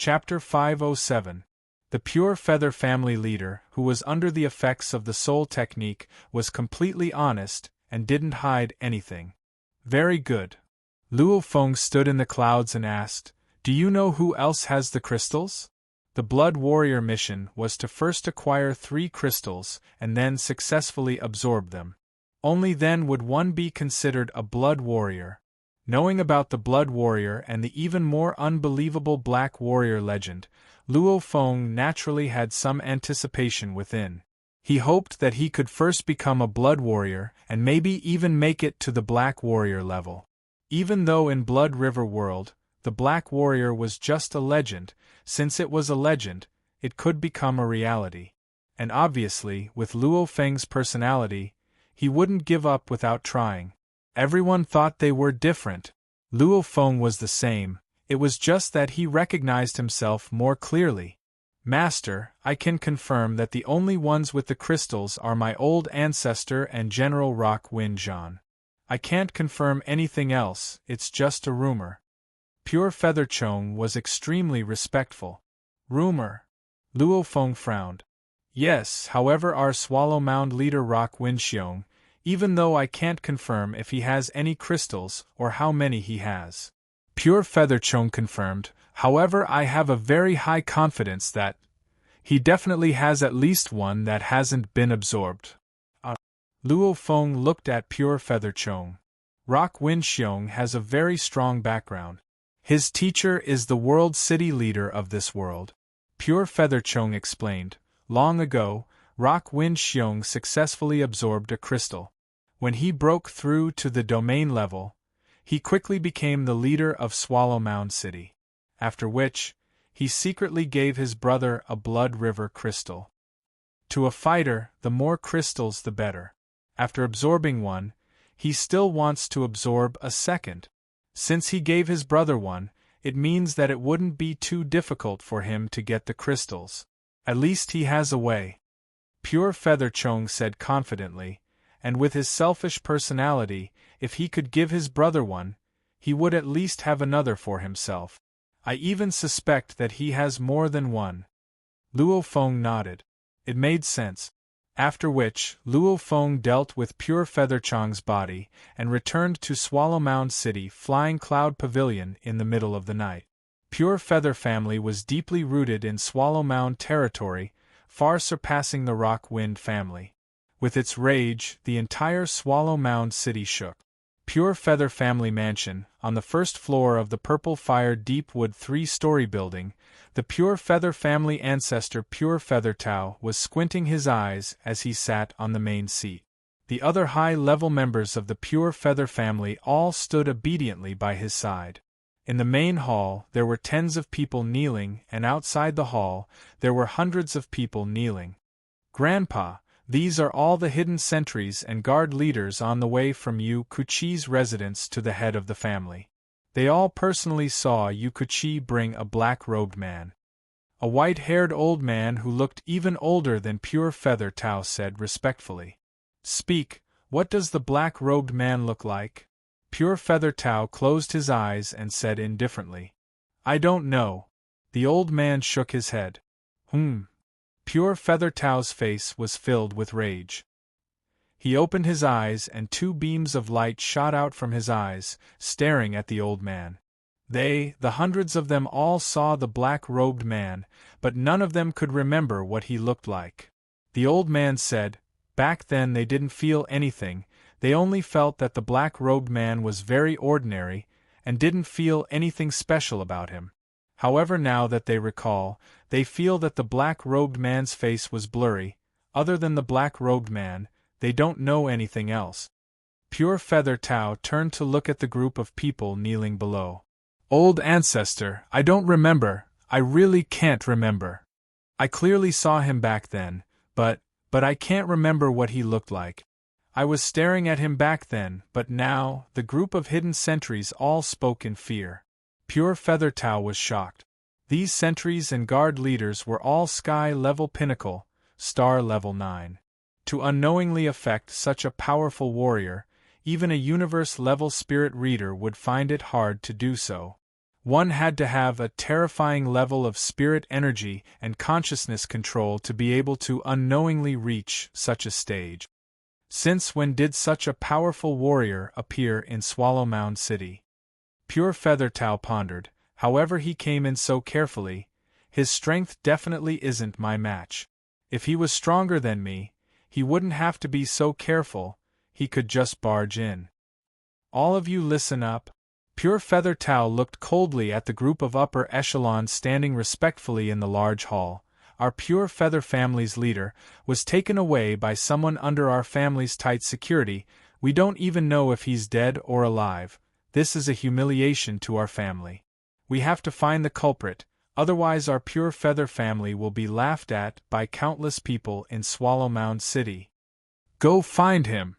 Chapter 507. The Pure Feather family leader, who was under the effects of the soul technique, was completely honest and didn't hide anything. Very good. Luo Feng stood in the clouds and asked, "Do you know who else has the crystals?" The Blood Warrior mission was to first acquire 3 crystals and then successfully absorb them. Only then would one be considered a Blood Warrior. Knowing about the Blood Warrior and the even more unbelievable Black Warrior legend, Luo Feng naturally had some anticipation within. He hoped that he could first become a Blood Warrior and maybe even make it to the Black Warrior level. Even though in Blood River World, the Black Warrior was just a legend, since it was a legend, it could become a reality. And obviously, with Luo Feng's personality, he wouldn't give up without trying. Everyone thought they were different. Luo Feng was the same, it was just that he recognized himself more clearly. "Master, I can confirm that the only ones with the crystals are my old ancestor and General Rock Wind Zhan. I can't confirm anything else, it's just a rumor." Pure Feather Chong was extremely respectful. "Rumor?" Luo Feng frowned. "Yes, however our Swallow Mound leader Rock Wind Xiong, even though I can't confirm if he has any crystals or how many he has." Pure Feather Chong confirmed, "However, I have a very high confidence that he definitely has at least one that hasn't been absorbed." Luo Feng looked at Pure Feather Chong. "Rock Wind Xiong has a very strong background. His teacher is the world city leader of this world." Pure Feather Chong explained, "Long ago, Rock Wind Xiong successfully absorbed a crystal. When he broke through to the domain level, he quickly became the leader of Swallow Mound City. After which, he secretly gave his brother a Blood River crystal. To a fighter, the more crystals the better. After absorbing one, he still wants to absorb a second. Since he gave his brother one, it means that it wouldn't be too difficult for him to get the crystals. At least he has a way." Pure Feather Chong said confidently, and with his selfish personality, if he could give his brother one, he would at least have another for himself. "I even suspect that he has more than one." Luo Feng nodded. It made sense. After which, Luo Feng dealt with Pure Feather Chong's body and returned to Swallow Mound City Flying Cloud Pavilion in the middle of the night. Pure Feather family was deeply rooted in Swallow Mound territory, far surpassing the Rock Wind family. With its rage, the entire Swallow Mound City shook. Pure Feather family mansion, on the first floor of the Purple Fire Deepwood 3-story building, the Pure Feather family ancestor Pure Feather Tao was squinting his eyes as he sat on the main seat. The other high-level members of the Pure Feather family all stood obediently by his side. In the main hall, there were tens of people kneeling, and outside the hall, there were hundreds of people kneeling. "Grandpa, these are all the hidden sentries and guard leaders on the way from Yu Kuchi's residence to the head of the family. They all personally saw Yu Kuchi bring a black-robed man." A white-haired old man who looked even older than Pure Feather Tao said respectfully, "Speak, what does the black-robed man look like?" Pure Feather Tao closed his eyes and said indifferently, "I don't know." The old man shook his head. Pure Feather Tao's face was filled with rage. He opened his eyes and 2 beams of light shot out from his eyes, staring at the old man. The hundreds of them all saw the black-robed man, but none of them could remember what he looked like. The old man said, back then they didn't feel anything, they only felt that the black-robed man was very ordinary, and didn't feel anything special about him. However, now that they recall, they feel that the black-robed man's face was blurry. Other than the black-robed man, they don't know anything else. Pure Feather Tao turned to look at the group of people kneeling below. "Old ancestor, I don't remember, I really can't remember. I clearly saw him back then, but I can't remember what he looked like. I was staring at him back then, but now," the group of hidden sentries all spoke in fear. Pure Feather Tao was shocked. These sentries and guard leaders were all sky-level pinnacle, star-level 9. To unknowingly affect such a powerful warrior, even a universe-level spirit reader would find it hard to do so. One had to have a terrifying level of spirit energy and consciousness control to be able to unknowingly reach such a stage. Since when did such a powerful warrior appear in Swallowmound City? Pure Feathertail pondered. However, he came in so carefully. His strength definitely isn't my match. If he was stronger than me, he wouldn't have to be so careful, he could just barge in. All of you listen up. Pure Feathertail looked coldly at the group of upper echelons standing respectfully in the large hall. Our Pure Feather family's leader was taken away by someone under our family's tight security. We don't even know if he's dead or alive. This is a humiliation to our family. We have to find the culprit, otherwise our Pure Feather family will be laughed at by countless people in Swallowmound City. Go find him.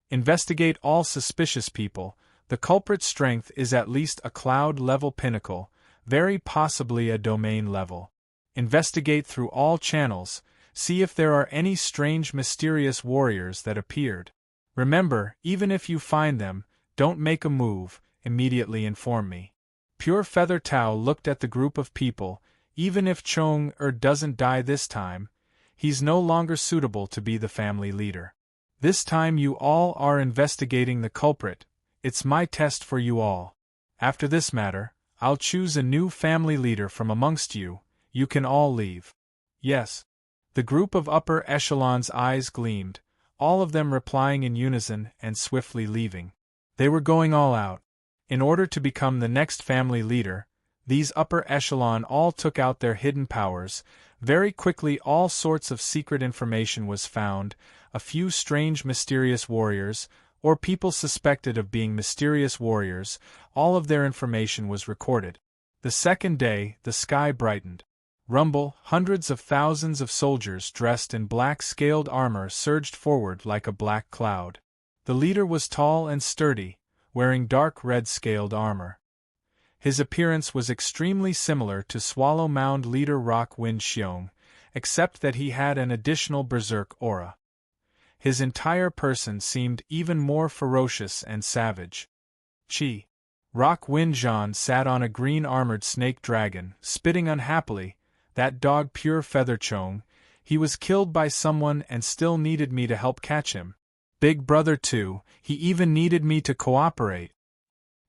Investigate all suspicious people. The culprit's strength is at least a cloud-level pinnacle, very possibly a domain level. Investigate through all channels, see if there are any strange mysterious warriors that appeared. Remember, even if you find them, don't make a move, immediately inform me. Pure Feathertail looked at the group of people. Even if Chong-er doesn't die this time, he's no longer suitable to be the family leader. This time you all are investigating the culprit. It's my test for you all. After this matter, I'll choose a new family leader from amongst you. You can all leave. Yes. The group of upper echelons' eyes gleamed, all of them replying in unison and swiftly leaving. They were going all out. In order to become the next family leader, these upper echelon all took out their hidden powers. Very quickly all sorts of secret information was found, a few strange mysterious warriors, or people suspected of being mysterious warriors, all of their information was recorded. The second day, the sky brightened. Rumble, hundreds of thousands of soldiers dressed in black scaled armor surged forward like a black cloud. The leader was tall and sturdy, wearing dark red scaled armor. His appearance was extremely similar to Swallowmound leader Rock Wind Xiong, except that he had an additional berserk aura. His entire person seemed even more ferocious and savage. Chi. Rock Wind Zhan sat on a green armored snake dragon, spitting unhappily. That dog Pure Feather Chong, he was killed by someone and still needed me to help catch him. Big brother too, he even needed me to cooperate.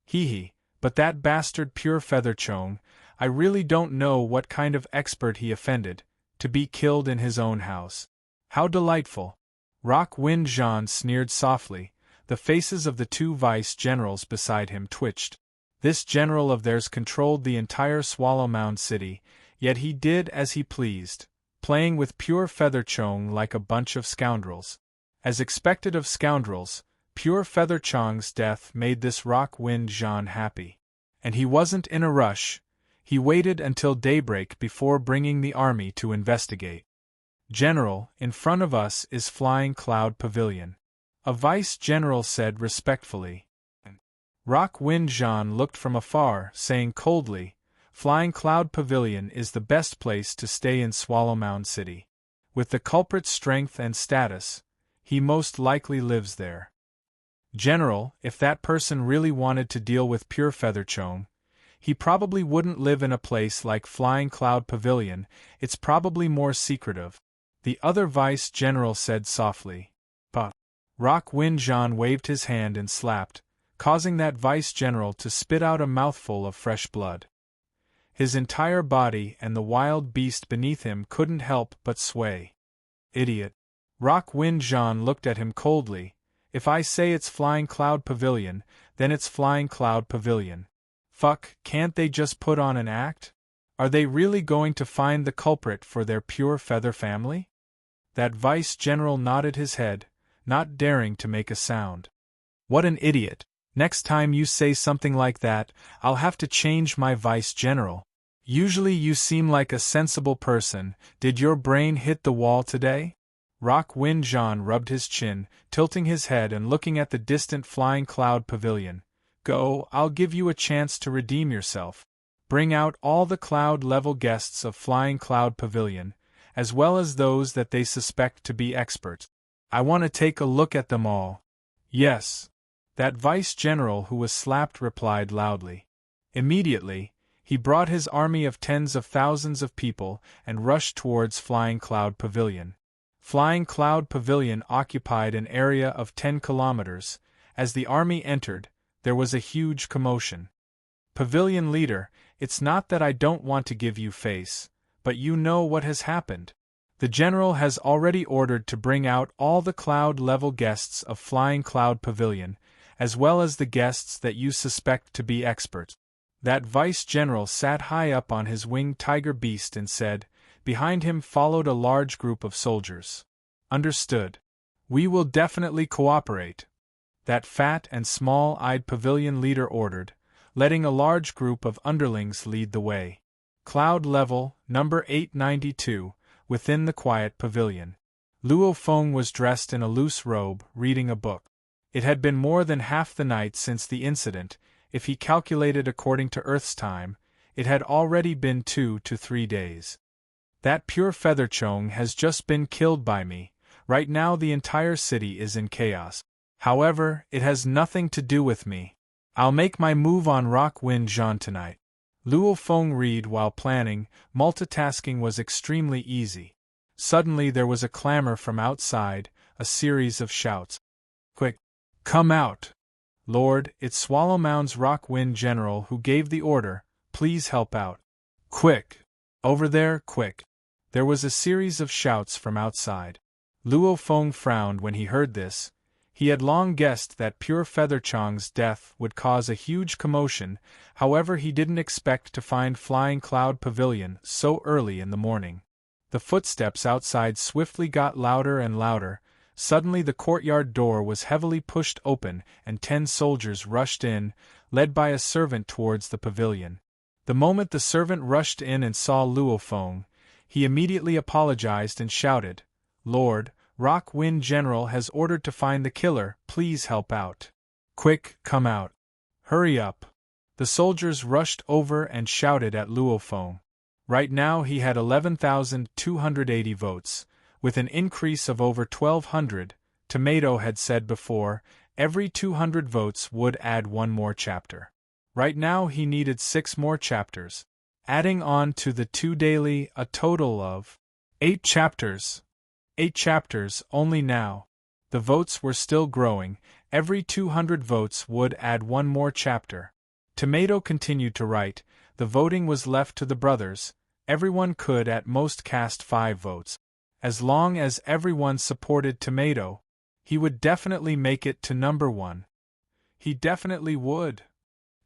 Hee. But that bastard Pure Feather Chong, I really don't know what kind of expert he offended, to be killed in his own house. How delightful. Rock Wind Zhan sneered softly. The faces of the two vice-generals beside him twitched. This general of theirs controlled the entire Swallowmound City, yet he did as he pleased, playing with Pure Feather Chong like a bunch of scoundrels. As expected of scoundrels, Pure Feather Chong's death made this Rock Wind Zhan happy. And he wasn't in a rush. He waited until daybreak before bringing the army to investigate. General, in front of us is Flying Cloud Pavilion. A vice-general said respectfully. Rock Wind Zhan looked from afar, saying coldly, Flying Cloud Pavilion is the best place to stay in Swallowmound City. With the culprit's strength and status, he most likely lives there. General, if that person really wanted to deal with Pure Feather Chong, he probably wouldn't live in a place like Flying Cloud Pavilion. It's probably more secretive. The other vice-general said softly. But Rock Wind Zhan waved his hand and slapped, causing that vice-general to spit out a mouthful of fresh blood. His entire body and the wild beast beneath him couldn't help but sway. Idiot. Rock Wind Zhan looked at him coldly. If I say it's Flying Cloud Pavilion, then it's Flying Cloud Pavilion. Fuck, can't they just put on an act? Are they really going to find the culprit for their Pure Feather family? That vice-general nodded his head, not daring to make a sound. What an idiot. Next time you say something like that, I'll have to change my vice-general. Usually you seem like a sensible person. Did your brain hit the wall today? Rock Wind Zhan rubbed his chin, tilting his head and looking at the distant Flying Cloud Pavilion. Go, I'll give you a chance to redeem yourself. Bring out all the cloud-level guests of Flying Cloud Pavilion, as well as those that they suspect to be experts. I want to take a look at them all. Yes. That vice-general who was slapped replied loudly. Immediately, He brought his army of tens of thousands of people and rushed towards Flying Cloud Pavilion. Flying Cloud Pavilion occupied an area of 10 kilometers. As the army entered, there was a huge commotion. Pavilion leader, it's not that I don't want to give you face, but you know what has happened. The general has already ordered to bring out all the cloud-level guests of Flying Cloud Pavilion, as well as the guests that you suspect to be experts. That vice-general sat high up on his winged tiger beast and said. Behind him followed a large group of soldiers. Understood. We will definitely cooperate. That fat and small-eyed pavilion leader ordered, letting a large group of underlings lead the way. Cloud level, number 892, within the quiet pavilion. Luo Feng was dressed in a loose robe, reading a book. It had been more than half the night since the incident. If he calculated according to Earth's time, it had already been 2 to 3 days. That pure featherchong has just been killed by me. Right now the entire city is in chaos. However, it has nothing to do with me. I'll make my move on Rock Wind Zhan tonight. Luo Feng read while planning. Multitasking was extremely easy. Suddenly there was a clamor from outside, a series of shouts. Quick! Come out! Lord, it's Swallowmound's Rock Wind General who gave the order. Please help out. Quick! Over there, quick! There was a series of shouts from outside. Luo Feng frowned when he heard this. He had long guessed that pure Featherchong's death would cause a huge commotion, however he didn't expect to find Flying Cloud Pavilion so early in the morning. The footsteps outside swiftly got louder and louder. Suddenly the courtyard door was heavily pushed open and 10 soldiers rushed in, led by a servant towards the pavilion. The moment the servant rushed in and saw Luo Feng, he immediately apologized and shouted, Lord, Rock Wind General has ordered to find the killer, please help out. Quick, come out. Hurry up. The soldiers rushed over and shouted at Luo Feng. Right now he had 11,280 votes, with an increase of over 1,200. Tomato had said before, every 200 votes would add 1 more chapter. Right now he needed 6 more chapters. Adding on to the 2 daily, a total of 8 chapters. 8 chapters only now. The votes were still growing. Every 200 votes would add 1 more chapter. Tomato continued to write. The voting was left to the brothers. Everyone could at most cast 5 votes. As long as everyone supported Tomato, he would definitely make it to number 1. He definitely would.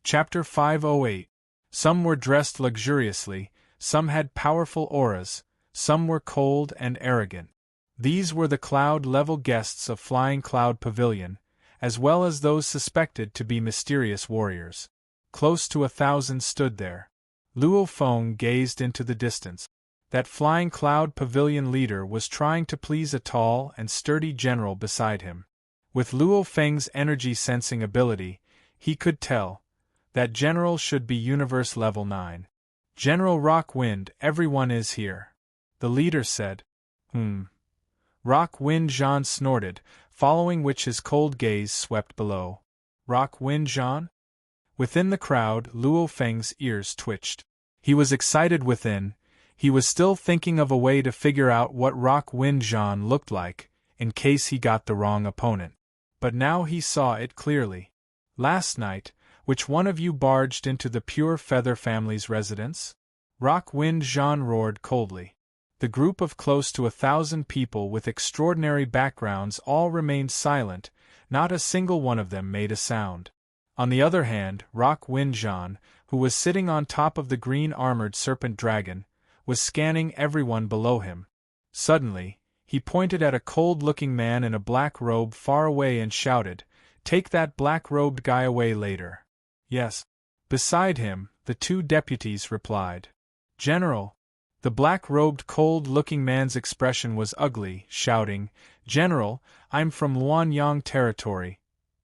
Chapter 508. Some were dressed luxuriously, some had powerful auras, some were cold and arrogant. These were the cloud-level guests of Flying Cloud Pavilion, as well as those suspected to be mysterious warriors. Close to 1,000 stood there. Luo Feng gazed into the distance. That Flying Cloud Pavilion leader was trying to please a tall and sturdy general beside him. With Luo Feng's energy-sensing ability, he could tell. That general should be Universe Level 9. General Rock Wind, everyone is here. The leader said. Rock Wind Zhan snorted, following which his cold gaze swept below. Rock Wind Zhan? Within the crowd, Luo Feng's ears twitched. He was excited within. He was still thinking of a way to figure out what Rock Wind Zhan looked like, in case he got the wrong opponent. But now he saw it clearly. Last night, which one of you barged into the Pure Feather family's residence? Rock Wind Zhan roared coldly. The group of close to 1,000 people with extraordinary backgrounds all remained silent, not a single one of them made a sound. On the other hand, Rock Wind Zhan, who was sitting on top of the green-armored serpent dragon, was scanning everyone below him. Suddenly, he pointed at a cold-looking man in a black robe far away and shouted, "Take that black-robed guy away later." Yes. Beside him, the 2 deputies replied. General. The black-robed cold-looking man's expression was ugly, shouting, "General, I'm from Luanyang territory.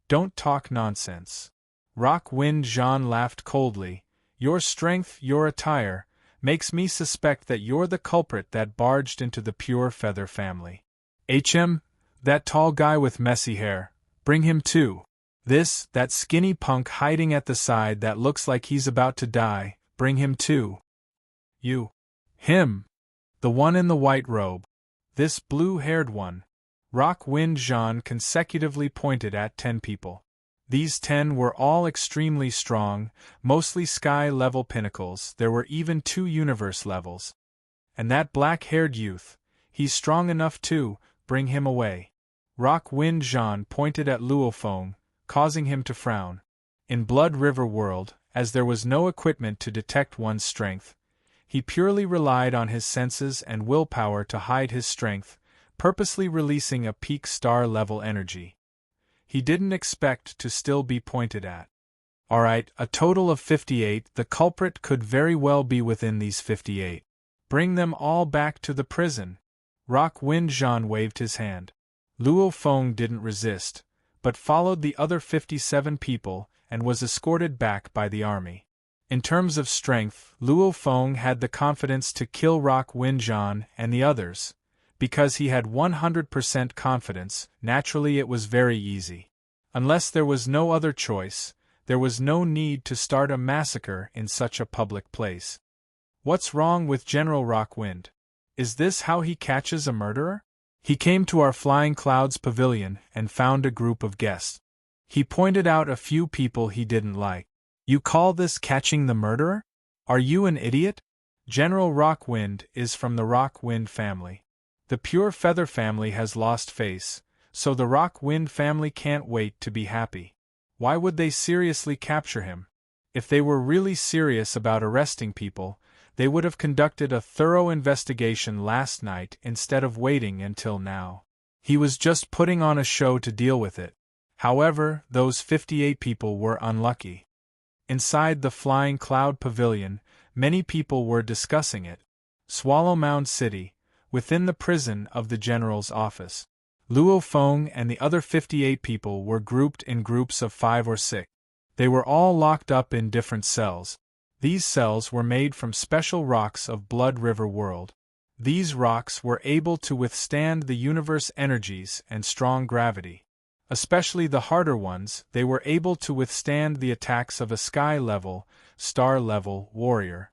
Don't talk nonsense." Rock Wind Zhan laughed coldly. "Your strength, your attire, makes me suspect that you're the culprit that barged into the Pure Feather family. That tall guy with messy hair, bring him too. That skinny punk hiding at the side that looks like he's about to die, Bring him too. You. Him. The one in the white robe. This blue-haired one. Rock-Wind Jean consecutively pointed at 10 people. These 10 were all extremely strong, mostly sky-level pinnacles. There were even 2 universe levels. And that black-haired youth, he's strong enough too. Bring him away. Rock-Wind Jean pointed at Luo Feng, causing him to frown. In Blood River World, as there was no equipment to detect one's strength, he purely relied on his senses and willpower to hide his strength, purposely releasing a peak star-level energy. He didn't expect to still be pointed at. Alright, a total of 58, the culprit could very well be within these 58. Bring them all back to the prison. Rock-Wind Jean waved his hand. Luo Feng didn't resist, but followed the other 57 people and was escorted back by the army. In terms of strength, Luo Feng had the confidence to kill Rock-Wind Jean and the others. Because he had 100% confidence, naturally it was very easy. Unless there was no other choice, there was no need to start a massacre in such a public place. What's wrong with General Rockwind? Is this how he catches a murderer? He came to our Flying Clouds pavilion and found a group of guests. He pointed out a few people he didn't like. You call this catching the murderer? Are you an idiot? General Rockwind is from the Rockwind family. The Pure Feather family has lost face, so the Rockwind family can't wait to be happy. Why would they seriously capture him? If they were really serious about arresting people, they would have conducted a thorough investigation last night instead of waiting until now. He was just putting on a show to deal with it. However, those 58 people were unlucky. Inside the Flying Cloud Pavilion, many people were discussing it. Swallow Mound City, within the prison of the general's office. Luo Feng and the other 58 people were grouped in groups of 5 or 6. They were all locked up in different cells. These cells were made from special rocks of Blood River World. These rocks were able to withstand the universe energies and strong gravity. Especially the harder ones, they were able to withstand the attacks of a sky-level, star-level warrior.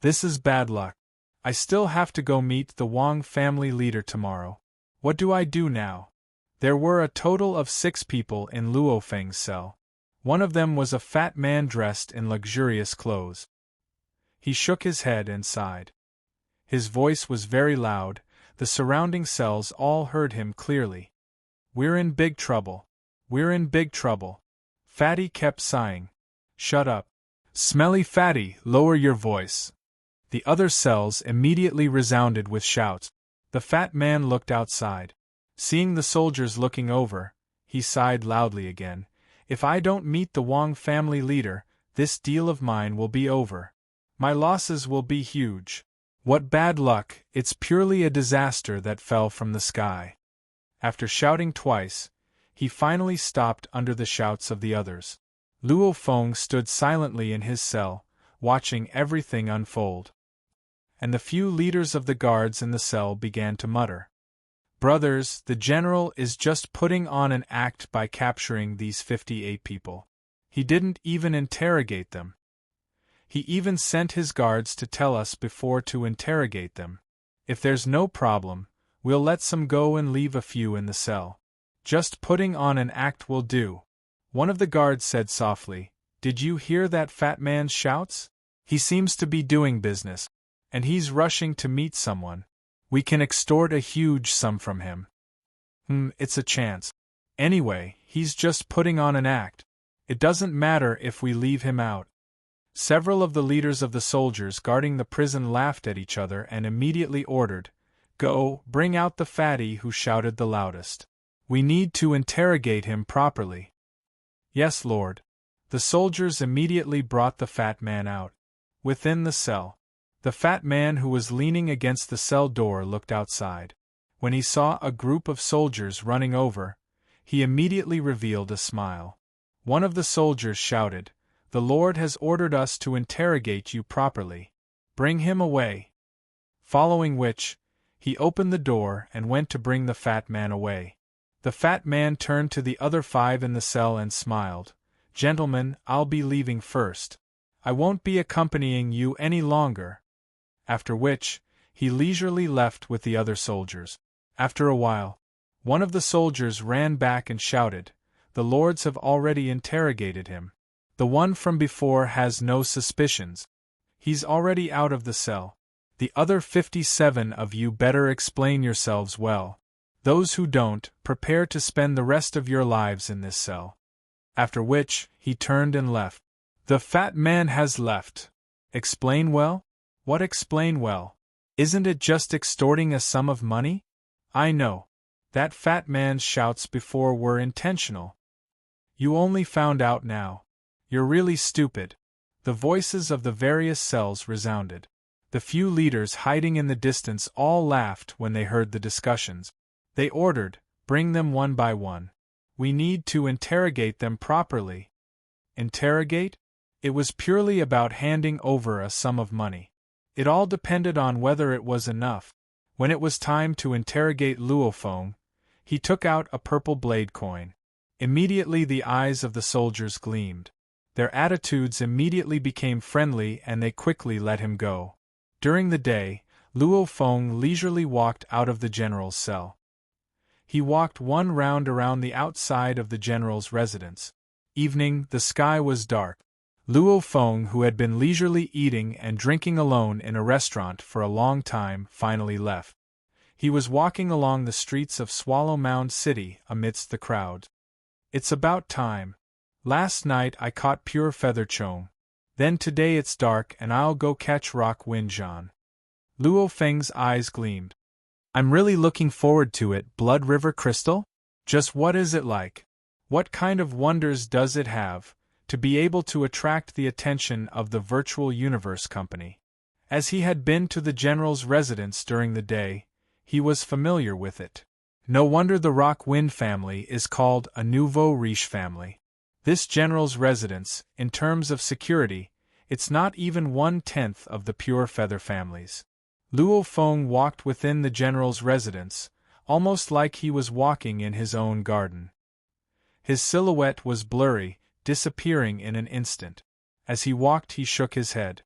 This is bad luck. I still have to go meet the Wang family leader tomorrow. What do I do now? There were a total of 6 people in Luo Feng's cell. One of them was a fat man dressed in luxurious clothes. He shook his head and sighed. His voice was very loud, the surrounding cells all heard him clearly. We're in big trouble. We're in big trouble. Fatty kept sighing. Shut up. Smelly Fatty, lower your voice. The other cells immediately resounded with shouts. The fat man looked outside. Seeing the soldiers looking over, he sighed loudly again. If I don't meet the Wang family leader, this deal of mine will be over. My losses will be huge. What bad luck, it's purely a disaster that fell from the sky. After shouting twice, he finally stopped under the shouts of the others. Luo Feng stood silently in his cell, watching everything unfold. And the few leaders of the guards in the cell began to mutter. Brothers, the general is just putting on an act by capturing these 58 people. He didn't even interrogate them. He even sent his guards to tell us before to interrogate them. If there's no problem, we'll let some go and leave a few in the cell. Just putting on an act will do. One of the guards said softly, Did you hear that fat man's shouts? He seems to be doing business. And he's rushing to meet someone. We can extort a huge sum from him. It's a chance. Anyway, he's just putting on an act. It doesn't matter if we leave him out. Several of the leaders of the soldiers guarding the prison laughed at each other and immediately ordered, Go, bring out the fatty who shouted the loudest. We need to interrogate him properly. Yes, Lord. The soldiers immediately brought the fat man out. Within the cell. The fat man who was leaning against the cell door looked outside. When he saw a group of soldiers running over, he immediately revealed a smile. One of the soldiers shouted, The Lord has ordered us to interrogate you properly. Bring him away. Following which, he opened the door and went to bring the fat man away. The fat man turned to the other 5 in the cell and smiled. Gentlemen, I'll be leaving first. I won't be accompanying you any longer. After which, he leisurely left with the other soldiers. After a while, one of the soldiers ran back and shouted, "The lords have already interrogated him. The one from before has no suspicions. He's already out of the cell. The other 57 of you better explain yourselves well. Those who don't, prepare to spend the rest of your lives in this cell." After which, he turned and left. The fat man has left. Explain well? What explain well? Isn't it just extorting a sum of money? I know. That fat man's shouts before were intentional. You only found out now. You're really stupid. The voices of the various cells resounded. The few leaders hiding in the distance all laughed when they heard the discussions. They ordered, "Bring them one by one. We need to interrogate them properly." Interrogate? It was purely about handing over a sum of money. It all depended on whether it was enough. When it was time to interrogate Luo Feng, he took out a purple blade coin. Immediately the eyes of the soldiers gleamed. Their attitudes immediately became friendly and they quickly let him go. During the day, Luo Feng leisurely walked out of the general's cell. He walked one round around the outside of the general's residence. Evening, the sky was dark. Luo Feng, who had been leisurely eating and drinking alone in a restaurant for a long time, finally left. He was walking along the streets of Swallow Mound City amidst the crowd. "It's about time. Last night I caught pure feather chong. Then today it's dark and I'll go catch rock wind John." Luo Feng's eyes gleamed. "I'm really looking forward to it. Blood River Crystal? Just what is it like? What kind of wonders does it have, to be able to attract the attention of the Virtual Universe Company?" As he had been to the general's residence during the day, he was familiar with it. No wonder the Rock Wind family is called a nouveau riche family. This general's residence, in terms of security, it's not even 1/10 of the Pure Feather families. Luo Feng walked within the general's residence, almost like he was walking in his own garden. His silhouette was blurry, disappearing in an instant. As he walked he shook his head.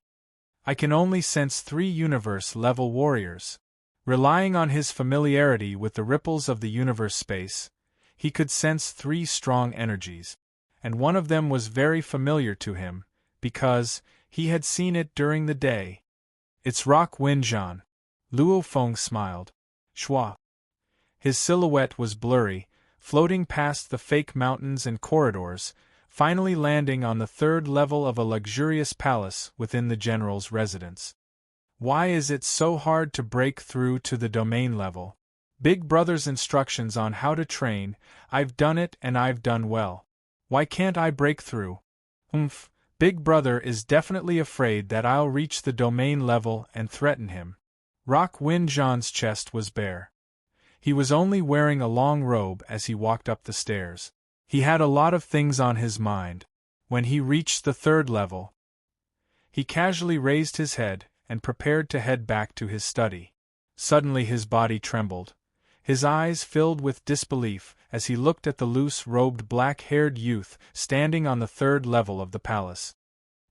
"I can only sense 3 universe-level warriors." Relying on his familiarity with the ripples of the universe space, he could sense 3 strong energies, and one of them was very familiar to him, because he had seen it during the day. "It's Rock Wind Zhan." Luo Feng smiled. "Shua." His silhouette was blurry, floating past the fake mountains and corridors, finally landing on the 3rd level of a luxurious palace within the general's residence. "Why is it so hard to break through to the domain level? Big Brother's instructions on how to train, I've done it and I've done well. Why can't I break through? Big Brother is definitely afraid that I'll reach the domain level and threaten him." Rock Wind Zhan's chest was bare. He was only wearing a long robe as he walked up the stairs. He had a lot of things on his mind. When he reached the 3rd level, he casually raised his head and prepared to head back to his study. Suddenly his body trembled. His eyes filled with disbelief as he looked at the loose-robed black-haired youth standing on the 3rd level of the palace.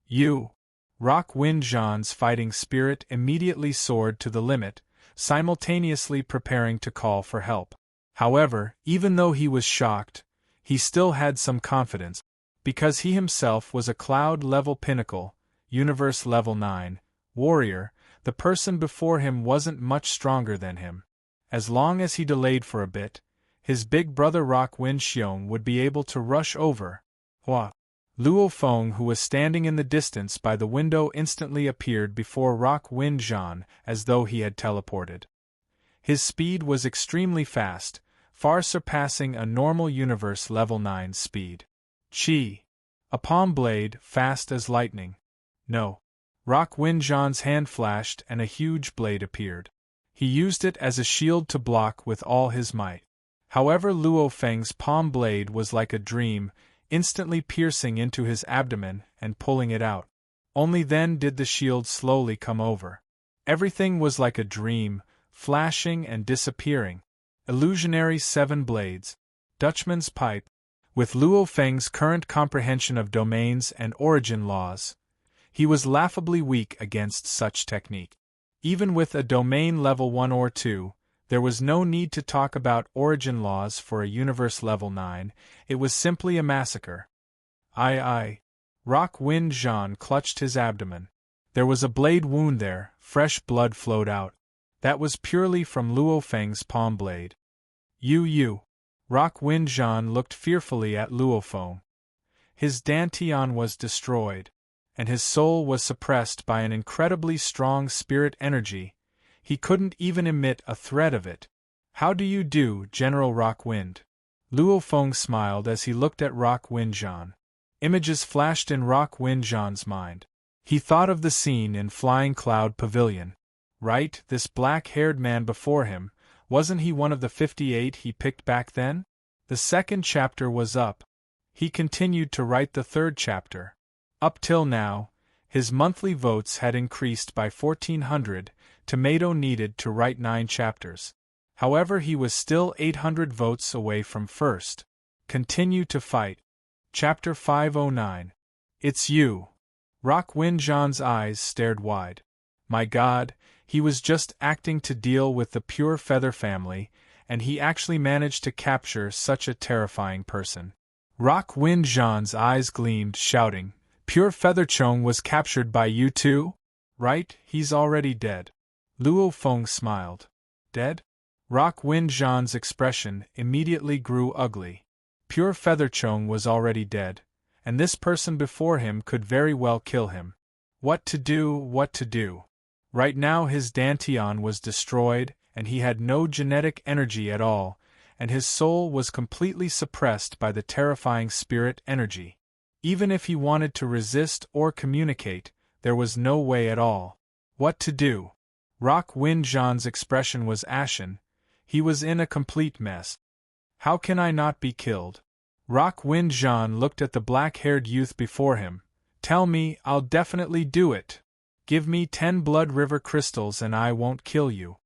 "You!" Rock Wind Zhan's fighting spirit immediately soared to the limit, simultaneously preparing to call for help. However, even though he was shocked, he still had some confidence, because he himself was a cloud-level pinnacle, universe level 9, warrior. The person before him wasn't much stronger than him. As long as he delayed for a bit, his big brother Rock Wind Xiong would be able to rush over. Hua! Luo Feng, who was standing in the distance by the window, instantly appeared before Rock Wind Zhan as though he had teleported. His speed was extremely fast, far surpassing a normal universe level 9 speed. Chi! A palm blade, fast as lightning. No. Rock Wind Zhan's hand flashed and a huge blade appeared. He used it as a shield to block with all his might. However, Luo Feng's palm blade was like a dream, instantly piercing into his abdomen and pulling it out. Only then did the shield slowly come over. Everything was like a dream, flashing and disappearing. Illusionary 7 blades. Dutchman's pipe. With Luo Feng's current comprehension of domains and origin laws, He was laughably weak against such technique. Even with a domain level 1 or 2, there was no need to talk about origin laws for a universe level 9, it was simply a massacre. Aye. Rock Wind Jean clutched his abdomen. There was a blade wound there, fresh blood flowed out. That was purely from Luo Feng's palm blade. You. Rock Wind Jean looked fearfully at Luo Feng. His dantian was destroyed, and his soul was suppressed by an incredibly strong spirit energy. He couldn't even emit a thread of it. How do you do, General Rock Wind? Luo Feng smiled as he looked at Rock Wind Jean. Images flashed in Rock Wind Jean's mind. He thought of the scene in Flying Cloud Pavilion. Right, this black-haired man before him, wasn't he one of the 58 he picked back then? The second chapter was up. He continued to write the third chapter. Up till now, his monthly votes had increased by 1,400, Tomato needed to write 9 chapters. However, he was still 800 votes away from first. Continue to fight. Chapter 509. It's you. Rock Wind Jean's eyes stared wide. My God, he was just acting to deal with the Pure Feather family, and he actually managed to capture such a terrifying person. Rock Wind Jean's eyes gleamed, shouting, Pure Feather Chong was captured by you too? Right, he's already dead. Luo Feng smiled. Dead? Rock Wind Jean's expression immediately grew ugly. Pure Feather Chong was already dead, and this person before him could very well kill him. What to do? Right now his dantian was destroyed, and he had no genetic energy at all, and his soul was completely suppressed by the terrifying spirit energy. Even if he wanted to resist or communicate, there was no way at all. What to do? Rock Wind Jean's expression was ashen. He was in a complete mess. How can I not be killed? Rock Wind Jean looked at the black-haired youth before him. Tell me, I'll definitely do it. Give me 10 Blood River crystals and I won't kill you.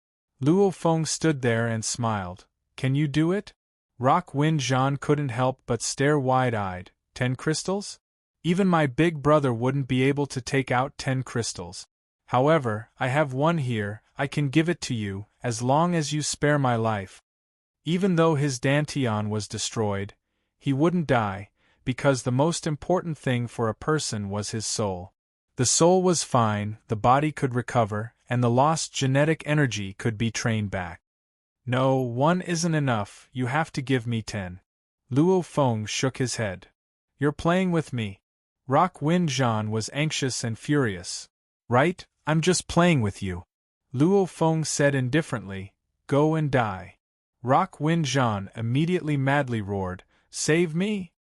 Luo Feng stood there and smiled. Can you do it? Rock Wind Jean couldn't help but stare wide-eyed. 10 crystals? Even my big brother wouldn't be able to take out 10 crystals. However, I have one here, I can give it to you, as long as you spare my life. Even though his dantian was destroyed, he wouldn't die, because the most important thing for a person was his soul. The soul was fine, the body could recover, and the lost genetic energy could be trained back. No, 1 isn't enough, you have to give me 10. Luo Feng shook his head. You're playing with me. Rock Wind Jean was anxious and furious. Right, I'm just playing with you. Luo Feng said indifferently, Go and die. Rock Wind Jean immediately madly roared, Save me!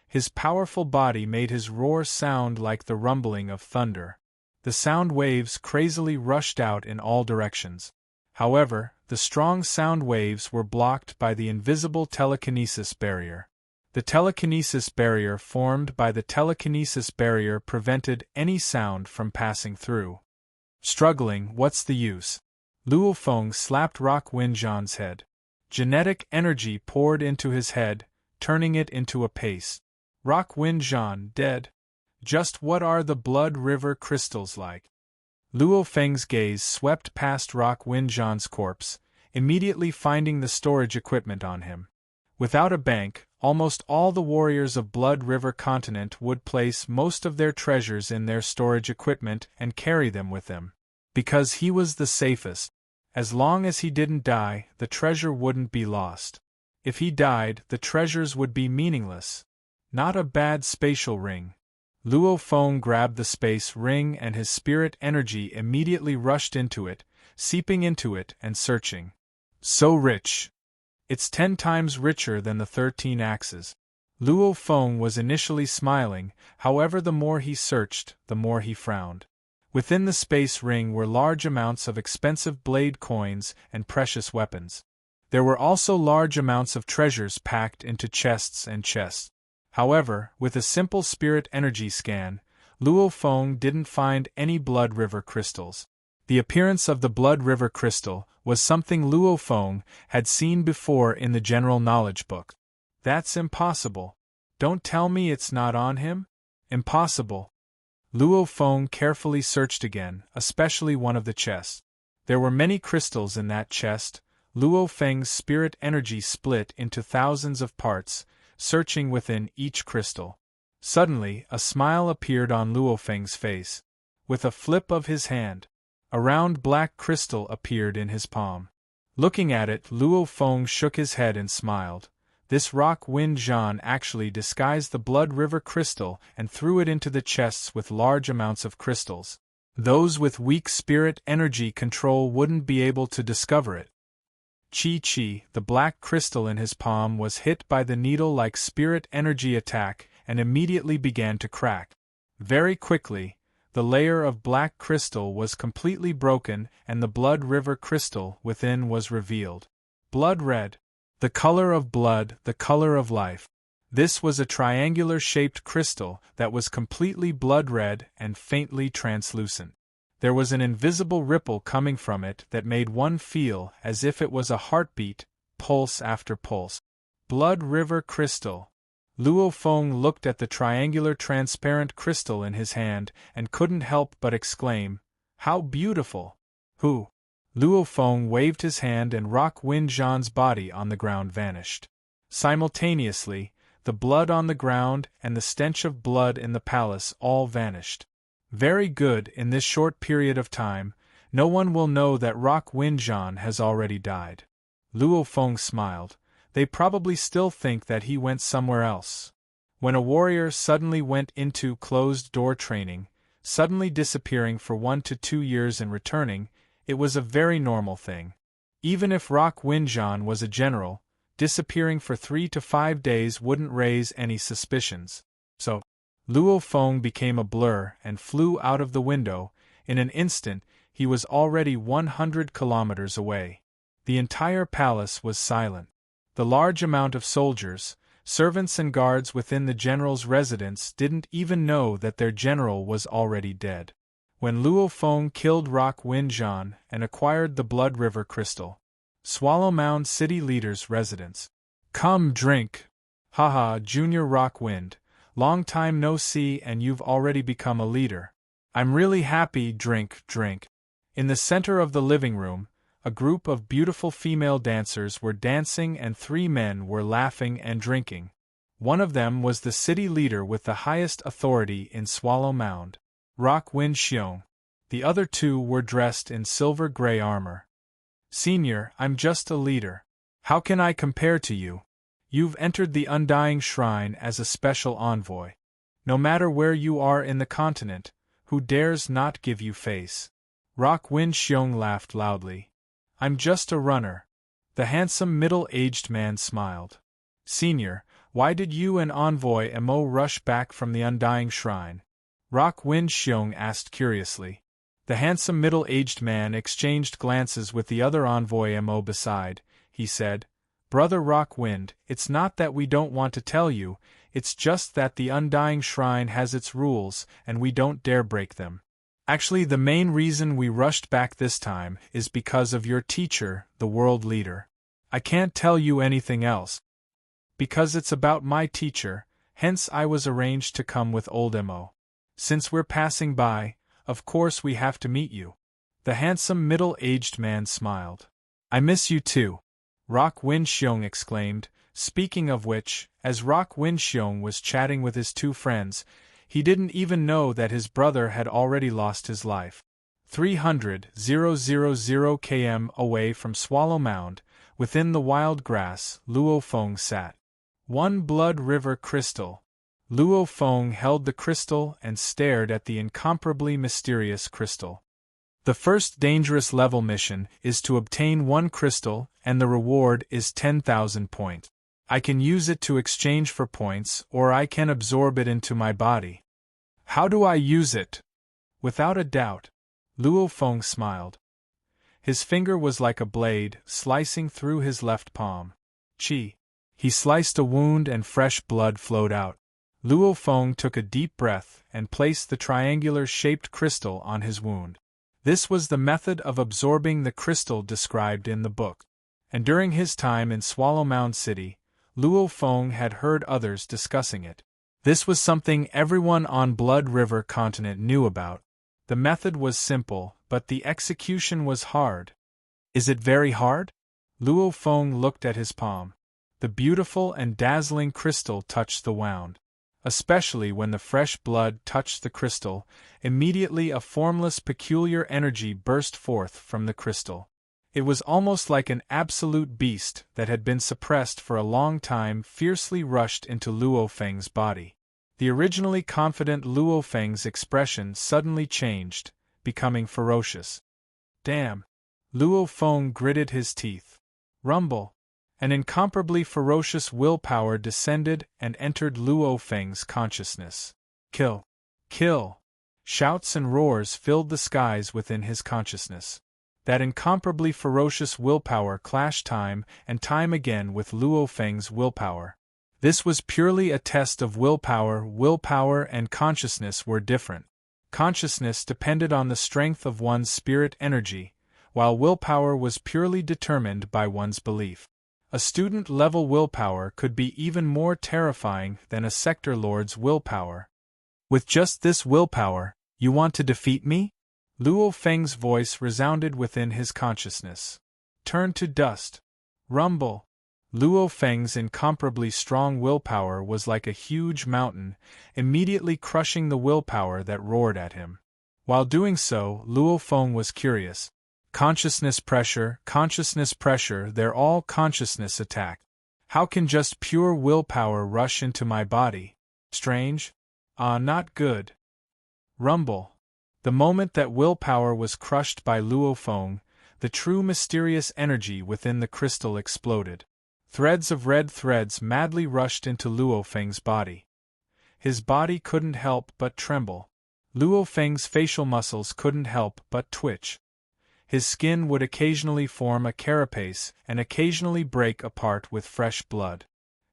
His powerful body made his roar sound like the rumbling of thunder. The sound waves crazily rushed out in all directions. However, the strong sound waves were blocked by the invisible telekinesis barrier. The telekinesis barrier formed by the telekinesis barrier prevented any sound from passing through. Struggling, what's the use? Luo Feng slapped Rock Wind Jean's head. Genetic energy poured into his head, turning it into a paste. Rock Wind Jean dead. Just what are the Blood River crystals like? Luo Feng's gaze swept past Rock Wind Jean's corpse, immediately finding the storage equipment on him. Without a bank, almost all the warriors of Blood River continent would place most of their treasures in their storage equipment and carry them with them. Because he was the safest. As long as he didn't die, the treasure wouldn't be lost. If he died, the treasures would be meaningless. Not a bad spatial ring. Luo Feng grabbed the space ring and his spirit energy immediately rushed into it, seeping into it and searching. So rich. It's 10 times richer than the 13 axes. Luo Feng was initially smiling, however the more he searched, the more he frowned. Within the space ring were large amounts of expensive blade coins and precious weapons. There were also large amounts of treasures packed into chests and chests. However, with a simple spirit energy scan, Luo Feng didn't find any Blood River crystals. The appearance of the Blood River crystal was something Luo Feng had seen before in the general knowledge book. That's impossible. Don't tell me it's not on him? Impossible. Luo Feng carefully searched again, especially one of the chests. There were many crystals in that chest. Luo Feng's spirit energy split into thousands of parts, searching within each crystal. Suddenly, a smile appeared on Luo Feng's face. With a flip of his hand, a round black crystal appeared in his palm. Looking at it, Luo Feng shook his head and smiled. This rock wind Zhan actually disguised the Blood River crystal and threw it into the chests with large amounts of crystals. Those with weak spirit energy control wouldn't be able to discover it. Chi, the black crystal in his palm, was hit by the needle-like spirit energy attack and immediately began to crack. Very quickly, the layer of black crystal was completely broken and the Blood River crystal within was revealed. Blood red. The color of blood, the color of life. This was a triangular-shaped crystal that was completely blood red and faintly translucent. There was an invisible ripple coming from it that made one feel as if it was a heartbeat, pulse after pulse. Blood River crystal. Luo Feng looked at the triangular transparent crystal in his hand and couldn't help but exclaim, "How beautiful!" "Who?" Luo Feng waved his hand and Rock Wind Zhan's body on the ground vanished. Simultaneously, the blood on the ground and the stench of blood in the palace all vanished. Very good, in this short period of time, no one will know that Rock Wind Zhan has already died. Luo Feng smiled. They probably still think that he went somewhere else. When a warrior suddenly went into closed-door training, suddenly disappearing for 1 to 2 years and returning, it was a very normal thing. Even if Rock Wind Zhan was a general, disappearing for 3 to 5 days wouldn't raise any suspicions. So, Luo Feng became a blur and flew out of the window. In an instant, he was already 100 kilometers away. The entire palace was silent. The large amount of soldiers, servants and guards within the general's residence didn't even know that their general was already dead. When Luo Feng killed Rock Wind Zhan and acquired the Blood River crystal. Swallow Mound City Leader's residence. "Come, drink." "Haha, Junior Rock Wind, long time no see and you've already become a leader. I'm really happy, drink, drink." In the center of the living room, a group of beautiful female dancers were dancing and 3 men were laughing and drinking. One of them was the city leader with the highest authority in Swallow Mound, Rock Wind Xiong. The other 2 were dressed in silver-gray armor. "Senior, I'm just a leader. How can I compare to you? You've entered the Undying Shrine as a special envoy. No matter where you are in the continent, who dares not give you face?" Rock Wind Xiong laughed loudly. "I'm just a runner." The handsome middle-aged man smiled. "Senior, why did you and Envoy Mo rush back from the Undying Shrine?" Rock Wind Xiong asked curiously. The handsome middle-aged man exchanged glances with the other Envoy Mo beside. He said, "Brother Rock Wind, it's not that we don't want to tell you, it's just that the Undying Shrine has its rules and we don't dare break them. Actually, the main reason we rushed back this time is because of your teacher, the world leader. I can't tell you anything else. Because it's about my teacher, hence I was arranged to come with old Mo. Since we're passing by, of course we have to meet you." The handsome middle-aged man smiled. "I miss you too," Rock Wind Xiong exclaimed. Speaking of which, as Rock Wind Xiong was chatting with his 2 friends, he didn't even know that his brother had already lost his life. 300,000 km away from Swallow Mound, within the wild grass, Luo Feng sat. 1 Blood River crystal. Luo Feng held the crystal and stared at the incomparably mysterious crystal. The first dangerous level mission is to obtain 1 crystal, and the reward is 10,000 points. I can use it to exchange for points, or I can absorb it into my body. How do I use it? Without a doubt. Luo Feng smiled. His finger was like a blade, slicing through his left palm. Chi. He sliced a wound and fresh blood flowed out. Luo Feng took a deep breath and placed the triangular-shaped crystal on his wound. This was the method of absorbing the crystal described in the book. And during his time in Swallow Mound City, Luo Feng had heard others discussing it. This was something everyone on Blood River continent knew about. The method was simple, but the execution was hard. Is it very hard? Luo Feng looked at his palm. The beautiful and dazzling crystal touched the wound. Especially when the fresh blood touched the crystal, immediately a formless peculiar energy burst forth from the crystal. It was almost like an absolute beast that had been suppressed for a long time fiercely rushed into Luo Feng's body. The originally confident Luo Feng's expression suddenly changed, becoming ferocious. Damn! Luo Feng gritted his teeth. Rumble! An incomparably ferocious willpower descended and entered Luo Feng's consciousness. Kill! Kill! Shouts and roars filled the skies within his consciousness. That incomparably ferocious willpower clashed time and time again with Luo Feng's willpower. This was purely a test of willpower. Willpower and consciousness were different. Consciousness depended on the strength of one's spirit energy, while willpower was purely determined by one's belief. A student-level willpower could be even more terrifying than a sector lord's willpower. With just this willpower, you want to defeat me? Luo Feng's voice resounded within his consciousness. Turn to dust. Rumble. Luo Feng's incomparably strong willpower was like a huge mountain, immediately crushing the willpower that roared at him. While doing so, Luo Feng was curious. Consciousness pressure, they're all consciousness attack. How can just pure willpower rush into my body? Strange? Not good. Rumble. The moment that willpower was crushed by Luo Feng, the true mysterious energy within the crystal exploded. Threads of red threads madly rushed into Luo Feng's body. His body couldn't help but tremble. Luo Feng's facial muscles couldn't help but twitch. His skin would occasionally form a carapace and occasionally break apart with fresh blood.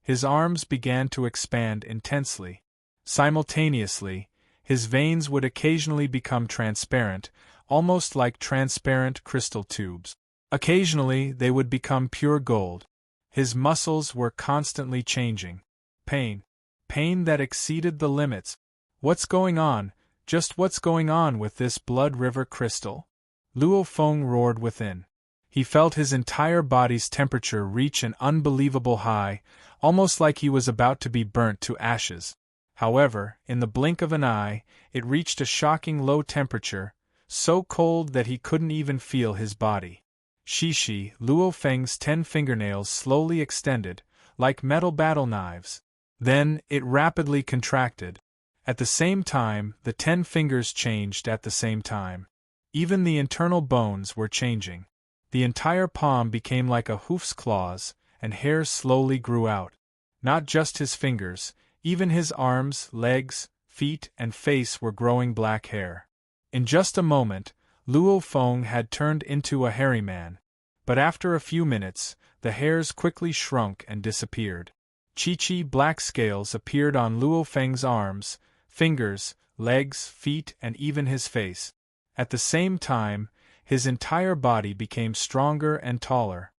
His arms began to expand intensely. Simultaneously, his veins would occasionally become transparent, almost like transparent crystal tubes. Occasionally, they would become pure gold. His muscles were constantly changing. Pain that exceeded the limits. What's going on? Just what's going on with this Blood River crystal? Luo Feng roared within. He felt his entire body's temperature reach an unbelievable high, almost like he was about to be burnt to ashes. However, in the blink of an eye, it reached a shocking low temperature, so cold that he couldn't even feel his body. Shishi, Luo Feng's 10 fingernails slowly extended, like metal battle knives. Then, it rapidly contracted. At the same time, the 10 fingers changed at the same time. Even the internal bones were changing. The entire palm became like a hoof's claws, and hair slowly grew out. Not just his fingers, even his arms, legs, feet, and face were growing black hair. In just a moment, Luo Feng had turned into a hairy man. But after a few minutes, the hairs quickly shrunk and disappeared. Chi-chi black scales appeared on Luo Feng's arms, fingers, legs, feet, and even his face. At the same time, his entire body became stronger and taller.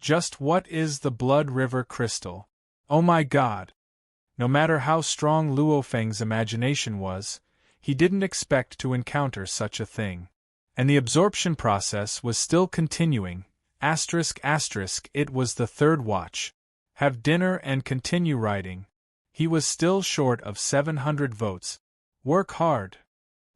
Just what is the Blood River crystal? Oh my God! No matter how strong Luo Feng's imagination was, he didn't expect to encounter such a thing. And the absorption process was still continuing. It was the third watch. Have dinner and continue writing. He was still short of 700 votes. Work hard.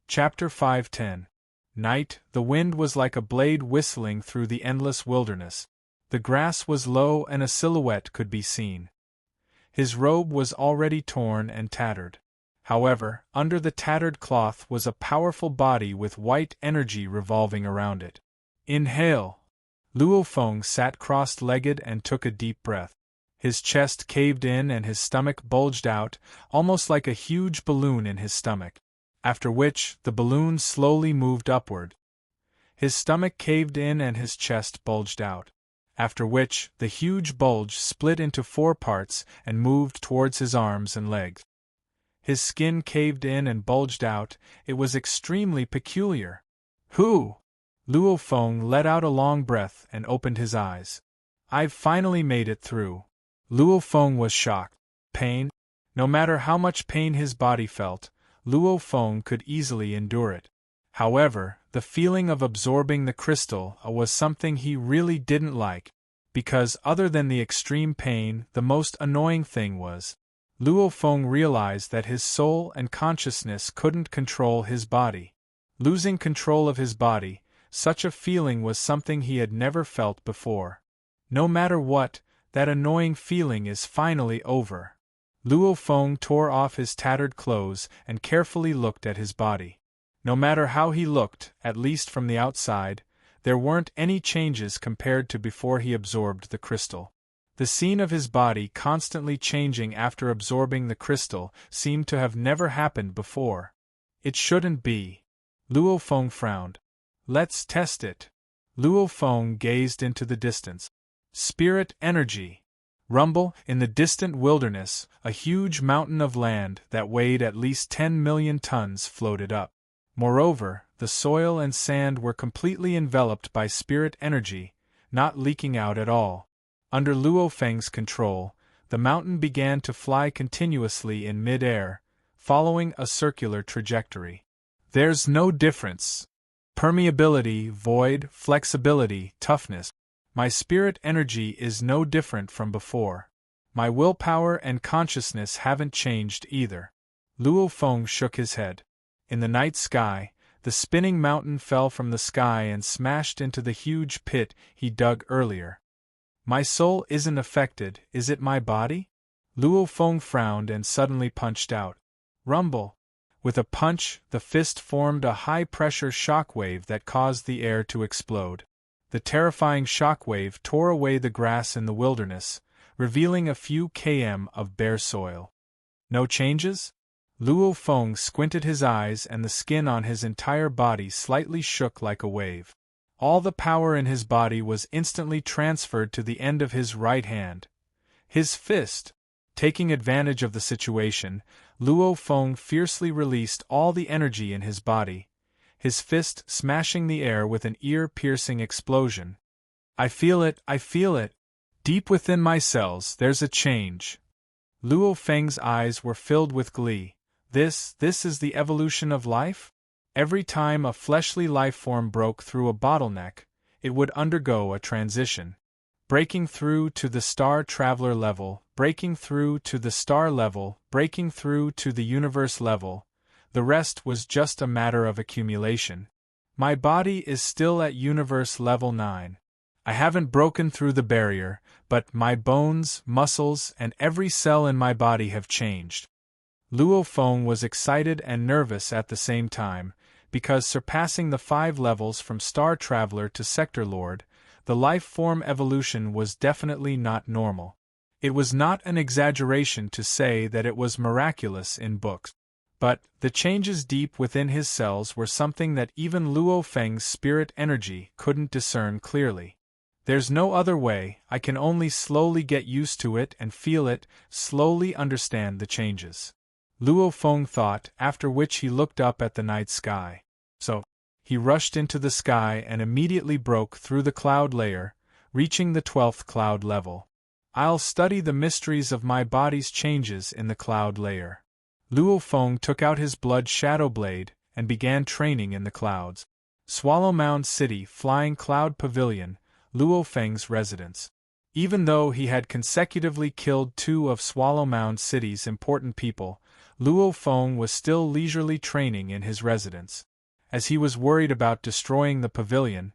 Chapter 510. Night. The wind was like a blade whistling through the endless wilderness. The grass was low and a silhouette could be seen. His robe was already torn and tattered. However, under the tattered cloth was a powerful body with white energy revolving around it. Inhale. Luo Feng sat cross-legged and took a deep breath. His chest caved in and his stomach bulged out, almost like a huge balloon in his stomach. After which, the balloon slowly moved upward. His stomach caved in and his chest bulged out. After which, the huge bulge split into 4 parts and moved towards his arms and legs. His skin caved in and bulged out. It was extremely peculiar. Who? Luo Feng let out a long breath and opened his eyes. I've finally made it through. Luo Feng was shocked. Pain? No matter how much pain his body felt, Luo Feng could easily endure it. However, the feeling of absorbing the crystal was something he really didn't like, because other than the extreme pain, the most annoying thing was, Luo Feng realized that his soul and consciousness couldn't control his body. Losing control of his body, such a feeling was something he had never felt before. No matter what, that annoying feeling is finally over. Luo Feng tore off his tattered clothes and carefully looked at his body. No matter how he looked, at least from the outside, there weren't any changes compared to before he absorbed the crystal. The scene of his body constantly changing after absorbing the crystal seemed to have never happened before. It shouldn't be. Luo Feng frowned. Let's test it. Luo Feng gazed into the distance. Spirit energy. Rumble, in the distant wilderness, a huge mountain of land that weighed at least 10 million tons floated up. Moreover, the soil and sand were completely enveloped by spirit energy, not leaking out at all. Under Luo Feng's control, the mountain began to fly continuously in mid-air, following a circular trajectory. There's no difference. Permeability, void, flexibility, toughness. My spirit energy is no different from before. My willpower and consciousness haven't changed either. Luo Feng shook his head. In the night sky, the spinning mountain fell from the sky and smashed into the huge pit he dug earlier. My soul isn't affected, is it my body? Luo Feng frowned and suddenly punched out. Rumble. With a punch, the fist formed a high-pressure shockwave that caused the air to explode. The terrifying shockwave tore away the grass in the wilderness, revealing a few km of bare soil. No changes? Luo Feng squinted his eyes and the skin on his entire body slightly shook like a wave. All the power in his body was instantly transferred to the end of his right hand. His fist. Taking advantage of the situation, Luo Feng fiercely released all the energy in his body, his fist smashing the air with an ear-piercing explosion. I feel it, I feel it. Deep within my cells, there's a change. Luo Feng's eyes were filled with glee. This is the evolution of life? Every time a fleshly life form broke through a bottleneck, it would undergo a transition. Breaking through to the star traveler level, breaking through to the star level, breaking through to the universe level. The rest was just a matter of accumulation. My body is still at universe level 9. I haven't broken through the barrier, but my bones, muscles, and every cell in my body have changed. Luo Feng was excited and nervous at the same time, because surpassing the 5 levels from Star Traveler to Sector Lord, the life form evolution was definitely not normal. It was not an exaggeration to say that it was miraculous in books. But the changes deep within his cells were something that even Luo Feng's spirit energy couldn't discern clearly. There's no other way, I can only slowly get used to it and feel it, slowly understand the changes. Luo Feng thought, after which he looked up at the night sky. So, he rushed into the sky and immediately broke through the cloud layer, reaching the 12th cloud level. I'll study the mysteries of my body's changes in the cloud layer. Luo Feng took out his blood shadow blade and began training in the clouds. Swallow Mound City Flying Cloud Pavilion, Luo Feng's residence. Even though he had consecutively killed 2 of Swallow Mound City's important people, Luo Feng was still leisurely training in his residence. As he was worried about destroying the pavilion,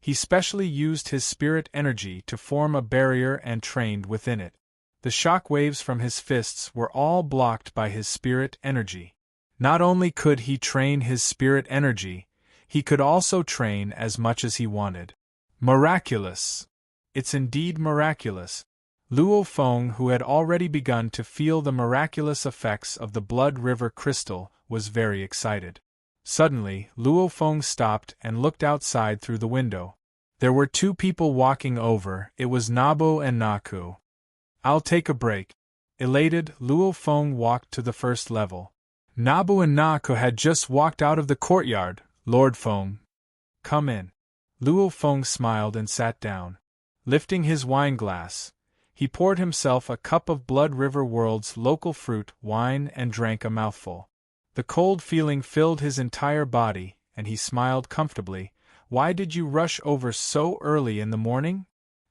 he specially used his spirit energy to form a barrier and trained within it. The shock waves from his fists were all blocked by his spirit energy. Not only could he train his spirit energy, he could also train as much as he wanted. Miraculous! It's indeed miraculous. Luo Feng, who had already begun to feel the miraculous effects of the Blood River crystal, was very excited. Suddenly, Luo Feng stopped and looked outside through the window. There were 2 people walking over. It was Nabu and Naku. I'll take a break. Elated, Luo Feng walked to the 1st level. Nabu and Naku had just walked out of the courtyard. Lord Feng. Come in. Luo Feng smiled and sat down. Lifting his wine glass, He poured himself a cup of Blood River World's local fruit wine and drank a mouthful. The cold feeling filled his entire body, and he smiled comfortably. Why did you rush over so early in the morning?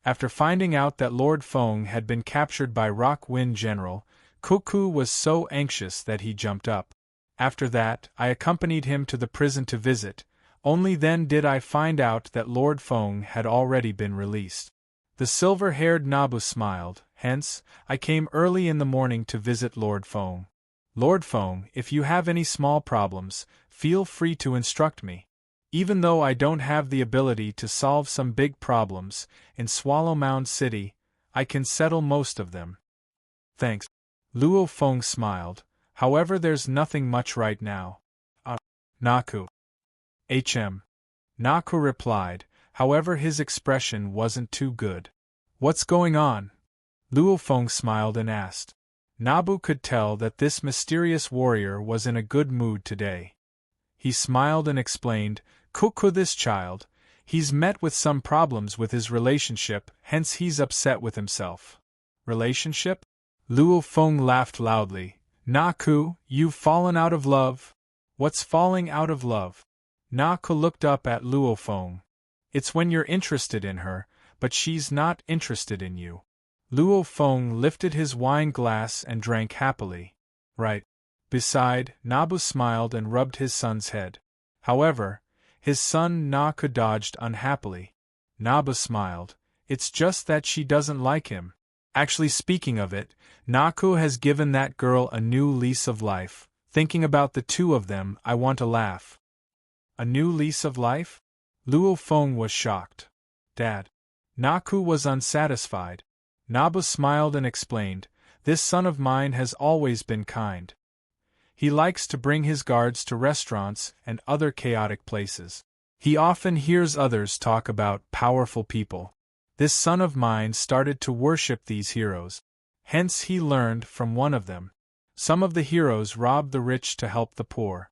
After finding out that Lord Feng had been captured by Rock Wind General, Cuckoo was so anxious that he jumped up. After that, I accompanied him to the prison to visit. Only then did I find out that Lord Feng had already been released. The silver-haired Nabu smiled. Hence, I came early in the morning to visit Lord Feng. Lord Feng, if you have any small problems, feel free to instruct me. Even though I don't have the ability to solve some big problems, in Swallow Mound City, I can settle most of them. Thanks. Luo Feng smiled. However, there's nothing much right now. Naku. Naku replied. However, his expression wasn't too good. What's going on? Luo Feng smiled and asked. Nabu could tell that this mysterious warrior was in a good mood today. He smiled and explained, Cuckoo, this child, he's met with some problems with his relationship, hence he's upset with himself. Relationship? Luo Feng laughed loudly. Naku, you've fallen out of love? What's falling out of love? Naku looked up at Luo Feng. It's when you're interested in her, but she's not interested in you. Luo Feng lifted his wine glass and drank happily. Right. Beside, Nabu smiled and rubbed his son's head. However, his son Naku dodged unhappily. Nabu smiled. It's just that she doesn't like him. Actually, speaking of it, Naku has given that girl a new lease of life. Thinking about the two of them, I want to laugh. A new lease of life? Luo Feng was shocked. Dad. Naku was unsatisfied. Nabu smiled and explained, this son of mine has always been kind. He likes to bring his guards to restaurants and other chaotic places. He often hears others talk about powerful people. This son of mine started to worship these heroes. Hence he learned from one of them. Some of the heroes robbed the rich to help the poor.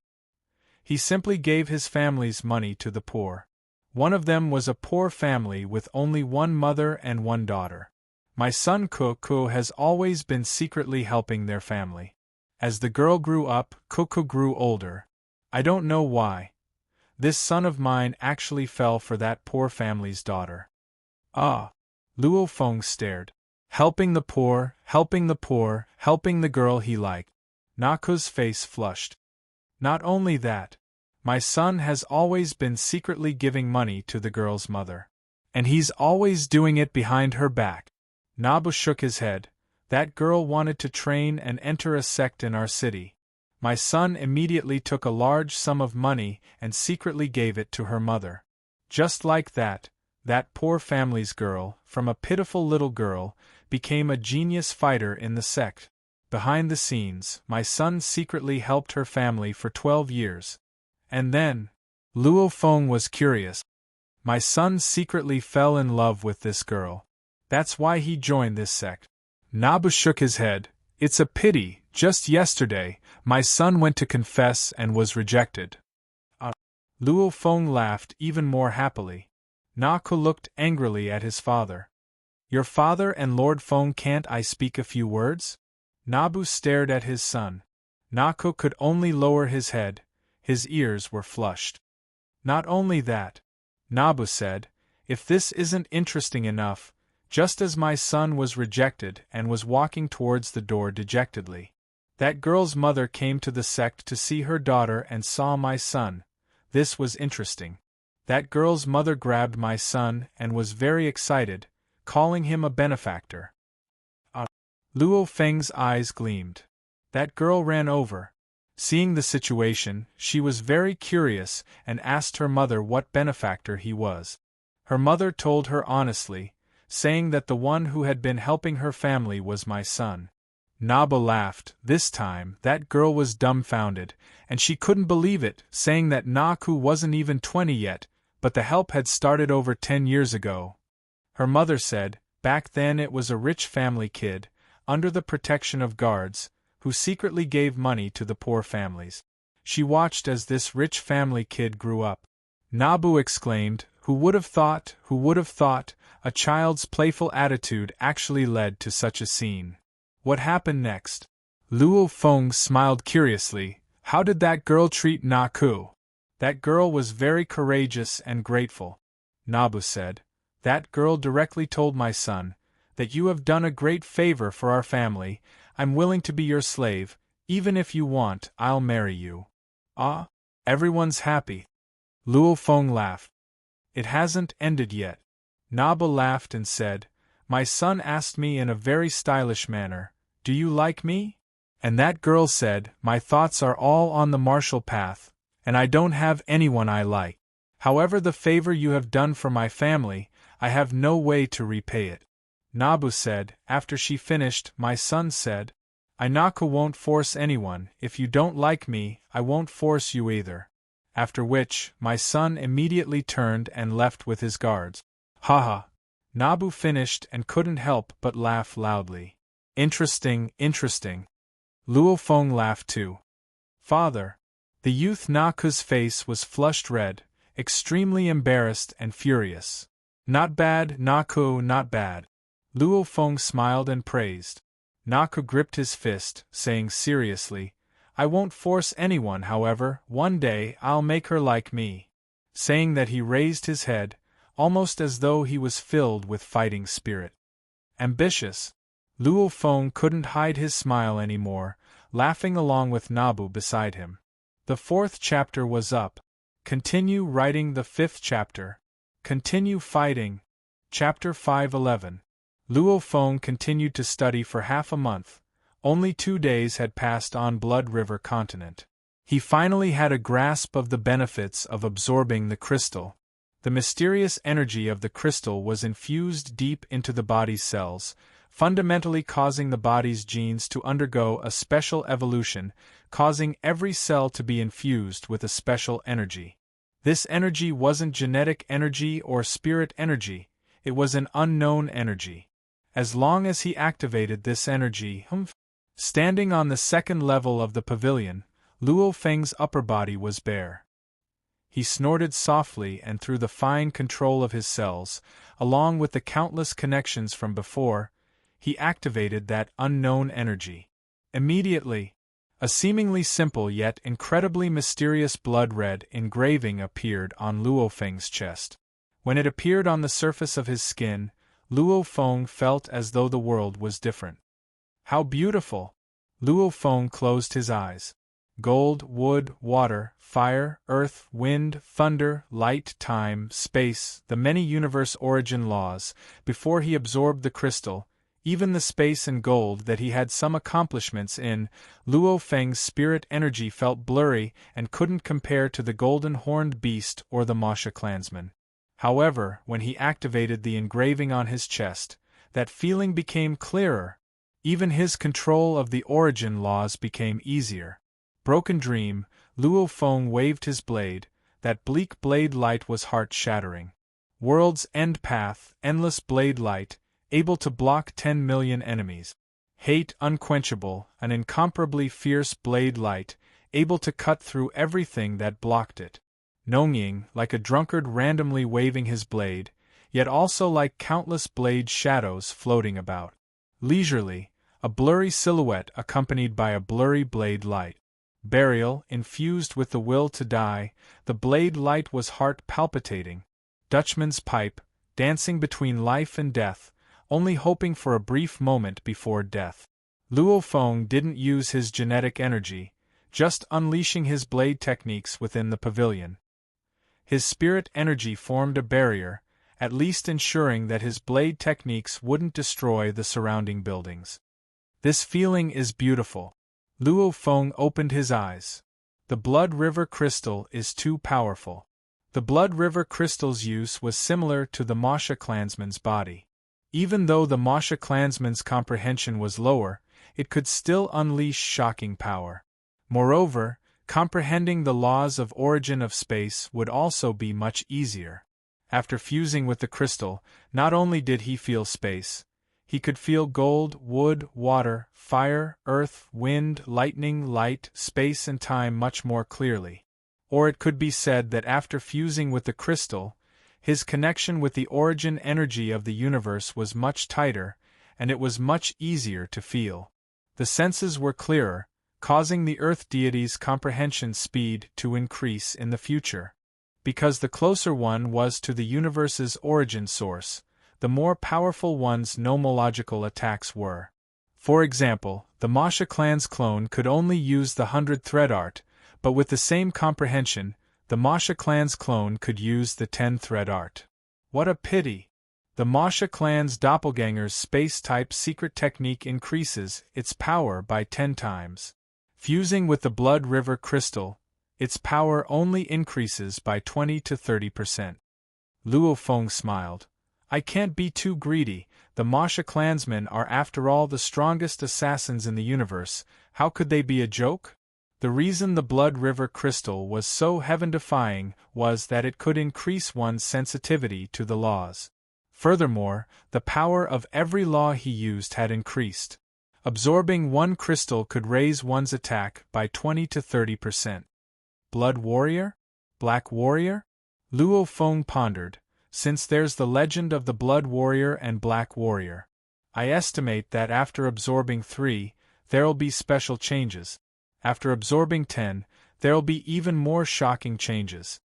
He simply gave his family's money to the poor. One of them was a poor family with only one mother and one daughter. My son Cuckoo has always been secretly helping their family. As the girl grew up, Cuckoo grew older. I don't know why. This son of mine actually fell for that poor family's daughter. Ah! Luo Feng stared. Helping the poor, helping the poor, helping the girl he liked. Naku's face flushed. Not only that, my son has always been secretly giving money to the girl's mother. And he's always doing it behind her back. Nabu shook his head. That girl wanted to train and enter a sect in our city. My son immediately took a large sum of money and secretly gave it to her mother. Just like that, that poor family's girl, from a pitiful little girl, became a genius fighter in the sect. Behind the scenes, my son secretly helped her family for 12 years. And then, Luo Feng was curious. My son secretly fell in love with this girl. That's why he joined this sect. Nabu shook his head. It's a pity, just yesterday, my son went to confess and was rejected. Luo Feng laughed even more happily. Naku looked angrily at his father. Your father and Lord Feng, can't I speak a few words? Nabu stared at his son. Naku could only lower his head. His ears were flushed. Not only that, Nabu said, if this isn't interesting enough, just as my son was rejected and was walking towards the door dejectedly, that girl's mother came to the sect to see her daughter and saw my son. This was interesting. That girl's mother grabbed my son and was very excited, calling him a benefactor. Luo Feng's eyes gleamed. That girl ran over. Seeing the situation, she was very curious and asked her mother what benefactor he was. Her mother told her honestly, saying that the one who had been helping her family was my son. Nabu laughed. This time, that girl was dumbfounded, and she couldn't believe it, saying that Naku wasn't even 20 yet, but the help had started over 10 years ago. Her mother said, back then it was a rich family kid, under the protection of guards, who secretly gave money to the poor families. She watched as this rich family kid grew up. Nabu exclaimed, who would have thought, A child's playful attitude actually led to such a scene. What happened next? Luo Feng smiled curiously. How did that girl treat Naku? That girl was very courageous and grateful. Nabu said. That girl directly told my son that you have done a great favor for our family. I'm willing to be your slave. Even if you want, I'll marry you. Ah, everyone's happy. Luo Feng laughed. It hasn't ended yet. Nabu laughed and said, my son asked me in a very stylish manner, do you like me? And that girl said, my thoughts are all on the martial path, and I don't have anyone I like. However, the favor you have done for my family, I have no way to repay it. Nabu said. After she finished, my son said, Naku won't force anyone. If you don't like me, I won't force you either. After which, my son immediately turned and left with his guards. Haha. Nabu finished and couldn't help but laugh loudly. Interesting, interesting. Luo Feng laughed too. Father. The youth Naku's face was flushed red, extremely embarrassed and furious. Not bad, Naku, not bad. Luo Feng smiled and praised. Naku gripped his fist, saying seriously, I won't force anyone, however, one day I'll make her like me. Saying that, he raised his head, almost as though he was filled with fighting spirit. Ambitious. Luo Feng couldn't hide his smile anymore, laughing along with Nabu beside him. The 4th chapter was up. Continue writing the 5th chapter. Continue fighting. Chapter 5:11. Luo Feng continued to study for half a month. Only 2 days had passed on Blood River continent. He finally had a grasp of the benefits of absorbing the crystal. The mysterious energy of the crystal was infused deep into the body's cells, fundamentally causing the body's genes to undergo a special evolution, causing every cell to be infused with a special energy. This energy wasn't genetic energy or spirit energy, it was an unknown energy. As long as he activated this energy, standing on the 2nd level of the pavilion, Luo Feng's upper body was bare. He snorted softly, and through the fine control of his cells, along with the countless connections from before, he activated that unknown energy. Immediately, a seemingly simple yet incredibly mysterious blood-red engraving appeared on Luo Feng's chest. When it appeared on the surface of his skin, Luo Feng felt as though the world was different. How beautiful! Luo Feng closed his eyes. Gold, wood, water, fire, earth, wind, thunder, light, time, space, the many universe origin laws. Before he absorbed the crystal, even the space and gold that he had some accomplishments in, Luo Feng's spirit energy felt blurry and couldn't compare to the golden horned beast or the Masha clansman. However, when he activated the engraving on his chest, that feeling became clearer. Even his control of the origin laws became easier. Broken dream, Luo Feng waved his blade. That bleak blade light was heart-shattering. World's end path, endless blade light, able to block 10 million enemies. Hate unquenchable, an incomparably fierce blade light, able to cut through everything that blocked it. Nongying, like a drunkard randomly waving his blade, yet also like countless blade shadows floating about. Leisurely, a blurry silhouette accompanied by a blurry blade light. Burial, infused with the will to die, the blade light was heart palpitating. Dutchman's pipe, dancing between life and death, only hoping for a brief moment before death. Luo Feng didn't use his genetic energy, just unleashing his blade techniques within the pavilion. His spirit energy formed a barrier, at least ensuring that his blade techniques wouldn't destroy the surrounding buildings. This feeling is beautiful. Luo Feng opened his eyes. The Blood River crystal is too powerful. The Blood River crystal's use was similar to the Masha clansman's body. Even though the Masha clansman's comprehension was lower, it could still unleash shocking power. Moreover, comprehending the laws of origin of space would also be much easier. After fusing with the crystal, not only did he feel space, he could feel gold, wood, water, fire, earth, wind, lightning, light, space and time much more clearly. Or it could be said that after fusing with the crystal, His connection with the origin energy of the universe was much tighter, and it was much easier to feel. The senses were clearer, causing the Earth deity's comprehension speed to increase in the future. Because the closer one was to the universe's origin source, the more powerful one's nomological attacks were. For example, the Masha clan's clone could only use the 100-thread art, but with the same comprehension, the Masha clan's clone could use the 10-thread art. What a pity! The Masha clan's doppelganger's space-type secret technique increases its power by 10 times. Fusing with the Blood River crystal, its power only increases by 20 to 30%. Luo Feng smiled. I can't be too greedy. The Masha clansmen are after all the strongest assassins in the universe. How could they be a joke? The reason the Blood River crystal was so heaven-defying was that it could increase one's sensitivity to the laws. Furthermore, the power of every law he used had increased. Absorbing one crystal could raise one's attack by 20 to 30%. Blood Warrior? Black Warrior? Luo Feng pondered. Since there's the legend of the Blood Warrior and Black Warrior, I estimate that after absorbing 3, there'll be special changes. After absorbing 10, there'll be even more shocking changes.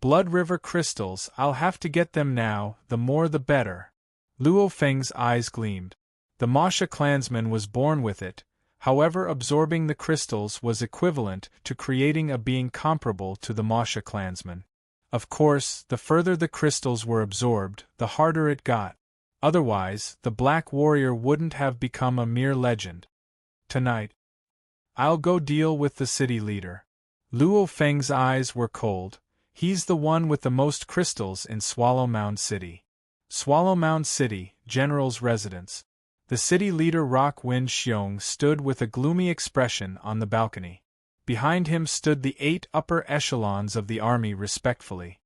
Blood River crystals, I'll have to get them now, the more the better. Luo Feng's eyes gleamed. The Masha clansman was born with it, however absorbing the crystals was equivalent to creating a being comparable to the Masha clansman. Of course, the further the crystals were absorbed, the harder it got. Otherwise, the Black Warrior wouldn't have become a mere legend. Tonight, I'll go deal with the city leader. Luo Feng's eyes were cold. He's the one with the most crystals in Swallow Mound City. Swallow Mound City, General's residence. The city leader Rock Wind Xiong stood with a gloomy expression on the balcony. Behind him stood the 8 upper echelons of the army respectfully.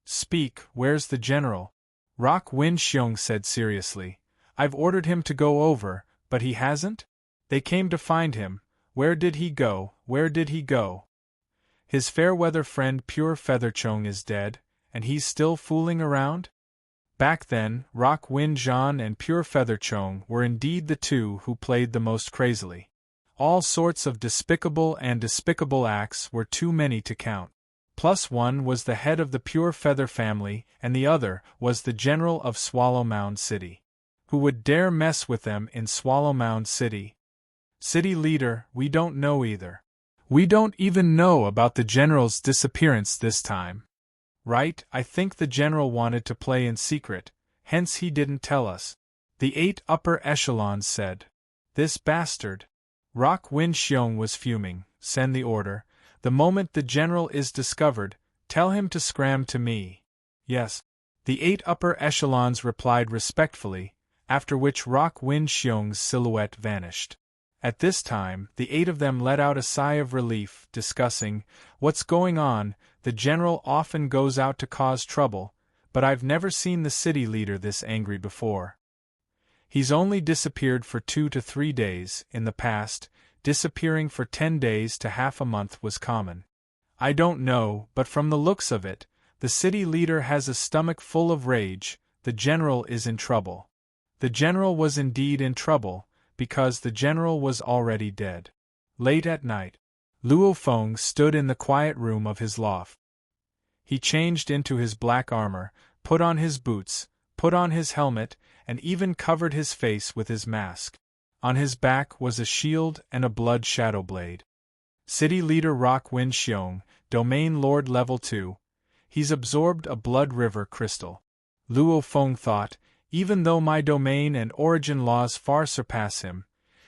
Speak, where's the general? Rock Wind Xiong said seriously. I've ordered him to go over, but he hasn't? They came to find him. Where did he go? Where did he go? His fair-weather friend Pure Featherchong is dead, and he's still fooling around? Back then, Rock Wind Zhan and Pure Featherchong were indeed the two who played the most crazily. All sorts of despicable acts were too many to count. Plus one was the head of the Pure Feather family, and the other was the general of Swallow Mound City. Who would dare mess with them in Swallow Mound City? City leader, we don't know either. We don't even know about the general's disappearance this time. Right, I think the general wanted to play in secret, hence he didn't tell us. The 8 upper echelons said. This bastard. Rock Wind Xiong was fuming. Send the order. The moment the general is discovered, tell him to scram to me. Yes. The 8 upper echelons replied respectfully, after which Rock Wind Xiong's silhouette vanished. At this time, the 8 of them let out a sigh of relief, discussing, what's going on? The general often goes out to cause trouble, but I've never seen the city leader this angry before. He's only disappeared for 2 to 3 days. In the past, disappearing for 10 days to half a month was common. I don't know, but from the looks of it, the city leader has a stomach full of rage. The general is in trouble. The general was indeed in trouble, because the general was already dead. Late at night, Luo Feng stood in the quiet room of his loft. He changed into his black armor, put on his boots, put on his helmet, and even covered his face with his mask. On his back was a shield and a blood shadow blade. City leader Rock Wind Xiong, Domain Lord Level 2. He's absorbed a Blood River crystal. Luo Feng thought, even though my domain and origin laws far surpass him,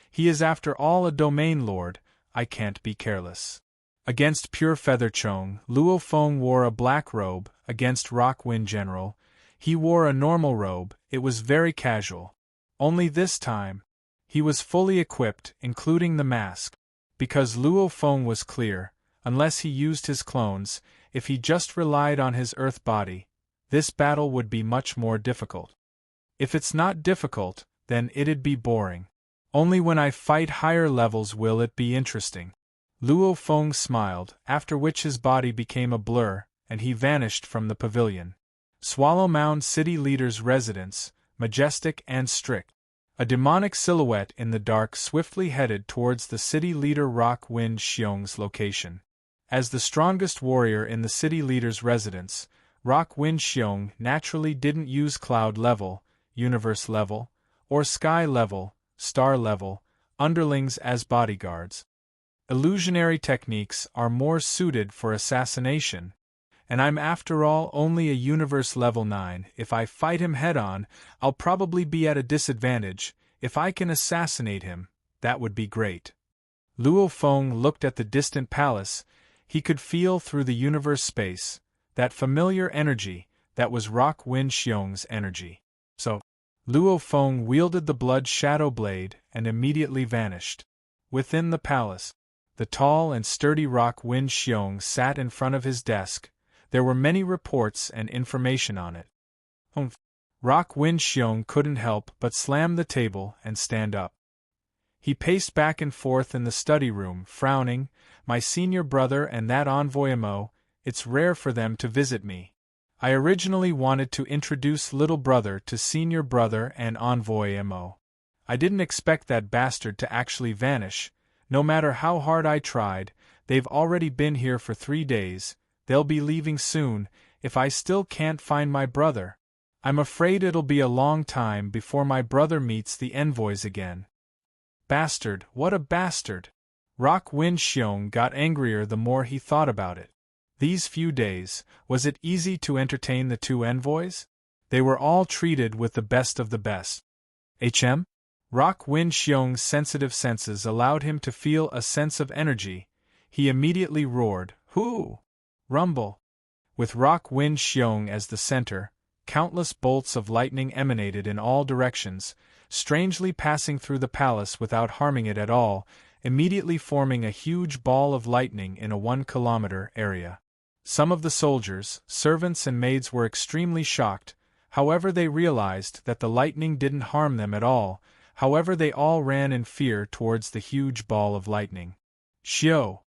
he is after all a domain lord. I can't be careless. Against Pure Featherchong, Luo Feng wore a black robe. Against Rock Wind General, he wore a normal robe. It was very casual. Only this time, he was fully equipped, including the mask. Because Luo Feng was clear, unless he used his clones, if he just relied on his earth body, this battle would be much more difficult. If it's not difficult, then it'd be boring. Only when I fight higher levels will it be interesting. Luo Feng smiled, after which his body became a blur, and he vanished from the pavilion. Swallow Mound City Leader's residence, majestic and strict. A demonic silhouette in the dark swiftly headed towards the city leader Rock Wind Xiong's location. As the strongest warrior in the city leader's residence, Rock Wind Xiong naturally didn't use cloud level, universe level, or sky level, star level, underlings as bodyguards. Illusionary techniques are more suited for assassination, and I'm after all only a universe level 9. If I fight him head-on, I'll probably be at a disadvantage. If I can assassinate him, that would be great. Luo Feng looked at the distant palace. He could feel through the universe space, that familiar energy, that was Rock Wind Xiong's energy. So, Luo Feng wielded the blood shadow blade and immediately vanished. Within the palace, the tall and sturdy Rock Wind Xiong sat in front of his desk. There were many reports and information on it. Rock Wind Xiong couldn't help but slam the table and stand up. He paced back and forth in the study room, frowning. My senior brother and that envoy Mo, it's rare for them to visit me. I originally wanted to introduce little brother to senior brother and envoy Mo. I didn't expect that bastard to actually vanish. No matter how hard I tried, they've already been here for 3 days. They'll be leaving soon. If I still can't find my brother, I'm afraid it'll be a long time before my brother meets the envoys again. Bastard, what a bastard! Rock Wind Xiong got angrier the more he thought about it. These few days, was it easy to entertain the 2 envoys? They were all treated with the best of the best. Rock Wind Xiong's sensitive senses allowed him to feel a sense of energy. He immediately roared, "Hoo! Rumble!" With Rock Wind Xiong as the center, countless bolts of lightning emanated in all directions, strangely passing through the palace without harming it at all, immediately forming a huge ball of lightning in a 1-kilometer area. Some of the soldiers, servants and maids were extremely shocked. However, they realized that the lightning didn't harm them at all. However, they all ran in fear towards the huge ball of lightning. Xiao!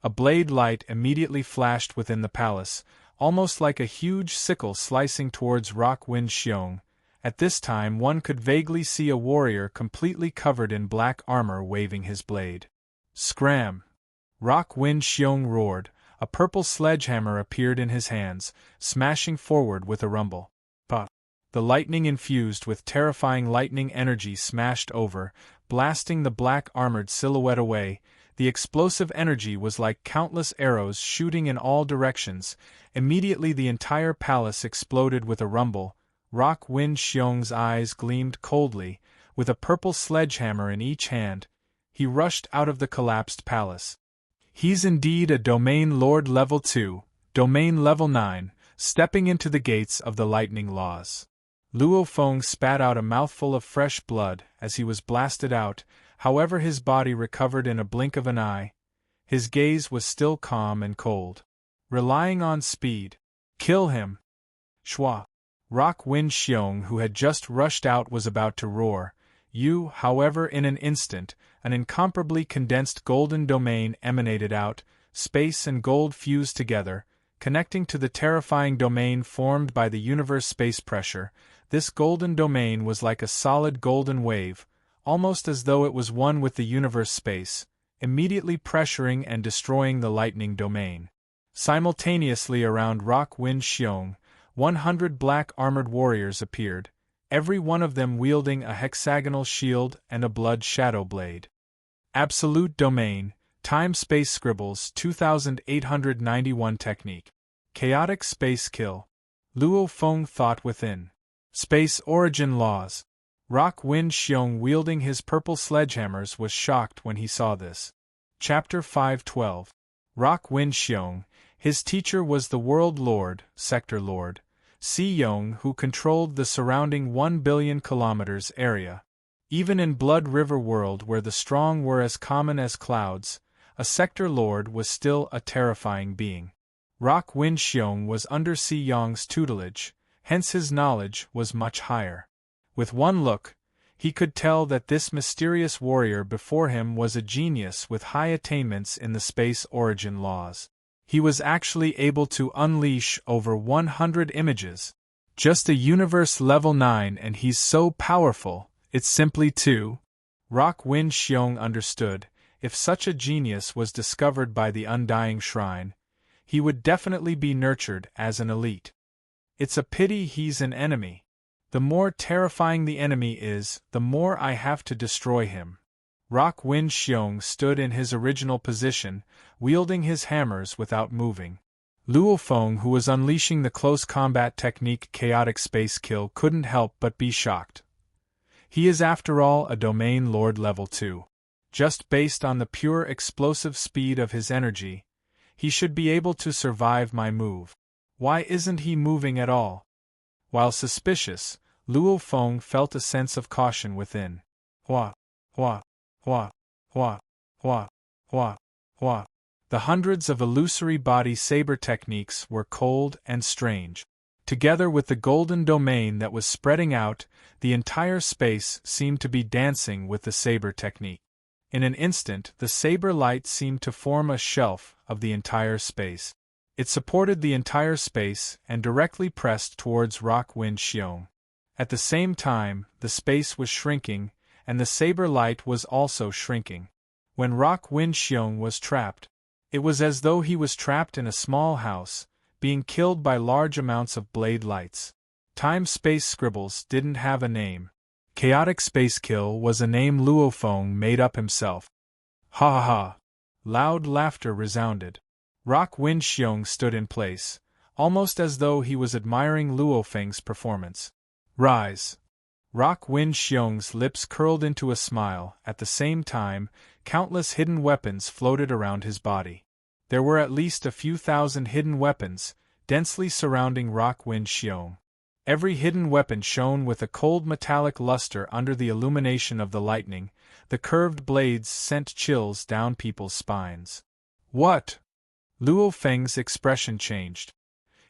A blade light immediately flashed within the palace, almost like a huge sickle slicing towards Rock Wind Xiong. At this time one could vaguely see a warrior completely covered in black armor waving his blade. Scram! Rock Wind Xiong roared. A purple sledgehammer appeared in his hands, smashing forward with a rumble. Puff! The lightning infused with terrifying lightning energy smashed over, blasting the black-armored silhouette away. The explosive energy was like countless arrows shooting in all directions. Immediately the entire palace exploded with a rumble. Rock Wind Xiong's eyes gleamed coldly. With a purple sledgehammer in each hand, he rushed out of the collapsed palace. He's indeed a domain lord level 2, domain level 9, stepping into the gates of the lightning laws. Luo Feng spat out a mouthful of fresh blood as he was blasted out. However, his body recovered in a blink of an eye. His gaze was still calm and cold. Relying on speed. Kill him! Shua! Rock Wind Xiong, who had just rushed out, was about to roar. However, in an instant, an incomparably condensed golden domain emanated out. Space and gold fused together, connecting to the terrifying domain formed by the universe space pressure. This golden domain was like a solid golden wave, almost as though it was one with the universe space, immediately pressuring and destroying the lightning domain. Simultaneously around Rock Wind Xiong, 100 black-armored warriors appeared, every one of them wielding a hexagonal shield and a blood shadow blade. Absolute Domain, Time-Space Scribbles 2891 Technique. Chaotic Space Kill. Luo Feng thought within. Space Origin Laws. Rock Wind Xiong, wielding his purple sledgehammers, was shocked when he saw this. Chapter 512. Rock Wind Xiong. His teacher was the World Lord, Sector Lord, Si Yong, who controlled the surrounding 1 billion kilometers area. Even in Blood River World, where the strong were as common as clouds, a Sector Lord was still a terrifying being. Rock Wind Xiong was under Si Yong's tutelage, hence his knowledge was much higher. With one look, he could tell that this mysterious warrior before him was a genius with high attainments in the space origin laws. He was actually able to unleash over 100 images. Just a universe level 9 and he's so powerful, it's simply too. Rock Wind Xiong understood, if such a genius was discovered by the Undying Shrine, he would definitely be nurtured as an elite. It's a pity he's an enemy. The more terrifying the enemy is, the more I have to destroy him. Rock Wind Xiong stood in his original position, wielding his hammers without moving. Luo Feng, who was unleashing the close combat technique Chaotic Space Kill, couldn't help but be shocked. He is after all a Domain Lord level 2. Just based on the pure explosive speed of his energy, he should be able to survive my move. Why isn't he moving at all? While suspicious, Luo Feng felt a sense of caution within. Hua, hua, hua, hua, hua, hua, hua. The hundreds of illusory body saber techniques were cold and strange. Together with the golden domain that was spreading out, the entire space seemed to be dancing with the saber technique. In an instant, the saber light seemed to form a shelf of the entire space. It supported the entire space and directly pressed towards Rock Wind Xiong. At the same time, the space was shrinking, and the saber light was also shrinking. When Rock Wind Xiong was trapped, it was as though he was trapped in a small house, being killed by large amounts of blade lights. Time-space scribbles didn't have a name. Chaotic Space Kill was a name Luo Feng made up himself. Ha ha ha! Loud laughter resounded. Rock Wind Xiong stood in place, almost as though he was admiring Luo Feng's performance. Rise! Rock Wind Xiong's lips curled into a smile. At the same time, countless hidden weapons floated around his body. There were at least a few thousand hidden weapons, densely surrounding Rock Wind Xiong. Every hidden weapon shone with a cold metallic luster under the illumination of the lightning. The curved blades sent chills down people's spines. What? Luo Feng's expression changed.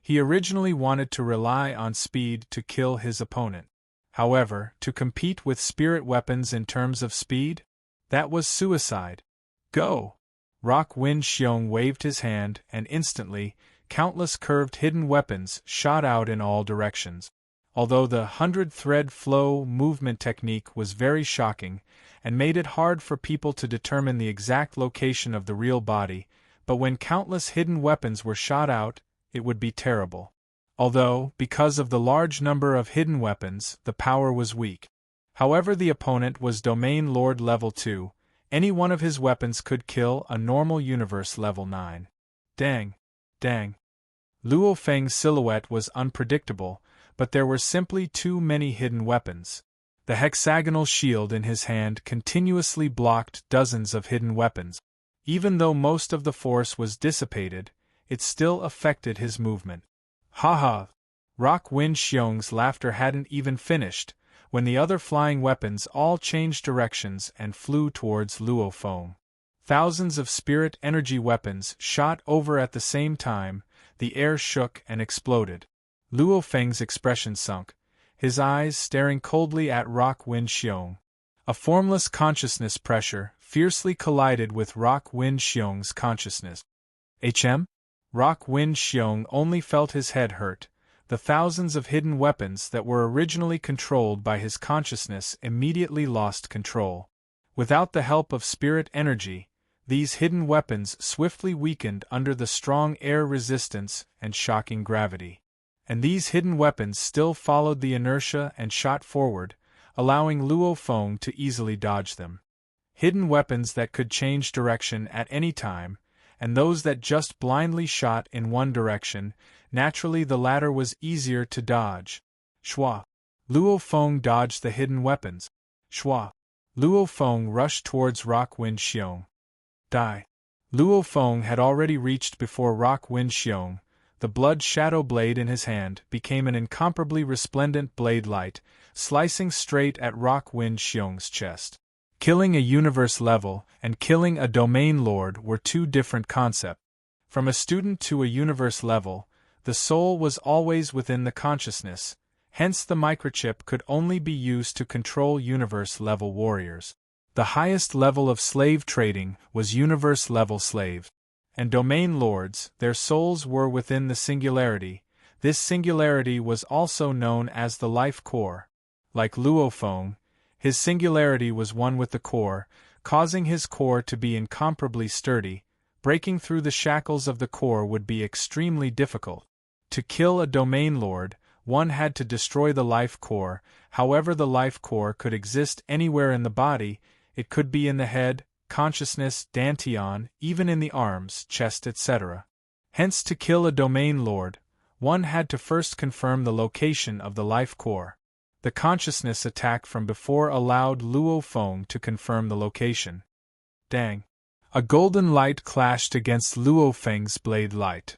He originally wanted to rely on speed to kill his opponent. However, to compete with spirit weapons in terms of speed? That was suicide. Go! Rock Wind Xiong waved his hand, and instantly, countless curved hidden weapons shot out in all directions. Although the 100-thread flow movement technique was very shocking, and made it hard for people to determine the exact location of the real body, but when countless hidden weapons were shot out, it would be terrible. Although, because of the large number of hidden weapons, the power was weak. However, the opponent was Domain Lord level 2, any one of his weapons could kill a normal universe level 9. Dang. Dang. Luo Feng's silhouette was unpredictable, but there were simply too many hidden weapons. The hexagonal shield in his hand continuously blocked dozens of hidden weapons. Even though most of the force was dissipated, it still affected his movement. Ha ha! Rock Wind Xiong's laughter hadn't even finished, when the other flying weapons all changed directions and flew towards Luo Feng. Thousands of spirit energy weapons shot over at the same time, the air shook and exploded. Luo Feng's expression sunk, his eyes staring coldly at Rock Wind Xiong. A formless consciousness pressure fiercely collided with Rock Wind Xiong's consciousness. Rock Wind Xiong only felt his head hurt. The thousands of hidden weapons that were originally controlled by his consciousness immediately lost control. Without the help of spirit energy, these hidden weapons swiftly weakened under the strong air resistance and shocking gravity. And these hidden weapons still followed the inertia and shot forward, allowing Luo Feng to easily dodge them. Hidden weapons that could change direction at any time, and those that just blindly shot in one direction. Naturally, the latter was easier to dodge. Shua! Luo Feng dodged the hidden weapons. Shua! Luo Feng rushed towards Rock Wind Xiong. Die! Luo Feng had already reached before Rock Wind Xiong. The blood shadow blade in his hand became an incomparably resplendent blade light, slicing straight at Rock Wind Xiong's chest. Killing a universe level and killing a domain lord were two different concepts. From a student to a universe level, the soul was always within the consciousness, hence the microchip could only be used to control universe-level warriors. The highest level of slave trading was universe-level slave. and domain lords, their souls were within the singularity. This singularity was also known as the life core. Like Luo Feng, his singularity was one with the core, causing his core to be incomparably sturdy. Breaking through the shackles of the core would be extremely difficult. To kill a domain lord, one had to destroy the life core. However, the life core could exist anywhere in the body. It could be in the head, consciousness, dantian, even in the arms, chest, etc. Hence, to kill a domain lord, one had to first confirm the location of the life core. The consciousness attack from before allowed Luo Feng to confirm the location. Dang. A golden light clashed against Luo Feng's blade light.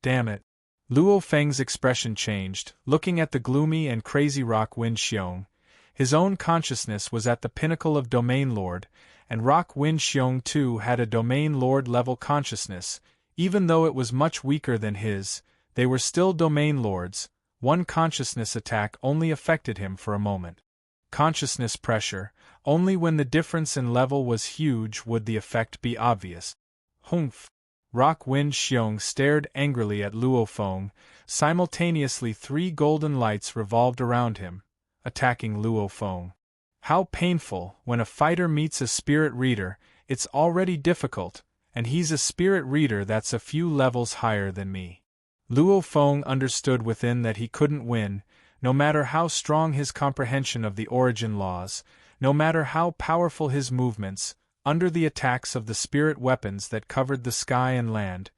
Damn it. Luo Feng's expression changed, looking at the gloomy and crazy Rock Wind Xiong. His own consciousness was at the pinnacle of Domain Lord, and Rock Wind Xiong too had a Domain Lord level consciousness. Even though it was much weaker than his, they were still Domain Lords. One consciousness attack only affected him for a moment. Consciousness pressure, only when the difference in level was huge would the effect be obvious. Humph! Rock Wind Xiong stared angrily at Luo Feng. Simultaneously 3 golden lights revolved around him, attacking Luo Feng. How painful, when a fighter meets a spirit reader, it's already difficult, and he's a spirit reader that's a few levels higher than me. Luo Feng understood within that he couldn't win, no matter how strong his comprehension of the origin laws, no matter how powerful his movements. Under the attacks of the spirit weapons that covered the sky and land,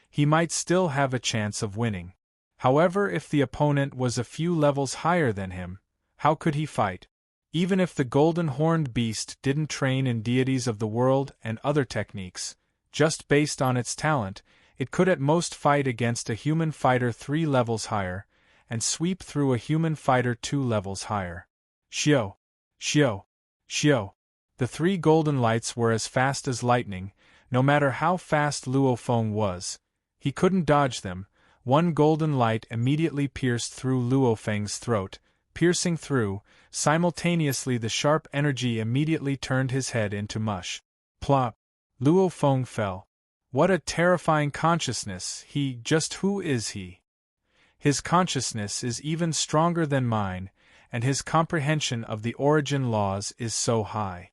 he might still have a chance of winning. However, if the opponent was a few levels higher than him, how could he fight? Even if the golden horned beast didn't train in deities of the world and other techniques, just based on its talent, it could at most fight against a human fighter 3 levels higher, and sweep through a human fighter 2 levels higher. Xiao! Xiao! Xiao! The 3 golden lights were as fast as lightning. No matter how fast Luo Feng was, he couldn't dodge them. One golden light immediately pierced through Luo Feng's throat, piercing through. Simultaneously the sharp energy immediately turned his head into mush. Plop! Luo Feng fell. What a terrifying consciousness! Who is he? His consciousness is even stronger than mine, and his comprehension of the origin laws is so high.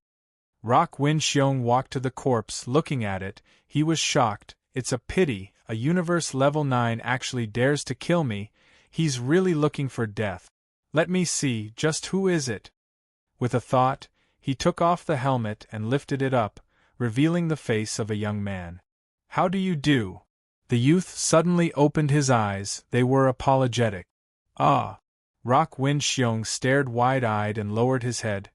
Rock Wind Xiong walked to the corpse. Looking at it, he was shocked. It's a pity, a universe level 9 actually dares to kill me. He's really looking for death. Let me see, just who is it? With a thought, he took off the helmet and lifted it up, revealing the face of a young man. How do you do? The youth suddenly opened his eyes. They were apologetic. Ah! Rock Wind Xiong stared wide-eyed and lowered his head.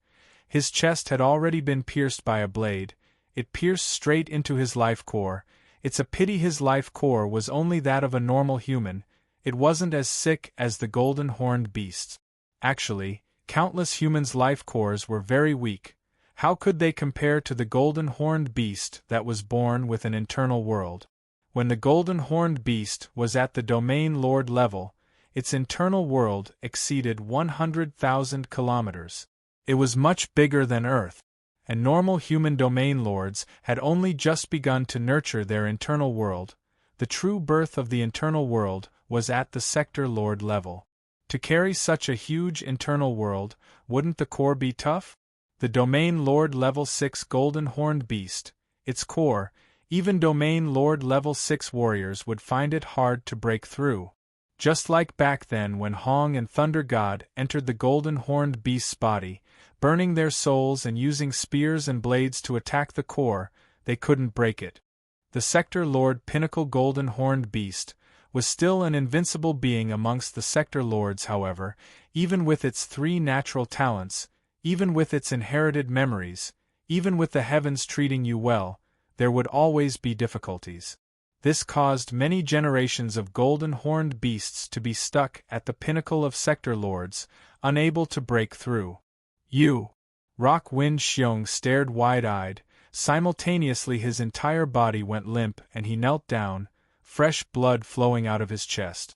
His chest had already been pierced by a blade. It pierced straight into his life core. It's a pity his life core was only that of a normal human. It wasn't as sick as the golden horned beast's. Actually, countless humans' life cores were very weak. How could they compare to the golden horned beast that was born with an internal world? When the golden horned beast was at the domain lord level, its internal world exceeded 100,000 kilometers. It was much bigger than Earth, and normal human domain lords had only just begun to nurture their internal world. The true birth of the internal world was at the sector lord level. To carry such a huge internal world, wouldn't the core be tough? The domain lord level 6 golden horned beast, its core, even domain lord level 6 warriors would find it hard to break through. Just like back then when Hong and Thunder God entered the golden horned beast's body, burning their souls and using spears and blades to attack the core, they couldn't break it. The Sector Lord Pinnacle Golden Horned Beast was still an invincible being amongst the Sector Lords. However, even with its 3 natural talents, even with its inherited memories, even with the heavens treating you well, there would always be difficulties. This caused many generations of golden horned beasts to be stuck at the pinnacle of Sector Lords, unable to break through. You! Rock Wind Xiong stared wide-eyed. Simultaneously his entire body went limp and he knelt down, fresh blood flowing out of his chest.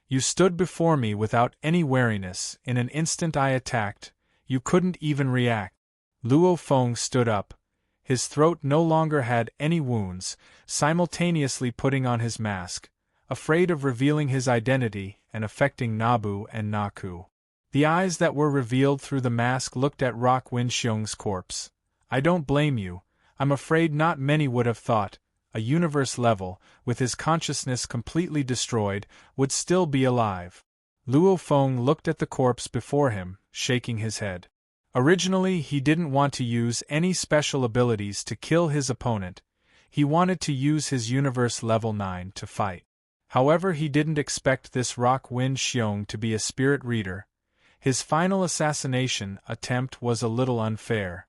You stood before me without any wariness. In an instant I attacked. You couldn't even react. Luo Feng stood up. His throat no longer had any wounds, simultaneously putting on his mask, afraid of revealing his identity and affecting Nabu and Naku. The eyes that were revealed through the mask looked at Rock Winxiong's corpse. I don't blame you. I'm afraid not many would have thought a universe level, with his consciousness completely destroyed, would still be alive. Luo Feng looked at the corpse before him, shaking his head. Originally, he didn't want to use any special abilities to kill his opponent. He wanted to use his universe level 9 to fight. However, he didn't expect this Rock Winxiong to be a spirit reader. His final assassination attempt was a little unfair.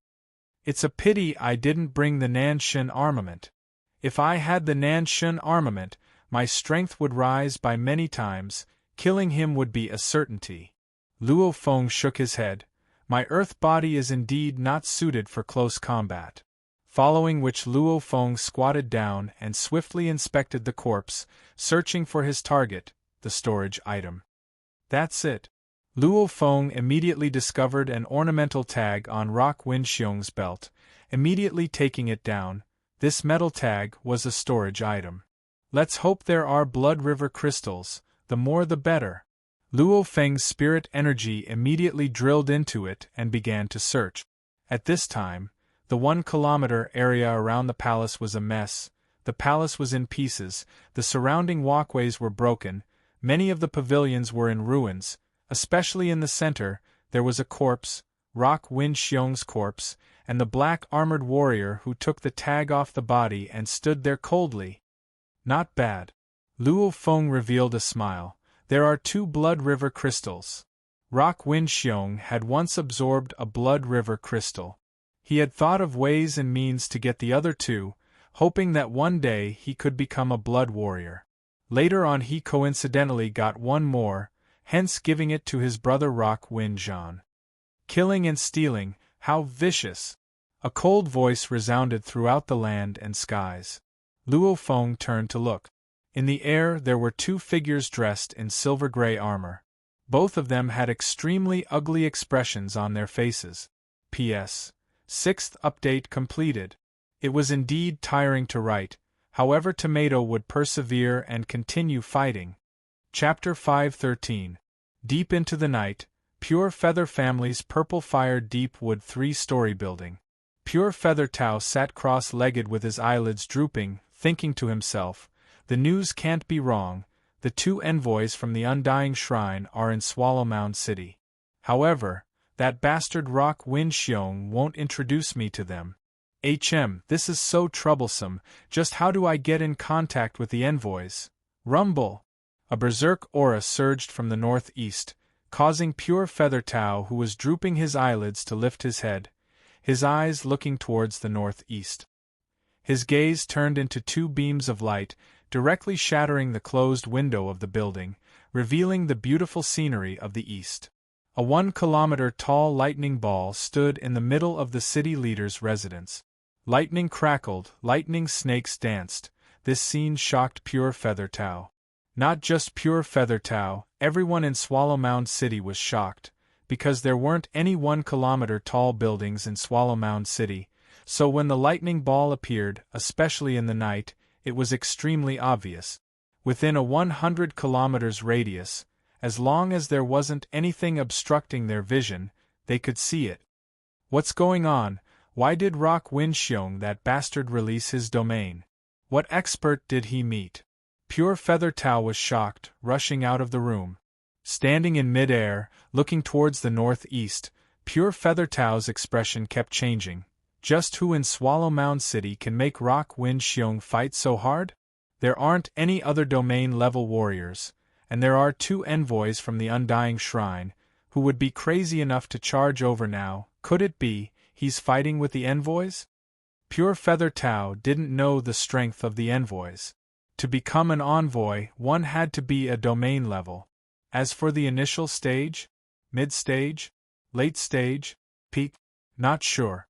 It's a pity I didn't bring the Nanshin armament. If I had the Nanshin armament, my strength would rise by many times, killing him would be a certainty. Luo Feng shook his head. My earth body is indeed not suited for close combat. Following which Luo Feng squatted down and swiftly inspected the corpse, searching for his target, the storage item. That's it. Luo Feng immediately discovered an ornamental tag on Rock Winxiong's belt, immediately taking it down. This metal tag was a storage item. Let's hope there are Blood River crystals, the more the better. Luo Feng's spirit energy immediately drilled into it and began to search. At this time, the 1-kilometer area around the palace was a mess. The palace was in pieces, the surrounding walkways were broken, many of the pavilions were in ruins, especially in the center. There was a corpse, Rock Winxiong's corpse, and the black armored warrior who took the tag off the body and stood there coldly. Not bad. Luo Feng revealed a smile. There are 2 Blood River crystals. Rock Winxiong had once absorbed a Blood River crystal. He had thought of ways and means to get the other 2, hoping that one day he could become a blood warrior. Later on he coincidentally got one more, hence giving it to his brother Rock Winxiong. Killing and stealing, how vicious! A cold voice resounded throughout the land and skies. Luo Feng turned to look. In the air there were 2 figures dressed in silver-gray armor. Both of them had extremely ugly expressions on their faces. P.S. 6th update completed. It was indeed tiring to write, however Tomato would persevere and continue fighting. Chapter 513. Deep into the night, Pure Feather Family's Purple Fire Deep Wood 3-story building. Pure Feather Tao sat cross-legged with his eyelids drooping, thinking to himself, the news can't be wrong, the 2 envoys from the Undying Shrine are in Swallow Mound City. However, that bastard Rock Winxiong won't introduce me to them. This is so troublesome, just how do I get in contact with the envoys? Rumble! A berserk aura surged from the northeast, causing Pure Feather Tao, who was drooping his eyelids, to lift his head, his eyes looking towards the northeast. His gaze turned into 2 beams of light, directly shattering the closed window of the building, revealing the beautiful scenery of the east. A 1-kilometer-tall lightning ball stood in the middle of the city leader's residence. Lightning crackled, lightning snakes danced. This scene shocked Pure Feather Tao. Not just Pure Feather Tao, everyone in Swallow Mound City was shocked, because there weren't any 1-kilometer-tall buildings in Swallow Mound City, so when the lightning ball appeared, especially in the night, it was extremely obvious. Within a 100 kilometers radius, as long as there wasn't anything obstructing their vision, they could see it. What's going on? Why did Rock Winxiong, that bastard, release his domain? What expert did he meet? Pure Feather Tao was shocked, rushing out of the room. Standing in mid-air, looking towards the northeast, Pure Feather Tao's expression kept changing. Just who in Swallow Mound City can make Rock Winxiong fight so hard? There aren't any other domain-level warriors, and there are 2 envoys from the Undying Shrine, who would be crazy enough to charge over now. Could it be he's fighting with the envoys? Pure Feather Tao didn't know the strength of the envoys. To become an envoy, one had to be a domain level. As for the initial stage, mid-stage, late stage, peak, not sure.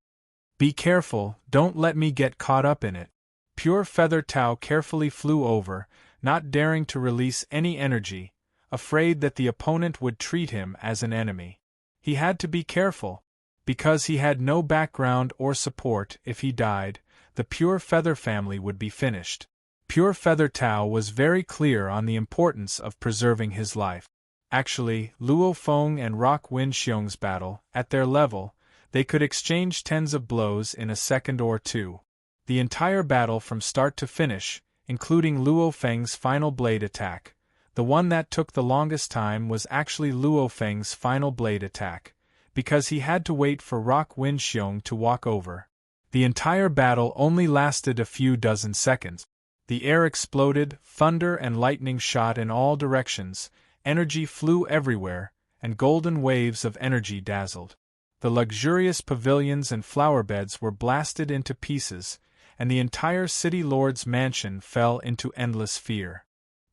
Be careful, don't let me get caught up in it. Pure Feather Tao carefully flew over, not daring to release any energy, afraid that the opponent would treat him as an enemy. He had to be careful, Because he had no background or support, if he died, the Pure Feather family would be finished. Pure Feather Tao was very clear on the importance of preserving his life. Actually, Luo Feng and Rock Wind Xiong's battle, at their level, they could exchange tens of blows in a second or two. The entire battle from start to finish, including Luo Feng's final blade attack, the one that took the longest time was actually Luo Feng's final blade attack, because he had to wait for Rock Wind Xiong to walk over. The entire battle only lasted a few dozen seconds. The air exploded, thunder and lightning shot in all directions, energy flew everywhere, and golden waves of energy dazzled. The luxurious pavilions and flower beds were blasted into pieces, and the entire city lord's mansion fell into endless fear.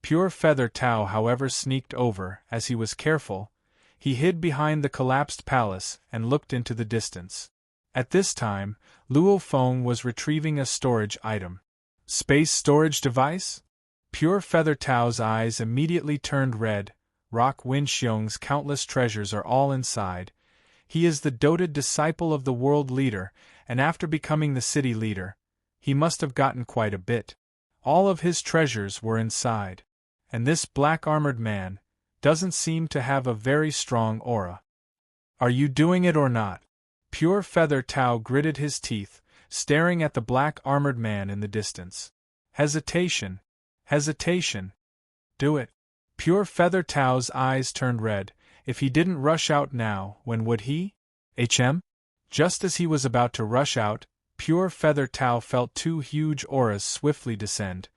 Pure Feather Tao, however, sneaked over. As he was careful, he hid behind the collapsed palace and looked into the distance. At this time, Luo Feng was retrieving a storage item. Space storage device? Pure Feather Tao's eyes immediately turned red. Rock Wind Xiong's countless treasures are all inside. He is the doted disciple of the world leader, and after becoming the city leader, he must have gotten quite a bit. All of his treasures were inside. And this black-armored man doesn't seem to have a very strong aura. Are you doing it or not? Pure Feather Tao gritted his teeth, staring at the black-armored man in the distance. Hesitation. Hesitation. Do it. Pure Feather Tao's eyes turned red. If he didn't rush out now, when would he? Just as he was about to rush out, Pure Feather Tao felt two huge auras swiftly descend.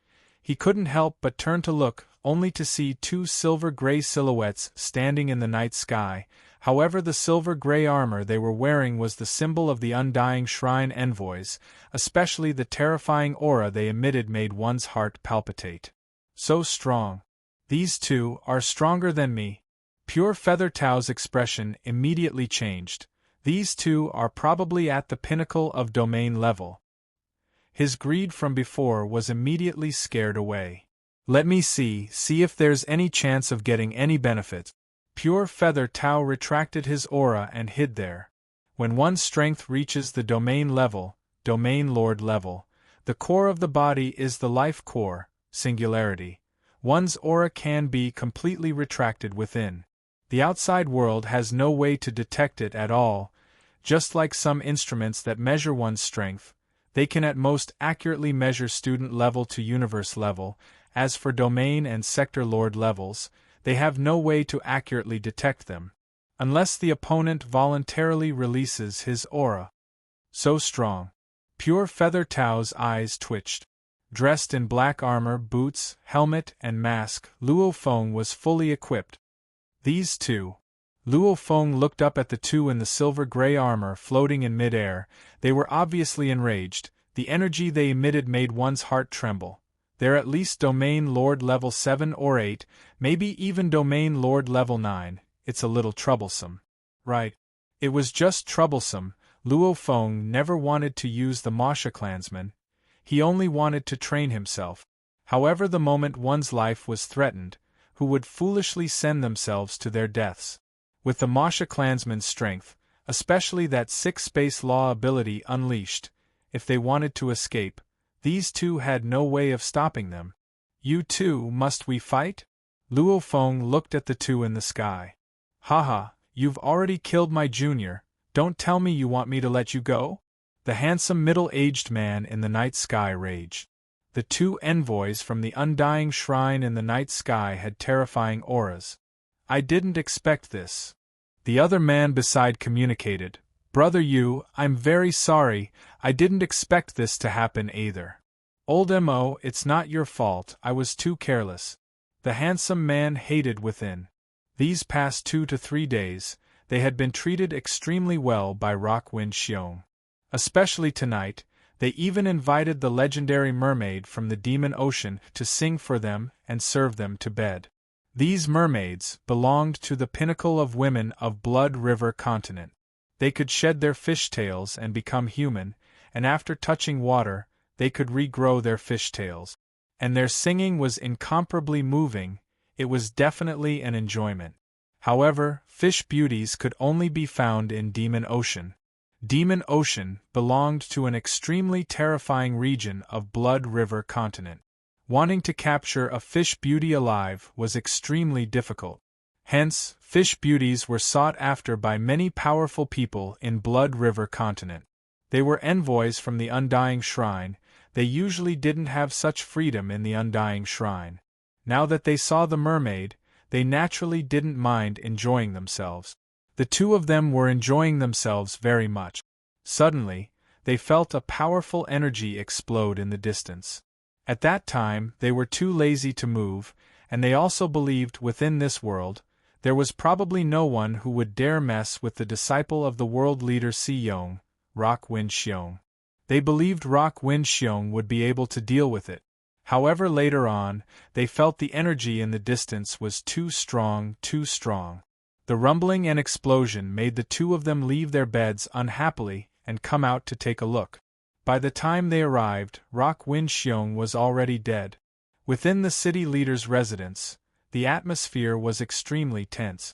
He couldn't help but turn to look, only to see two silver-gray silhouettes standing in the night sky. However, the silver-gray armor they were wearing was the symbol of the Undying Shrine envoys, especially the terrifying aura they emitted made one's heart palpitate. So strong. These two are stronger than me. Pure Feather Tao's expression immediately changed. These two are probably at the pinnacle of domain level. His greed from before was immediately scared away. Let me see if there's any chance of getting any benefit. Pure Feather Tao retracted his aura and hid there. When one's strength reaches the domain level, domain lord level, the core of the body is the life core, singularity. One's aura can be completely retracted within. The outside world has no way to detect it at all. Just like some instruments that measure one's strength, they can at most accurately measure student level to universe level. As for domain and sector lord levels, they have no way to accurately detect them, unless the opponent voluntarily releases his aura. So strong. Pure Feather Tao's eyes twitched. Dressed in black armor, boots, helmet, and mask, Luo Feng was fully equipped. These two. Luo Feng looked up at the two in the silver-gray armor floating in mid-air. They were obviously enraged. The energy they emitted made one's heart tremble. They're at least domain lord level 7 or 8, maybe even domain lord level 9. It's a little troublesome. Right. It was just troublesome. Luo Feng never wanted to use the Masha clansman. He only wanted to train himself. However, the moment one's life was threatened, who would foolishly send themselves to their deaths? With the Masha clansman's strength, especially that 6 space law ability unleashed, if they wanted to escape, these two had no way of stopping them. You two, must we fight? Luo Feng looked at the two in the sky. Haha, you've already killed my junior, don't tell me you want me to let you go? The handsome middle-aged man in the night sky raged. The two envoys from the Undying Shrine in the night sky had terrifying auras. I didn't expect this. The other man beside communicated. Brother Yu, I'm very sorry, I didn't expect this to happen either. Old Mo, it's not your fault, I was too careless. The handsome man hated within. These past 2 to 3 days, they had been treated extremely well by Rock Wind Xiong. Especially tonight, they even invited the legendary mermaid from the Demon Ocean to sing for them and serve them to bed. These mermaids belonged to the pinnacle of women of Blood River continent. They could shed their fishtails and become human, and after touching water, they could regrow their fishtails. And their singing was incomparably moving. It was definitely an enjoyment. However, fish beauties could only be found in Demon Ocean. Demon Ocean belonged to an extremely terrifying region of Blood River continent. Wanting to capture a fish beauty alive was extremely difficult. Hence, fish beauties were sought after by many powerful people in Blood River continent. They were envoys from the Undying Shrine. They usually didn't have such freedom in the Undying Shrine. Now that they saw the mermaid, they naturally didn't mind enjoying themselves. The two of them were enjoying themselves very much. Suddenly, they felt a powerful energy explode in the distance. At that time, they were too lazy to move, and they also believed within this world, there was probably no one who would dare mess with the disciple of the world leader Si-Yong, Rock Wind Xiong. They believed Rock Wind Xiong would be able to deal with it. However, later on, they felt the energy in the distance was too strong, too strong. The rumbling and explosion made the two of them leave their beds unhappily and come out to take a look. By the time they arrived, Rock Wind Xiong was already dead. Within the city leader's residence, the atmosphere was extremely tense.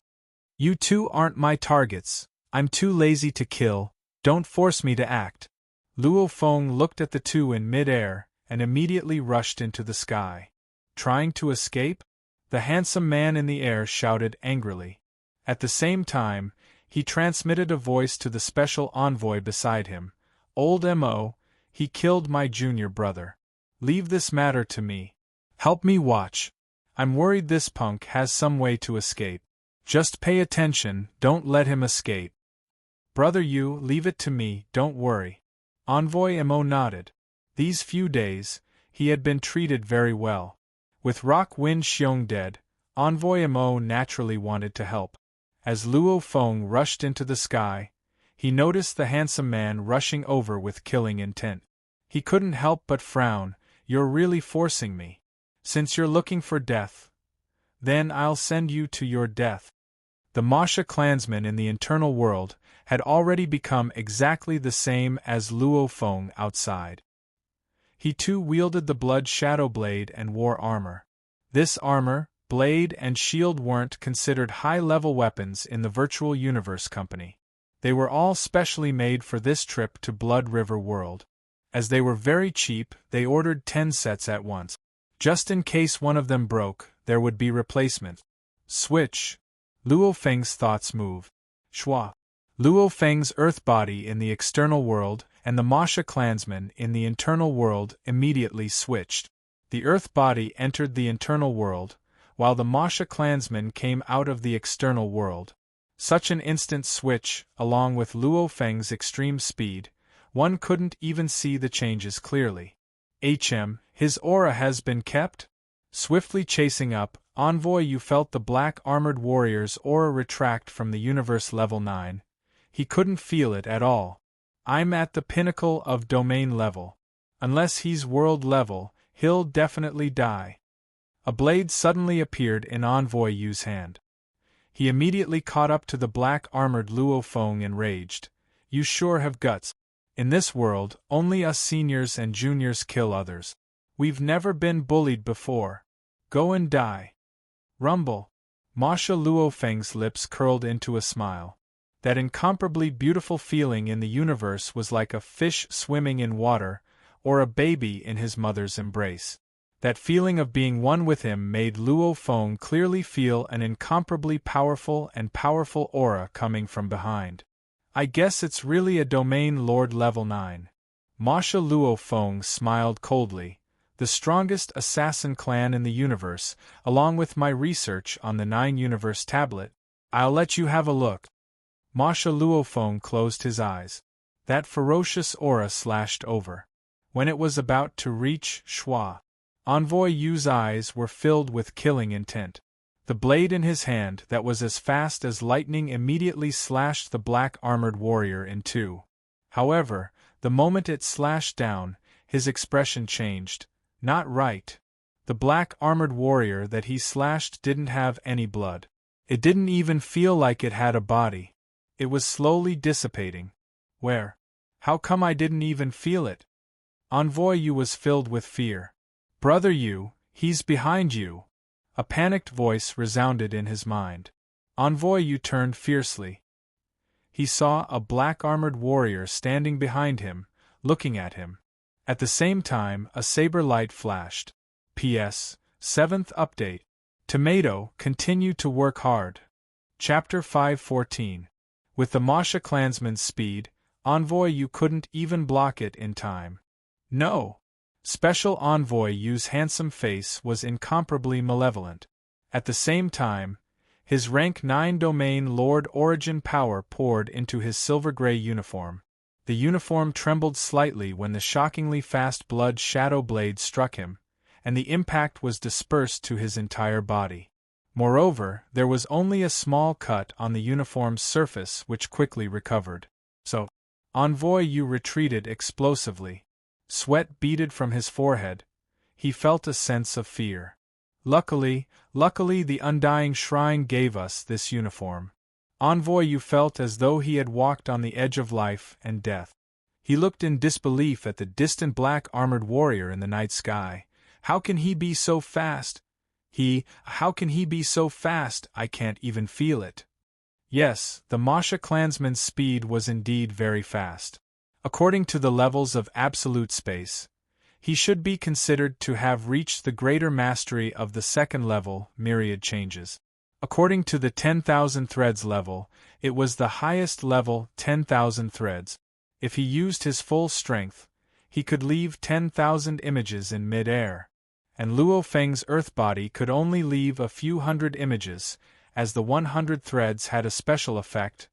"You two aren't my targets. I'm too lazy to kill. Don't force me to act." Luo Feng looked at the two in mid-air and immediately rushed into the sky. "Trying to escape?" the handsome man in the air shouted angrily. At the same time, he transmitted a voice to the special envoy beside him. "Old Mo, he killed my junior brother. Leave this matter to me. Help me watch. I'm worried this punk has some way to escape. Just pay attention, don't let him escape." "Brother Yu, leave it to me, don't worry." Envoy Mo nodded. These few days, he had been treated very well. With Rock Wind Xiong dead, Envoy Mo naturally wanted to help. As Luo Feng rushed into the sky, he noticed the handsome man rushing over with killing intent. He couldn't help but frown. "You're really forcing me. Since you're looking for death, then I'll send you to your death." The Masha clansmen in the internal world had already become exactly the same as Luo Feng outside. He too wielded the blood shadow blade and wore armor. This armor, blade and shield weren't considered high-level weapons in the Virtual Universe Company. They were all specially made for this trip to Blood River World. As they were very cheap, they ordered 10 sets at once. Just in case one of them broke, there would be replacement. Switch. Luo Feng's thoughts moved. Shua. Luo Feng's earth body in the external world and the Masha clansmen in the internal world immediately switched. The earth body entered the internal world, while the Masha clansmen came out of the external world. Such an instant switch, along with Luo Feng's extreme speed, one couldn't even see the changes clearly. His aura has been kept? Swiftly chasing up, Envoy Yu felt the black armored warrior's aura retract from the universe level 9. He couldn't feel it at all. "I'm at the pinnacle of domain level. Unless he's world level, he'll definitely die." A blade suddenly appeared in Envoy Yu's hand. He immediately caught up to the black-armored Luo Feng enraged. "You sure have guts. In this world, only us seniors and juniors kill others. We've never been bullied before. Go and die." Rumble. Masha Luo Feng's lips curled into a smile. That incomparably beautiful feeling in the universe was like a fish swimming in water, or a baby in his mother's embrace. That feeling of being one with him made Luo Feng clearly feel an incomparably powerful aura coming from behind. "I guess it's really a domain lord level 9. Masha Luo Feng smiled coldly. "The strongest assassin clan in the universe, along with my research on the 9 universe tablet. I'll let you have a look." Masha Luo Feng closed his eyes. That ferocious aura slashed over. When it was about to reach Shua, Envoy Yu's eyes were filled with killing intent. The blade in his hand that was as fast as lightning immediately slashed the black-armored warrior in two. However, the moment it slashed down, his expression changed. Not right. The black-armored warrior that he slashed didn't have any blood. It didn't even feel like it had a body. It was slowly dissipating. Where? How come I didn't even feel it? Envoy Yu was filled with fear. "Brother Yu, he's behind you." A panicked voice resounded in his mind. Envoy Yu turned fiercely. he saw a black armored warrior standing behind him, looking at him. At the same time, a saber light flashed. P.S. 7th update. Tomato, continue to work hard. Chapter 5:14. With the Masha clansman's speed, Envoy you couldn't even block it in time. No. Special Envoy Yu's handsome face was incomparably malevolent. At the same time, his rank 9 domain Lord Origin power poured into his silver-gray uniform. The uniform trembled slightly when the shockingly fast blood shadow blade struck him, and the impact was dispersed to his entire body. Moreover, there was only a small cut on the uniform's surface which quickly recovered. So, Envoy Yu retreated explosively. Sweat beaded from his forehead. He felt a sense of fear. Luckily, the Undying Shrine gave us this uniform. Envoy Yu felt as though he had walked on the edge of life and death. He looked in disbelief at the distant black armored warrior in the night sky. How can he be so fast? How can he be so fast? I can't even feel it. Yes, the Masha clansman's speed was indeed very fast. According to the levels of absolute space, he should be considered to have reached the greater mastery of the second level, myriad changes. According to the 10,000 threads level, it was the highest level, 10,000 threads. If he used his full strength, he could leave 10,000 images in mid-air. And Luo Feng's earth body could only leave a few hundred images, as the 100 threads had a special effect.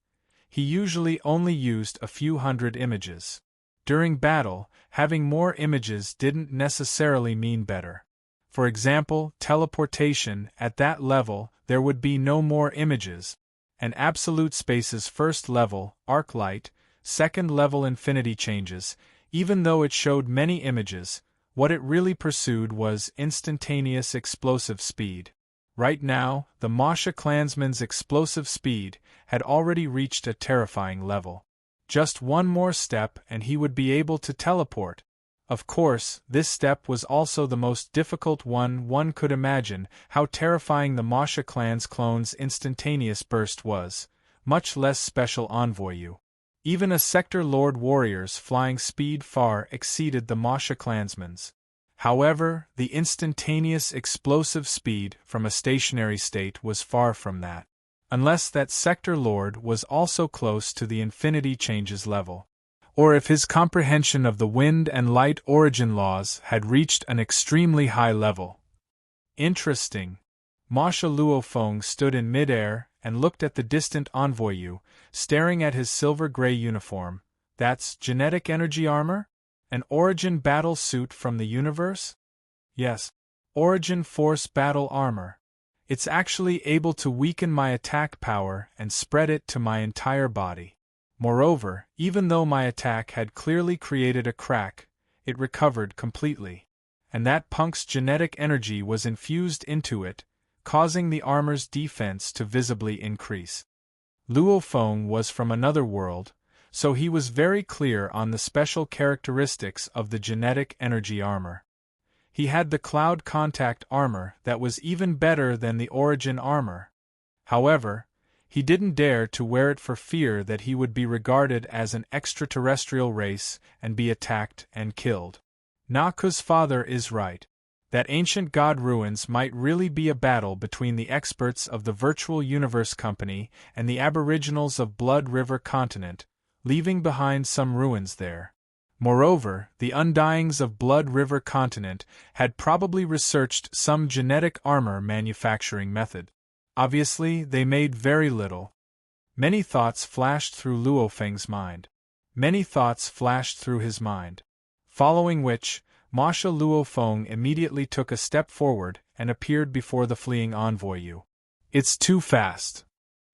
He usually only used a few hundred images. During battle, having more images didn't necessarily mean better. For example, teleportation, at that level, there would be no more images, and absolute space's first level, arc light, second level infinity changes, even though it showed many images, what it really pursued was instantaneous explosive speed. Right now, the Masha clansman's explosive speed had already reached a terrifying level. Just one more step and he would be able to teleport. Of course, this step was also the most difficult one could imagine how terrifying the Masha clan's clone's instantaneous burst was, much less Special Envoy Yu. Even a Sector Lord warrior's flying speed far exceeded the Masha clansman's. However, the instantaneous explosive speed from a stationary state was far from that. Unless that Sector Lord was also close to the infinity changes level. Or if his comprehension of the wind and light origin laws had reached an extremely high level. Interesting. Masha Luofeng stood in mid-air and looked at the distant Envoy Yu, staring at his silver-gray uniform. That's genetic energy armor? An Origin battle suit from the universe? Yes. Origin Force battle armor. It's actually able to weaken my attack power and spread it to my entire body. Moreover, even though my attack had clearly created a crack, it recovered completely. And that punk's genetic energy was infused into it, causing the armor's defense to visibly increase. Luo Feng was from another world, so he was very clear on the special characteristics of the genetic energy armor. He had the cloud contact armor that was even better than the origin armor. However, he didn't dare to wear it for fear that he would be regarded as an extraterrestrial race and be attacked and killed. Naku's father is right. That ancient god ruins might really be a battle between the experts of the Virtual Universe Company and the aboriginals of Blood River Continent, leaving behind some ruins there. Moreover, the Undyings of Blood River Continent had probably researched some genetic armor manufacturing method. Obviously, they made very little. Many thoughts flashed through Luo Feng's mind. Many thoughts flashed through his mind. Following which, Masha Luo Feng immediately took a step forward and appeared before the fleeing Envoy Yu. It's too fast.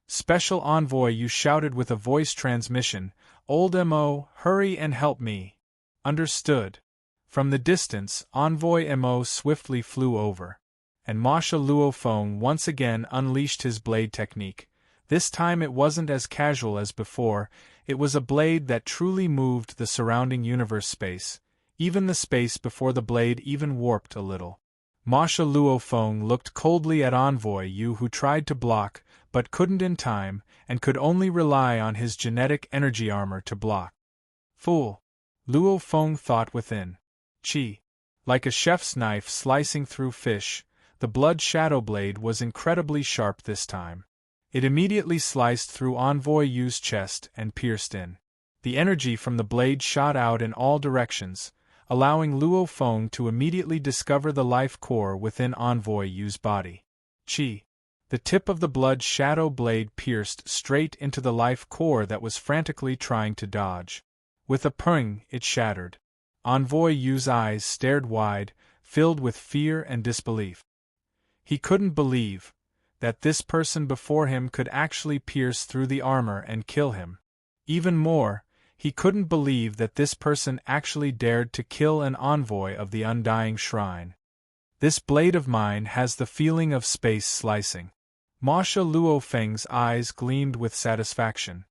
Special Envoy Yu shouted with a voice transmission, Old Mo, hurry and help me. Understood. From the distance, Envoy Mo swiftly flew over. And Masha Luo Feng once again unleashed his blade technique. This time it wasn't as casual as before, it was a blade that truly moved the surrounding universe space. Even the space before the blade even warped a little. Masha Luo Feng looked coldly at Envoy Yu, who tried to block, but couldn't in time, and could only rely on his genetic energy armor to block. Fool! Luo Feng thought within. Chi. Like a chef's knife slicing through fish, the blood shadow blade was incredibly sharp this time. It immediately sliced through Envoy Yu's chest and pierced in. The energy from the blade shot out in all directions, allowing Luo Feng to immediately discover the life core within Envoy Yu's body. Chi. The tip of the blood shadow blade pierced straight into the life core that was frantically trying to dodge. With a pung, it shattered. Envoy Yu's eyes stared wide, filled with fear and disbelief. He couldn't believe that this person before him could actually pierce through the armor and kill him. Even more, he couldn't believe that this person actually dared to kill an envoy of the Undying Shrine. This blade of mine has the feeling of space slicing. Ma Sha Luo Feng's eyes gleamed with satisfaction.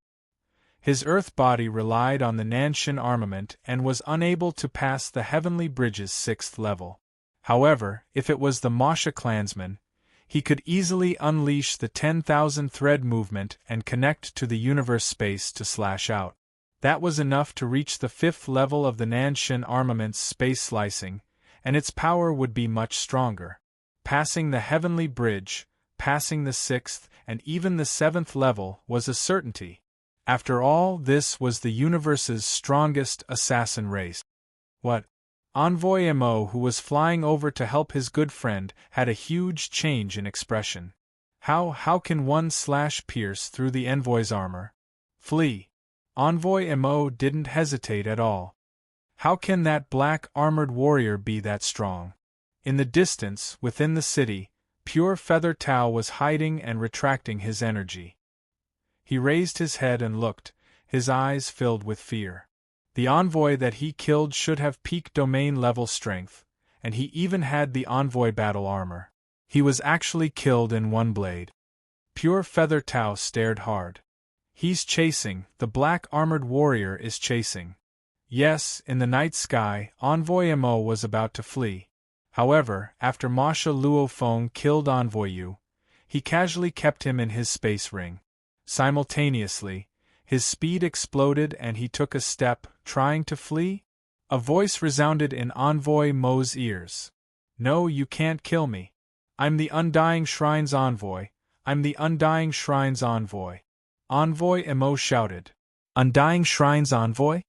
His earth body relied on the Nanshin armament and was unable to pass the Heavenly Bridge's 6th level. However, if it was the Masha clansman, he could easily unleash the 10,000 thread movement and connect to the universe space to slash out. That was enough to reach the 5th level of the Nanshin armament's space slicing, and its power would be much stronger. Passing the Heavenly Bridge, passing the 6th and even the 7th level was a certainty. After all, this was the universe's strongest assassin race. What? Envoy Mo, who was flying over to help his good friend, had a huge change in expression. How can one slash pierce through the envoy's armor? Flee. Envoy Mo didn't hesitate at all. How can that black armored warrior be that strong? In the distance, within the city, Pure Feather Tao was hiding and retracting his energy. He raised his head and looked, his eyes filled with fear. The envoy that he killed should have peak domain level strength, and he even had the envoy battle armor. He was actually killed in one blade. Pure Feather Tao stared hard. He's chasing, the black armored warrior is chasing. Yes, in the night sky, Envoy Mo was about to flee. However, after Ma Sha Luo Feng killed Envoy Yu, he casually kept him in his space ring. Simultaneously, his speed exploded and he took a step, trying to flee. A voice resounded in Envoy Mo's ears. No, you can't kill me. I'm the Undying Shrine's envoy. I'm the Undying Shrine's envoy. Envoy Mo shouted. Undying Shrine's envoy?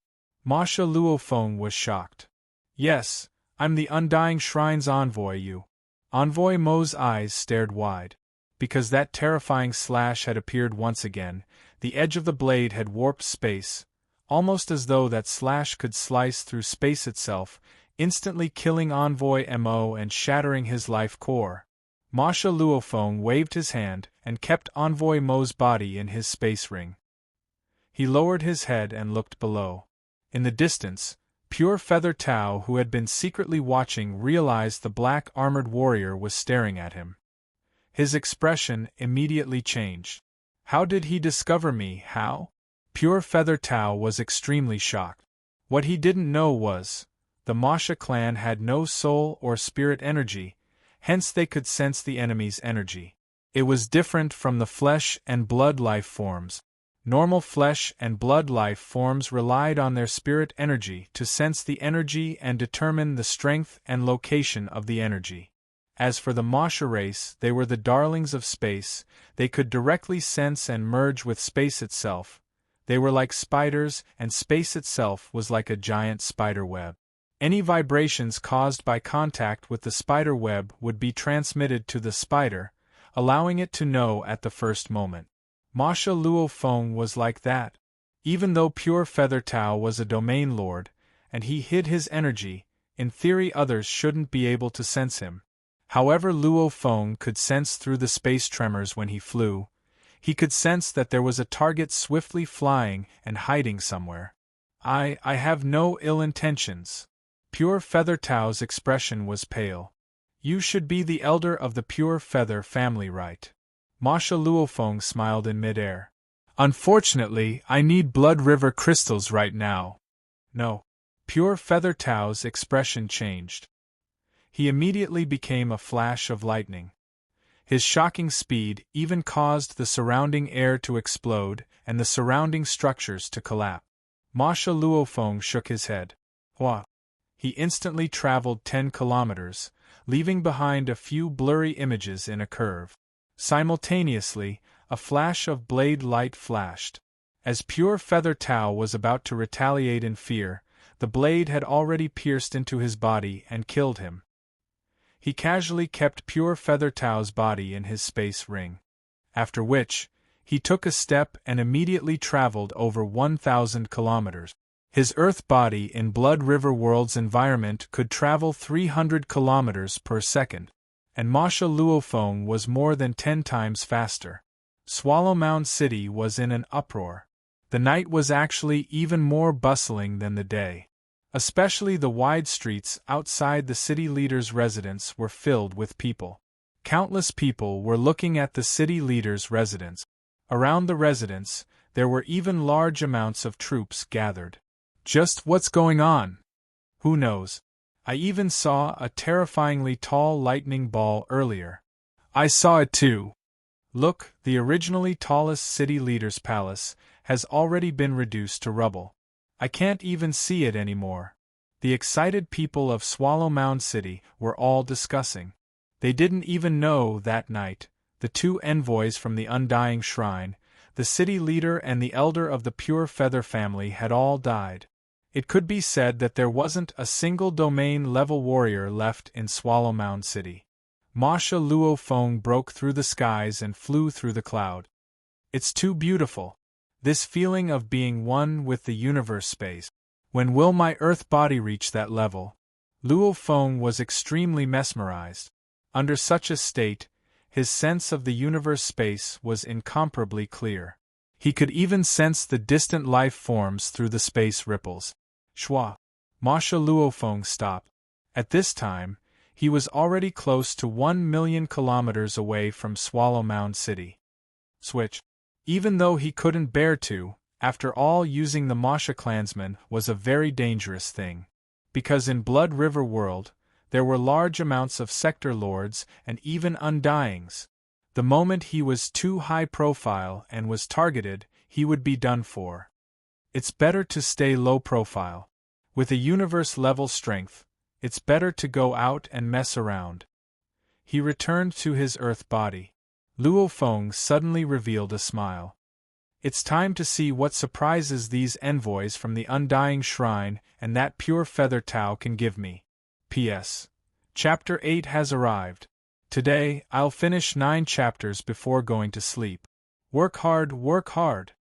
Ma Sha Luo Feng was shocked. Yes, I'm the Undying Shrine's envoy, you. Envoy Mo's eyes stared wide. Because that terrifying slash had appeared once again, the edge of the blade had warped space, almost as though that slash could slice through space itself, instantly killing Envoy Mo and shattering his life core. Ma Sha Luo Feng waved his hand and kept Envoy Mo's body in his space ring. He lowered his head and looked below. In the distance, Pure Feather Tao, who had been secretly watching, realized the black armored warrior was staring at him. His expression immediately changed. How did he discover me? How? Pure Feather Tao was extremely shocked. What he didn't know was, the Masha clan had no soul or spirit energy, hence they could sense the enemy's energy. It was different from the flesh and blood life forms. Normal flesh and blood life forms relied on their spirit energy to sense the energy and determine the strength and location of the energy. As for the Masha race, they were the darlings of space. They could directly sense and merge with space itself. They were like spiders, and space itself was like a giant spider web. Any vibrations caused by contact with the spider web would be transmitted to the spider, allowing it to know at the first moment. Ma Sha Luo Feng was like that. Even though Pure Feather Tao was a domain lord, and he hid his energy, in theory others shouldn't be able to sense him. However, Luo Feng could sense through the space tremors when he flew. He could sense that there was a target swiftly flying and hiding somewhere. I have no ill intentions. Pure Feather Tao's expression was pale. You should be the elder of the Pure Feather family, right? Ma Sha Luo Feng smiled in midair. Unfortunately, I need Blood River crystals right now. No. Pure Feather Tao's expression changed. He immediately became a flash of lightning. His shocking speed even caused the surrounding air to explode and the surrounding structures to collapse. Ma Luofeng shook his head. Hua. He instantly traveled 10 kilometers, leaving behind a few blurry images in a curve. Simultaneously, a flash of blade light flashed. As Pure Feather Tao was about to retaliate in fear, the blade had already pierced into his body and killed him. He casually kept Pure Feather Tao's body in his space ring. After which, he took a step and immediately traveled over 1,000 kilometers. His Earth body in Blood River World's environment could travel 300 kilometers per second, and Ma Luofeng was more than 10 times faster. Swallow Mound City was in an uproar. The night was actually even more bustling than the day. Especially the wide streets outside the city leader's residence were filled with people. Countless people were looking at the city leader's residence. Around the residence, there were even large amounts of troops gathered. Just what's going on? Who knows? I even saw a terrifyingly tall lightning ball earlier. I saw it too. Look, the originally tallest city leader's palace has already been reduced to rubble. I can't even see it anymore. The excited people of Swallow Mound City were all discussing. They didn't even know that night, the 2 envoys from the Undying Shrine, the city leader and the elder of the Pure Feather family had all died. It could be said that there wasn't a single domain-level warrior left in Swallow Mound City. Ma Luofeng broke through the skies and flew through the cloud. It's too beautiful. This feeling of being one with the universe space. When will my Earth body reach that level? Luofeng was extremely mesmerized. Under such a state, his sense of the universe space was incomparably clear. He could even sense the distant life forms through the space ripples. Shwa. Ma Luofeng stopped. At this time, he was already close to 1,000,000 kilometers away from Swallow Mound City. Switch. Even though he couldn't bear to, after all, using the Masha clansmen was a very dangerous thing. Because in Blood River World, there were large amounts of sector lords and even undyings. The moment he was too high profile and was targeted, he would be done for. It's better to stay low profile. With a universe-level strength, it's better to go out and mess around. He returned to his Earth body. Luofeng suddenly revealed a smile. It's time to see what surprises these envoys from the Undying Shrine and that Pure Feather Tao can give me. P.S. Chapter 8 has arrived. Today, I'll finish 9 chapters before going to sleep. Work hard, work hard.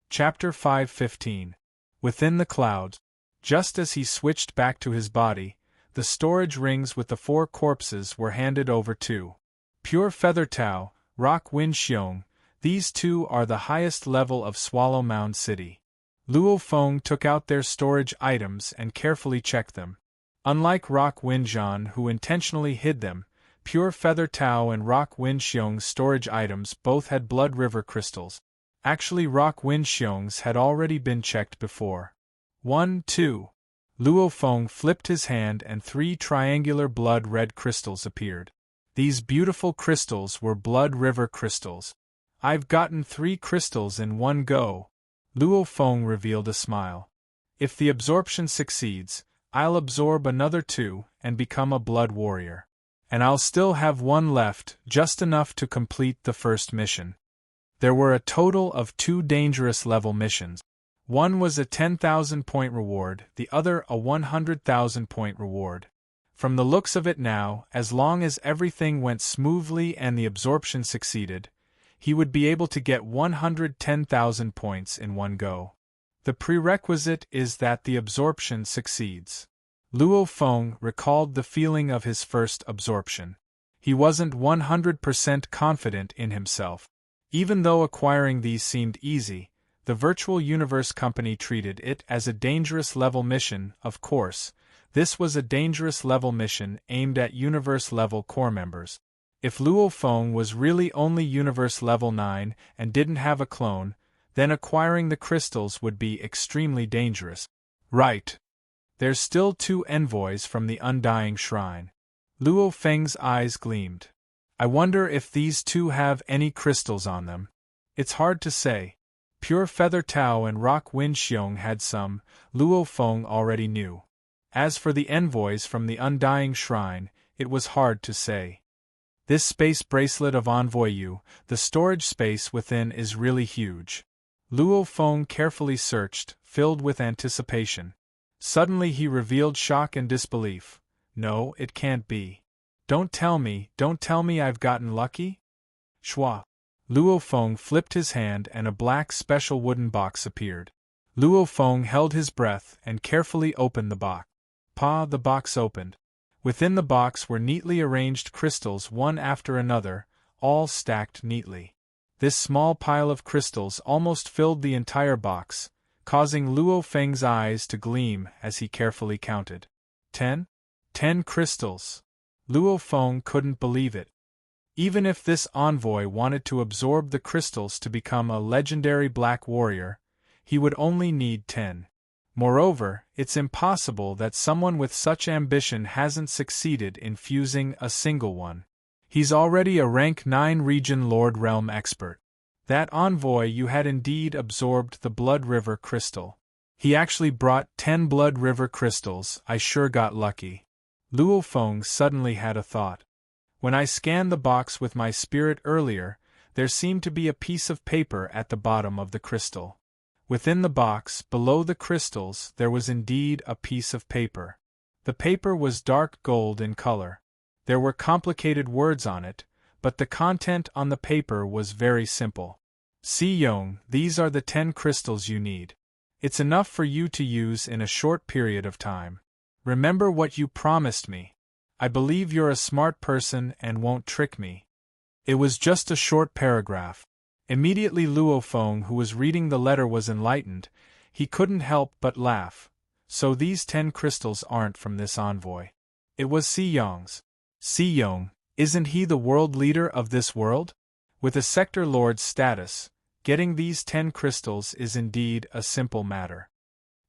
Chapter 5:15. Within the clouds. Just as he switched back to his body, the storage rings with the 4 corpses were handed over to Pure Feather Tao, Rock Wind Xiong. These 2 are the highest level of Swallow Mound City. Luofeng took out their storage items and carefully checked them. Unlike Rock Wind Zhan, who intentionally hid them, Pure Feather Tao and Rock Wind Xiong's storage items both had Blood River crystals. Actually, Rock Wind Xiong's had already been checked before. 1, 2. Luofeng flipped his hand and 3 triangular blood-red crystals appeared. These beautiful crystals were Blood River crystals. I've gotten 3 crystals in one go. Luofeng revealed a smile. If the absorption succeeds, I'll absorb another 2 and become a blood warrior. And I'll still have 1 left, just enough to complete the first mission. There were a total of 2 dangerous level missions. One was a 10,000 point reward, the other a 100,000 point reward. From the looks of it now, as long as everything went smoothly and the absorption succeeded, he would be able to get 110,000 points in one go. The prerequisite is that the absorption succeeds. Luofeng recalled the feeling of his first absorption. He wasn't 100% confident in himself. Even though acquiring these seemed easy, the Virtual Universe Company treated it as a dangerous level mission. Of course, this was a dangerous level mission aimed at Universe level core members. If Luofeng was really only Universe level 9 and didn't have a clone, then acquiring the crystals would be extremely dangerous. Right. There's still 2 envoys from the Undying Shrine. Luofeng's eyes gleamed. I wonder if these two have any crystals on them. It's hard to say. Pure Feather Tao and Rock Wind Xiong had some, Luo Feng already knew. As for the envoys from the Undying Shrine, it was hard to say. This space bracelet of Envoy U, the storage space within is really huge. Luo Feng carefully searched, filled with anticipation. Suddenly he revealed shock and disbelief. No, it can't be. Don't tell me I've gotten lucky? Shwa. Luo Feng flipped his hand and a black special wooden box appeared. Luo Feng held his breath and carefully opened the box. The box opened. Within the box were neatly arranged crystals one after another, all stacked neatly. This small pile of crystals almost filled the entire box, causing Luo Feng's eyes to gleam as he carefully counted. 10? 10 crystals. Luo Feng couldn't believe it. Even if this envoy wanted to absorb the crystals to become a legendary black warrior, he would only need 10. Moreover, it's impossible that someone with such ambition hasn't succeeded in fusing a single one. He's already a rank 9 region Lord Realm expert. That envoy you had indeed absorbed the Blood River crystal. He actually brought 10 Blood River crystals. I sure got lucky. Luo Feng suddenly had a thought. When I scanned the box with my spirit earlier, there seemed to be a piece of paper at the bottom of the crystal. Within the box, below the crystals, there was indeed a piece of paper. The paper was dark gold in color. There were complicated words on it, but the content on the paper was very simple. Si Yong, these are the 10 crystals you need. It's enough for you to use in a short period of time. Remember what you promised me. I believe you're a smart person and won't trick me. It was just a short paragraph. Immediately Luo Feng, who was reading the letter, was enlightened. He couldn't help but laugh. So these 10 crystals aren't from this envoy. It was Si Yong's. Si Yong, isn't he the world leader of this world? With a sector lord's status, getting these 10 crystals is indeed a simple matter.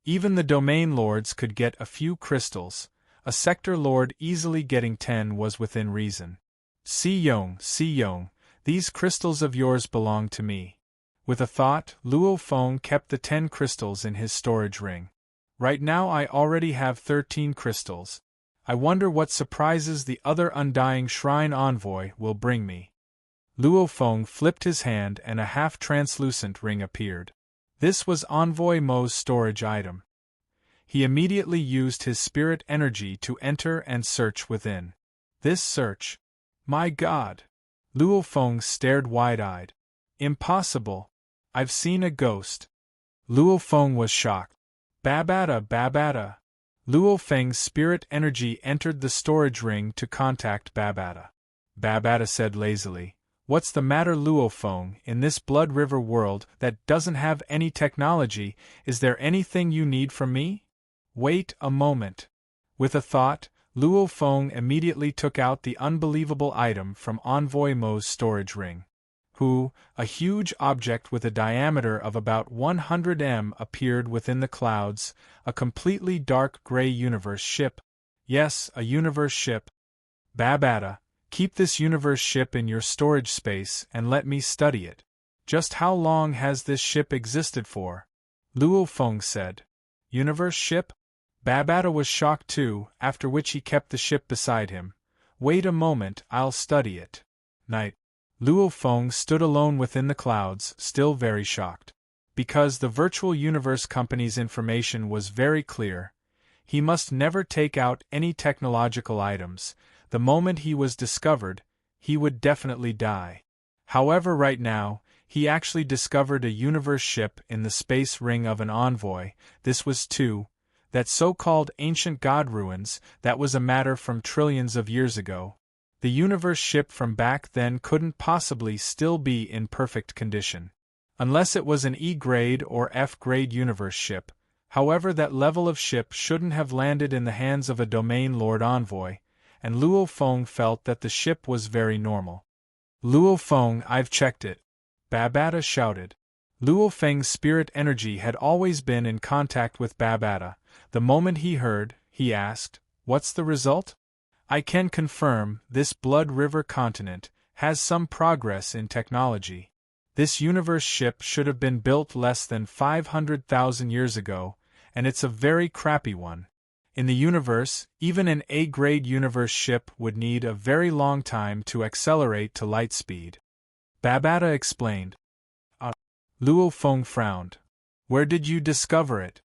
Even the domain lords could get a few crystals. A sector lord easily getting 10 was within reason. Si Yong, these crystals of yours belong to me. With a thought, Luo Feng kept the 10 crystals in his storage ring. Right now I already have 13 crystals. I wonder what surprises the other Undying Shrine envoy will bring me. Luo Feng flipped his hand and a half-translucent ring appeared. This was Envoy Mo's storage item. He immediately used his spirit energy to enter and search within. This search. My God! Luo Feng stared wide-eyed. Impossible! I've seen a ghost. Luo Feng was shocked. Babata. Luo Feng's spirit energy entered the storage ring to contact Babata. Babata said lazily, "What's the matter, Luo Feng? In this Blood River world that doesn't have any technology, is there anything you need from me?" Wait a moment. With a thought, Luo Feng immediately took out the unbelievable item from Envoy Mo's storage ring. A huge object with a diameter of about 100 m appeared within the clouds, a completely dark gray universe ship. Yes, a universe ship. Babata, keep this universe ship in your storage space and let me study it. Just how long has this ship existed for? Luo Feng said. Universe ship? Babata was shocked too, after which he kept the ship beside him. Wait a moment, I'll study it. Night. Luo Feng stood alone within the clouds, still very shocked. Because the virtual universe company's information was very clear, he must never take out any technological items. The moment he was discovered, he would definitely die. However, right now, he actually discovered a universe ship in the space ring of an envoy. This was that so-called ancient god ruins, that was a matter from trillions of years ago. The universe ship from back then couldn't possibly still be in perfect condition. Unless it was an E-grade or F-grade universe ship. However, that level of ship shouldn't have landed in the hands of a domain lord envoy, and Luo Feng felt that the ship was very normal. Luo Feng, I've checked it. Babata shouted. Luo Feng's spirit energy had always been in contact with Babata. The moment he heard, he asked, "What's the result?" "I can confirm, this Blood River continent, has some progress in technology. This universe ship should have been built less than 500,000 years ago, and it's a very crappy one. In the universe, even an A-grade universe ship would need a very long time to accelerate to light speed. Babata explained. Luo Feng frowned. Where did you discover it?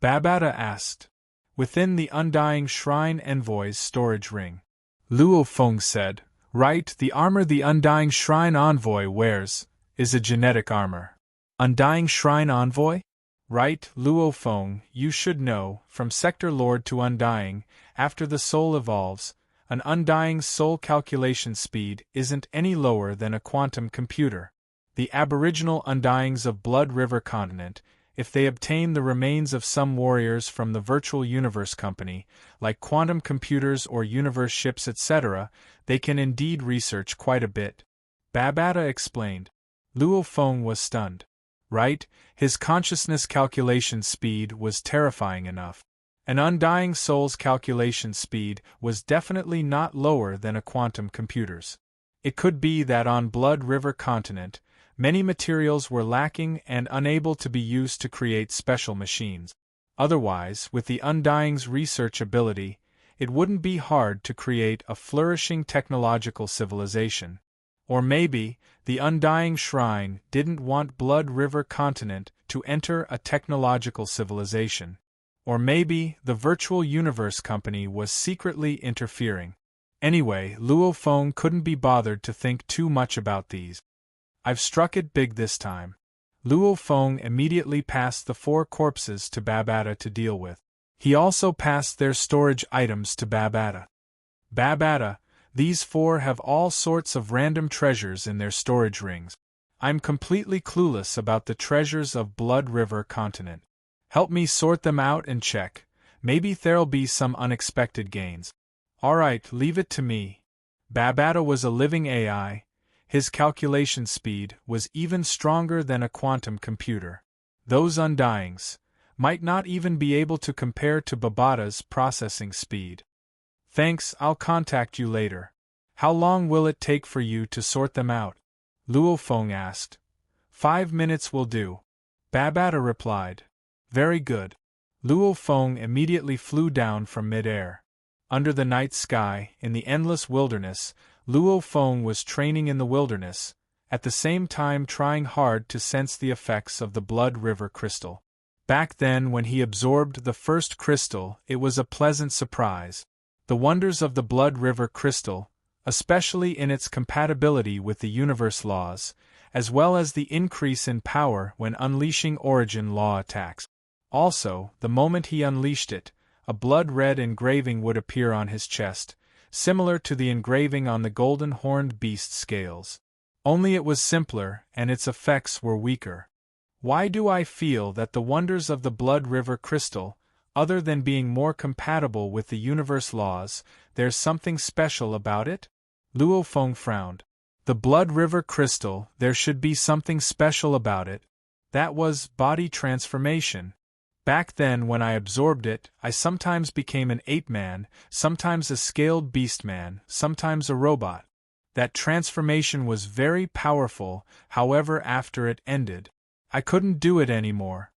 Babata asked. Within the Undying Shrine Envoy's storage ring. Luo Feng said, right, the armor the Undying Shrine Envoy wears is a genetic armor. Undying Shrine Envoy? Right, Luo Feng, you should know, from Sector Lord to Undying, after the soul evolves, an Undying soul calculation speed isn't any lower than a quantum computer. The aboriginal Undyings of Blood River Continent, if they obtain the remains of some warriors from the Virtual Universe Company, like quantum computers or universe ships etc., they can indeed research quite a bit. Babata explained. Luo Feng was stunned. Right, his consciousness calculation speed was terrifying enough. An Undying soul's calculation speed was definitely not lower than a quantum computer's. It could be that on Blood River Continent, many materials were lacking and unable to be used to create special machines. Otherwise, with the Undying's research ability, it wouldn't be hard to create a flourishing technological civilization. Or maybe, the Undying Shrine didn't want Blood River Continent to enter a technological civilization. Or maybe, the Virtual Universe Company was secretly interfering. Anyway, Luo Feng couldn't be bothered to think too much about these. I've struck it big this time. Luo Feng immediately passed the 4 corpses to Babata to deal with. He also passed their storage items to Babata. Babata, these 4 have all sorts of random treasures in their storage rings. I'm completely clueless about the treasures of Blood River Continent. Help me sort them out and check. Maybe there'll be some unexpected gains. Alright, leave it to me. Babata was a living AI. His calculation speed was even stronger than a quantum computer. Those Undyings might not even be able to compare to Babata's processing speed. Thanks, I'll contact you later. How long will it take for you to sort them out? Luo Feng asked. 5 minutes will do. Babata replied. Very good. Luo Feng immediately flew down from mid-air. Under the night sky, in the endless wilderness, Luo Feng was training in the wilderness, at the same time trying hard to sense the effects of the Blood River crystal. Back then, when he absorbed the first crystal, it was a pleasant surprise. The wonders of the Blood River crystal, especially in its compatibility with the universe laws, as well as the increase in power when unleashing origin law attacks. Also, the moment he unleashed it, a blood-red engraving would appear on his chest, similar to the engraving on the golden horned beast scales. Only it was simpler, and its effects were weaker. Why do I feel that the wonders of the Blood River crystal, other than being more compatible with the universe laws, there's something special about it? Luo Feng frowned. The Blood River crystal, there should be something special about it. That was body transformation. Back then when I absorbed it, I sometimes became an ape-man, sometimes a scaled beast-man, sometimes a robot. That transformation was very powerful, however after it ended, I couldn't do it anymore.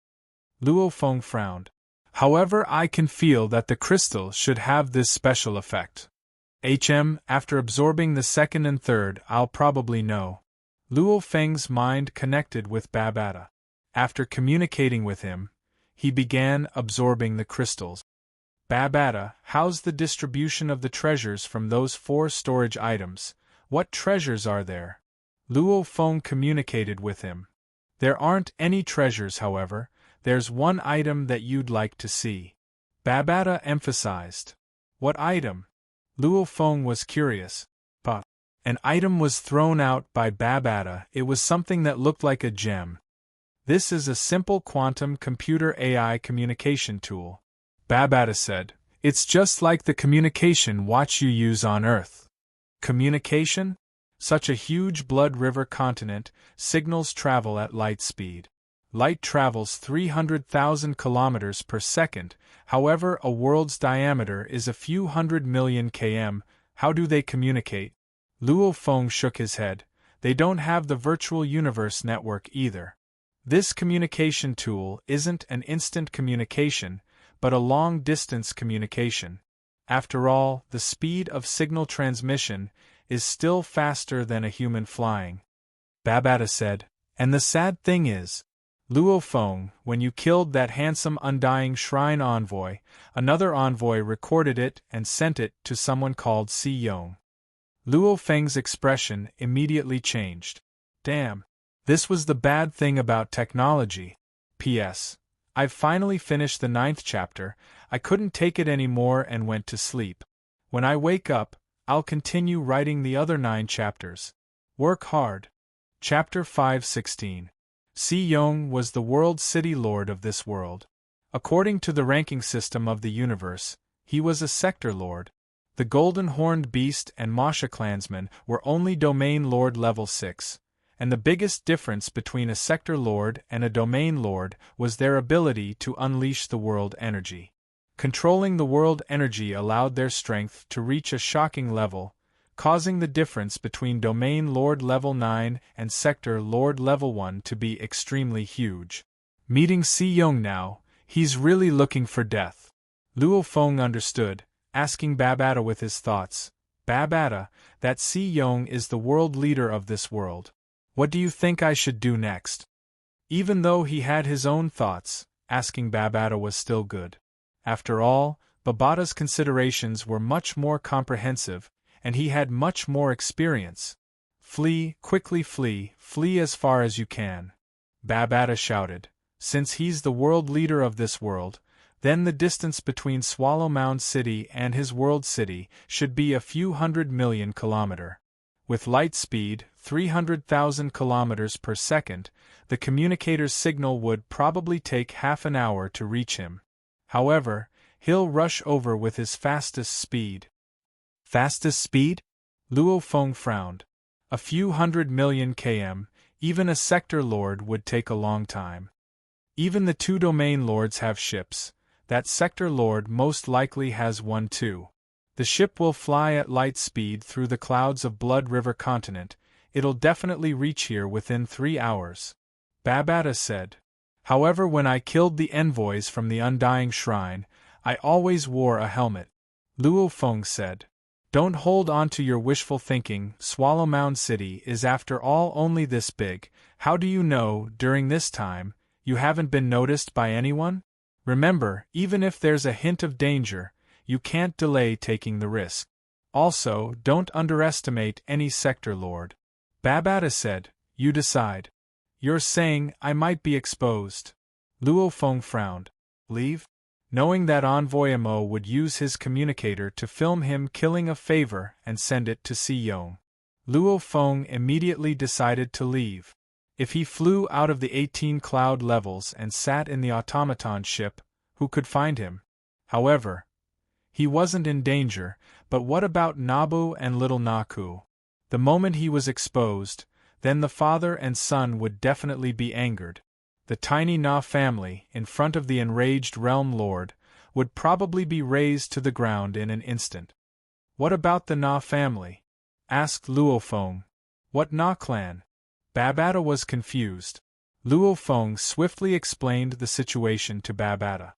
Luo Feng frowned. However, I can feel that the crystal should have this special effect. After absorbing the second and third, I'll probably know. Luo Feng's mind connected with Babata. After communicating with him, he began absorbing the crystals. Babata, how's the distribution of the treasures from those 4 storage items? What treasures are there? Luo Feng communicated with him. There aren't any treasures, however. There's one item that you'd like to see. Babata emphasized. What item? Luo Feng was curious. An item was thrown out by Babata. It was something that looked like a gem. This is a simple quantum computer AI communication tool. Babata said. It's just like the communication watch you use on Earth. Communication? Such a huge Blood River continent, signals travel at light speed. Light travels 300,000 kilometers per second, however a world's diameter is a few hundred million km. How do they communicate? Luo Feng shook his head. They don't have the virtual universe network either. This communication tool isn't an instant communication, but a long-distance communication. After all, the speed of signal transmission is still faster than a human flying. Babata said, and the sad thing is, Luo Feng, when you killed that handsome undying shrine envoy, another envoy recorded it and sent it to someone called Si Yong. Luo Feng's expression immediately changed. Damn. This was the bad thing about technology. P.S. I've finally finished the 9th chapter. I couldn't take it anymore and went to sleep. When I wake up, I'll continue writing the other 9 chapters. Work hard. Chapter 5:16. Si Yong was the world city lord of this world. According to the ranking system of the universe, he was a sector lord. The Golden Horned Beast and Masha clansmen were only domain lord level 6, and the biggest difference between a sector lord and a domain lord was their ability to unleash the world energy. Controlling the world energy allowed their strength to reach a shocking level, causing the difference between domain lord level 9 and sector lord level 1 to be extremely huge. Meeting Si Yong now, he's really looking for death. Luo Feng understood, asking Babata with his thoughts, Babata, that Si Yong is the world leader of this world. What do you think I should do next? Even though he had his own thoughts, asking Babata was still good. After all, Babata's considerations were much more comprehensive, and he had much more experience. Flee, quickly flee, flee as far as you can. Babata shouted. Since he's the world leader of this world, then the distance between Swallow Mound City and his world city should be a few 100 million kilometers. With light speed, 300,000 kilometers per second, the communicator's signal would probably take half an hour to reach him. However, he'll rush over with his fastest speed. Fastest speed? Luo Feng frowned. A few 100 million km, even a sector lord would take a long time. Even the 2 domain lords have ships. That sector lord most likely has one too. The ship will fly at light speed through the clouds of Blood River continent. It'll definitely reach here within 3 hours. Babata said. However, when I killed the envoys from the Undying Shrine, I always wore a helmet. Luo Feng said. Don't hold on to your wishful thinking. Swallow Mound City is after all only this big. How do you know, during this time, you haven't been noticed by anyone? Remember, even if there's a hint of danger, you can't delay taking the risk. Also, don't underestimate any sector lord. Babata said, you decide. You're saying I might be exposed. Luo Feng frowned. Leave? Knowing that Envoy Mo would use his communicator to film him killing a favor and send it to Si Yong. Luo Feng immediately decided to leave. If he flew out of the 18 cloud levels and sat in the automaton ship, who could find him? However, he wasn't in danger, but what about Nabu and little Naku? The moment he was exposed, then the father and son would definitely be angered. The tiny Na family, in front of the enraged Realm Lord, would probably be razed to the ground in an instant. What about the Na family? Asked Luo Feng. What Na clan? Babata was confused. Luo Feng swiftly explained the situation to Babata.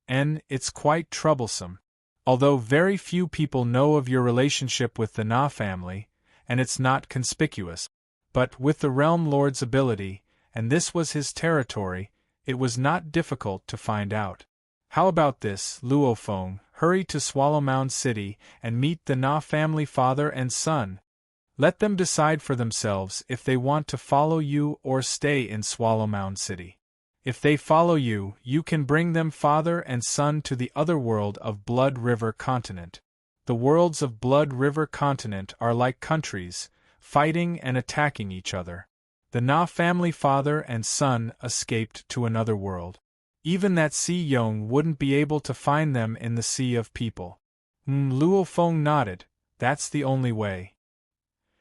It's quite troublesome. Although very few people know of your relationship with the Na family, and it's not conspicuous. But with the Realm Lord's ability, and this was his territory, it was not difficult to find out. How about this, Luo Feng? Hurry to Swallow Mound City and meet the Na family father and son. Let them decide for themselves if they want to follow you or stay in Swallow Mound City. If they follow you, you can bring them father and son to the other world of Blood River Continent. The worlds of Blood River Continent are like countries, fighting and attacking each other. The Na family father and son escaped to another world. Even that Si Yong wouldn't be able to find them in the sea of people. Luo Feng nodded. That's the only way.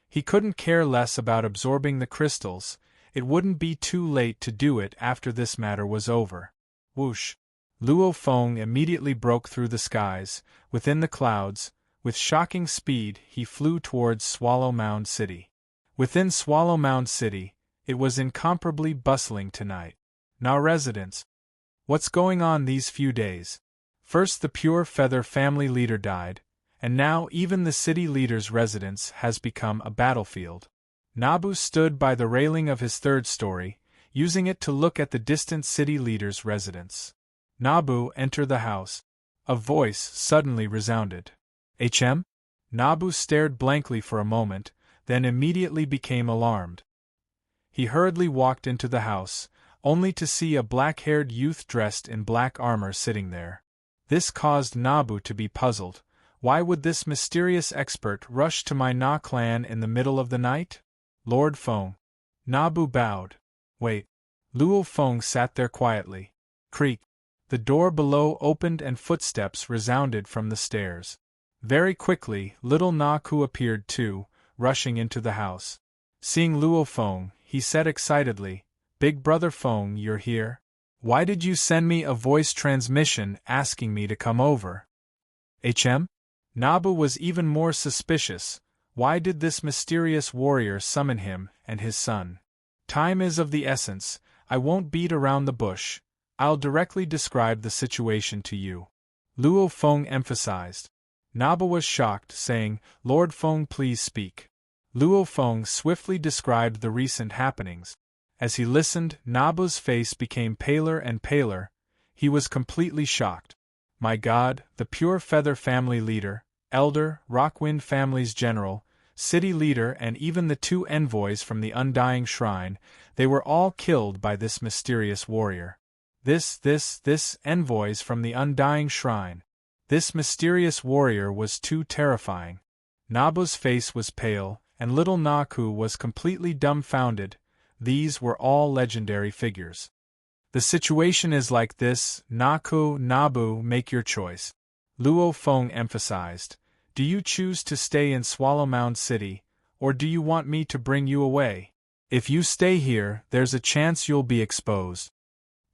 He couldn't care less about absorbing the crystals. It wouldn't be too late to do it after this matter was over. Whoosh! Luo Feng immediately broke through the skies, within the clouds, With shocking speed, he flew towards Swallow Mound City. Within Swallow Mound City, it was incomparably bustling tonight. Now residents. What's going on these few days? First the Pure Feather family leader died, and now even the city leader's residence has become a battlefield. Nabu stood by the railing of his third story, using it to look at the distant city leader's residence. Nabu, enter the house. A voice suddenly resounded. HM? Nabu stared blankly for a moment, then immediately became alarmed. He hurriedly walked into the house, only to see a black-haired youth dressed in black armor sitting there. This caused Nabu to be puzzled. Why would this mysterious expert rush to my Na clan in the middle of the night? Lord Feng. Nabu bowed. Wait. Luo Feng sat there quietly. Creak. The door below opened and footsteps resounded from the stairs. Very quickly, little Na Ku appeared too, rushing into the house. Seeing Luo Feng, he said excitedly, Big Brother Feng, you're here? Why did you send me a voice transmission asking me to come over? HM? Nabu was even more suspicious. Why did this mysterious warrior summon him and his son? Time is of the essence. I won't beat around the bush. I'll directly describe the situation to you. Luo Feng emphasized. Nabu was shocked, saying, Lord Feng, please speak. Luo Feng swiftly described the recent happenings. As he listened, Nabu's face became paler and paler. He was completely shocked. My God, the Pure Feather family leader, elder, Rockwind family's general, city leader, and even the two envoys from the Undying Shrine, they were all killed by this mysterious warrior. This envoys from the Undying Shrine. This mysterious warrior was too terrifying. Nabu's face was pale, and little Na Ku was completely dumbfounded. These were all legendary figures. The situation is like this, Nabu, make your choice. Luo Feng emphasized. Do you choose to stay in Swallow Mound City, or do you want me to bring you away? If you stay here, there's a chance you'll be exposed.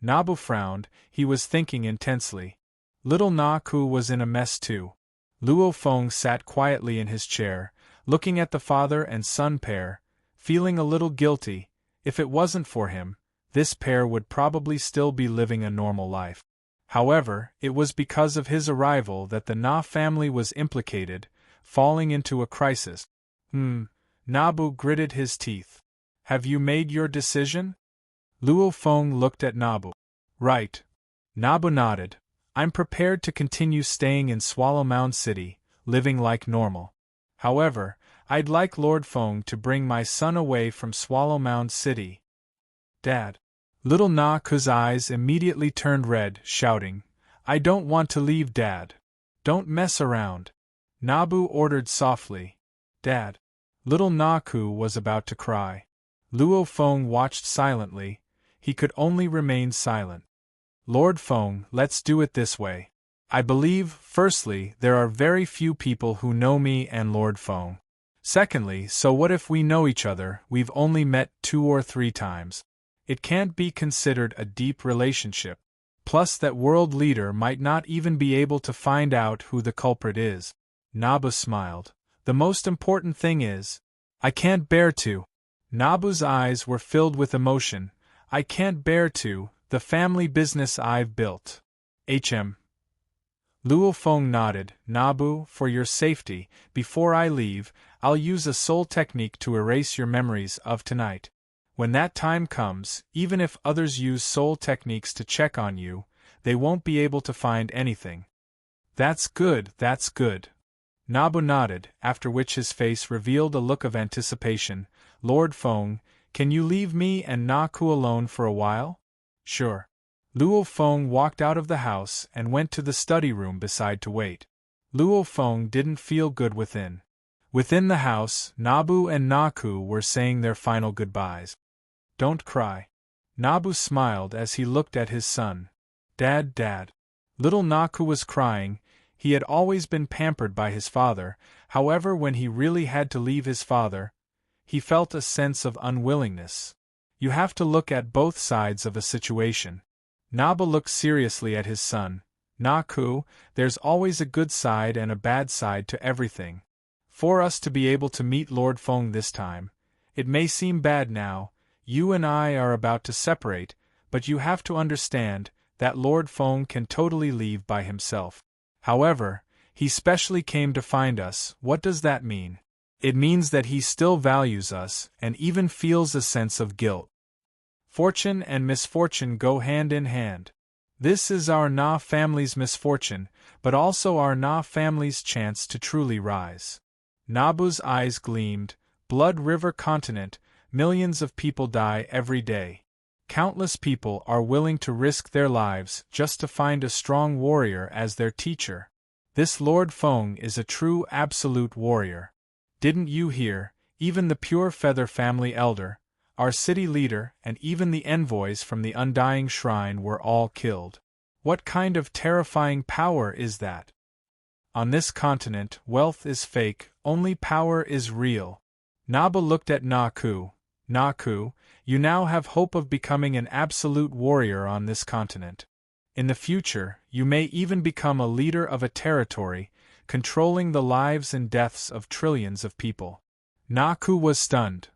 Nabu frowned, he was thinking intensely. Little Na Ku was in a mess too. Luo Feng sat quietly in his chair, looking at the father and son pair, feeling a little guilty. If it wasn't for him, this pair would probably still be living a normal life. However, it was because of his arrival that the Na family was implicated, falling into a crisis. Nabu gritted his teeth. Have you made your decision? Luo Feng looked at Nabu. Right. Nabu nodded. I'm prepared to continue staying in Swallow Mound City, living like normal. However, I'd like Lord Feng to bring my son away from Swallow Mound City. Dad. Little Na Ku's eyes immediately turned red, shouting, I don't want to leave, Dad. Don't mess around. Nabu ordered softly. Dad. Little Na Ku was about to cry. Luo Feng watched silently. He could only remain silent. Lord Feng, let's do it this way. I believe, firstly, there are very few people who know me and Lord Feng. Secondly, so what if we know each other, we've only met 2 or 3 times. It can't be considered a deep relationship. Plus that world leader might not even be able to find out who the culprit is. Nabu smiled. The most important thing is, I can't bear to. Nabu's eyes were filled with emotion. I can't bear to, the family business I've built. HM. Luo Feng nodded. Nabu, for your safety, before I leave, I'll use a soul technique to erase your memories of tonight. When that time comes, even if others use soul techniques to check on you, they won't be able to find anything. That's good, that's good. Nabu nodded, after which his face revealed a look of anticipation. Lord Feng, can you leave me and Na Ku alone for a while? Sure. Luo Feng walked out of the house and went to the study room beside to wait. Luo Feng didn't feel good within. Within the house, Nabu and Na Ku were saying their final goodbyes. Don't cry. Nabu smiled as he looked at his son. Dad. Little Na Ku was crying. He had always been pampered by his father, however when he really had to leave his father, he felt a sense of unwillingness. You have to look at both sides of a situation. Nabu looked seriously at his son. Naku, there's always a good side and a bad side to everything. For us to be able to meet Lord Feng this time, it may seem bad now, you and I are about to separate, but you have to understand that Lord Feng can totally leave by himself. However, he specially came to find us. What does that mean? It means that he still values us and even feels a sense of guilt. Fortune and misfortune go hand in hand. This is our Na family's misfortune, but also our Na family's chance to truly rise. Nabu's eyes gleamed. Blood River continent, millions of people die every day. Countless people are willing to risk their lives just to find a strong warrior as their teacher. This Lord Feng is a true absolute warrior. Didn't you hear? Even the Pure Feather family elder, our city leader, and even the envoys from the Undying Shrine were all killed. What kind of terrifying power is that? On this continent, wealth is fake, only power is real. Naba looked at Naku. Naku, you now have hope of becoming an absolute warrior on this continent. In the future, you may even become a leader of a territory, controlling the lives and deaths of trillions of people. Naku was stunned.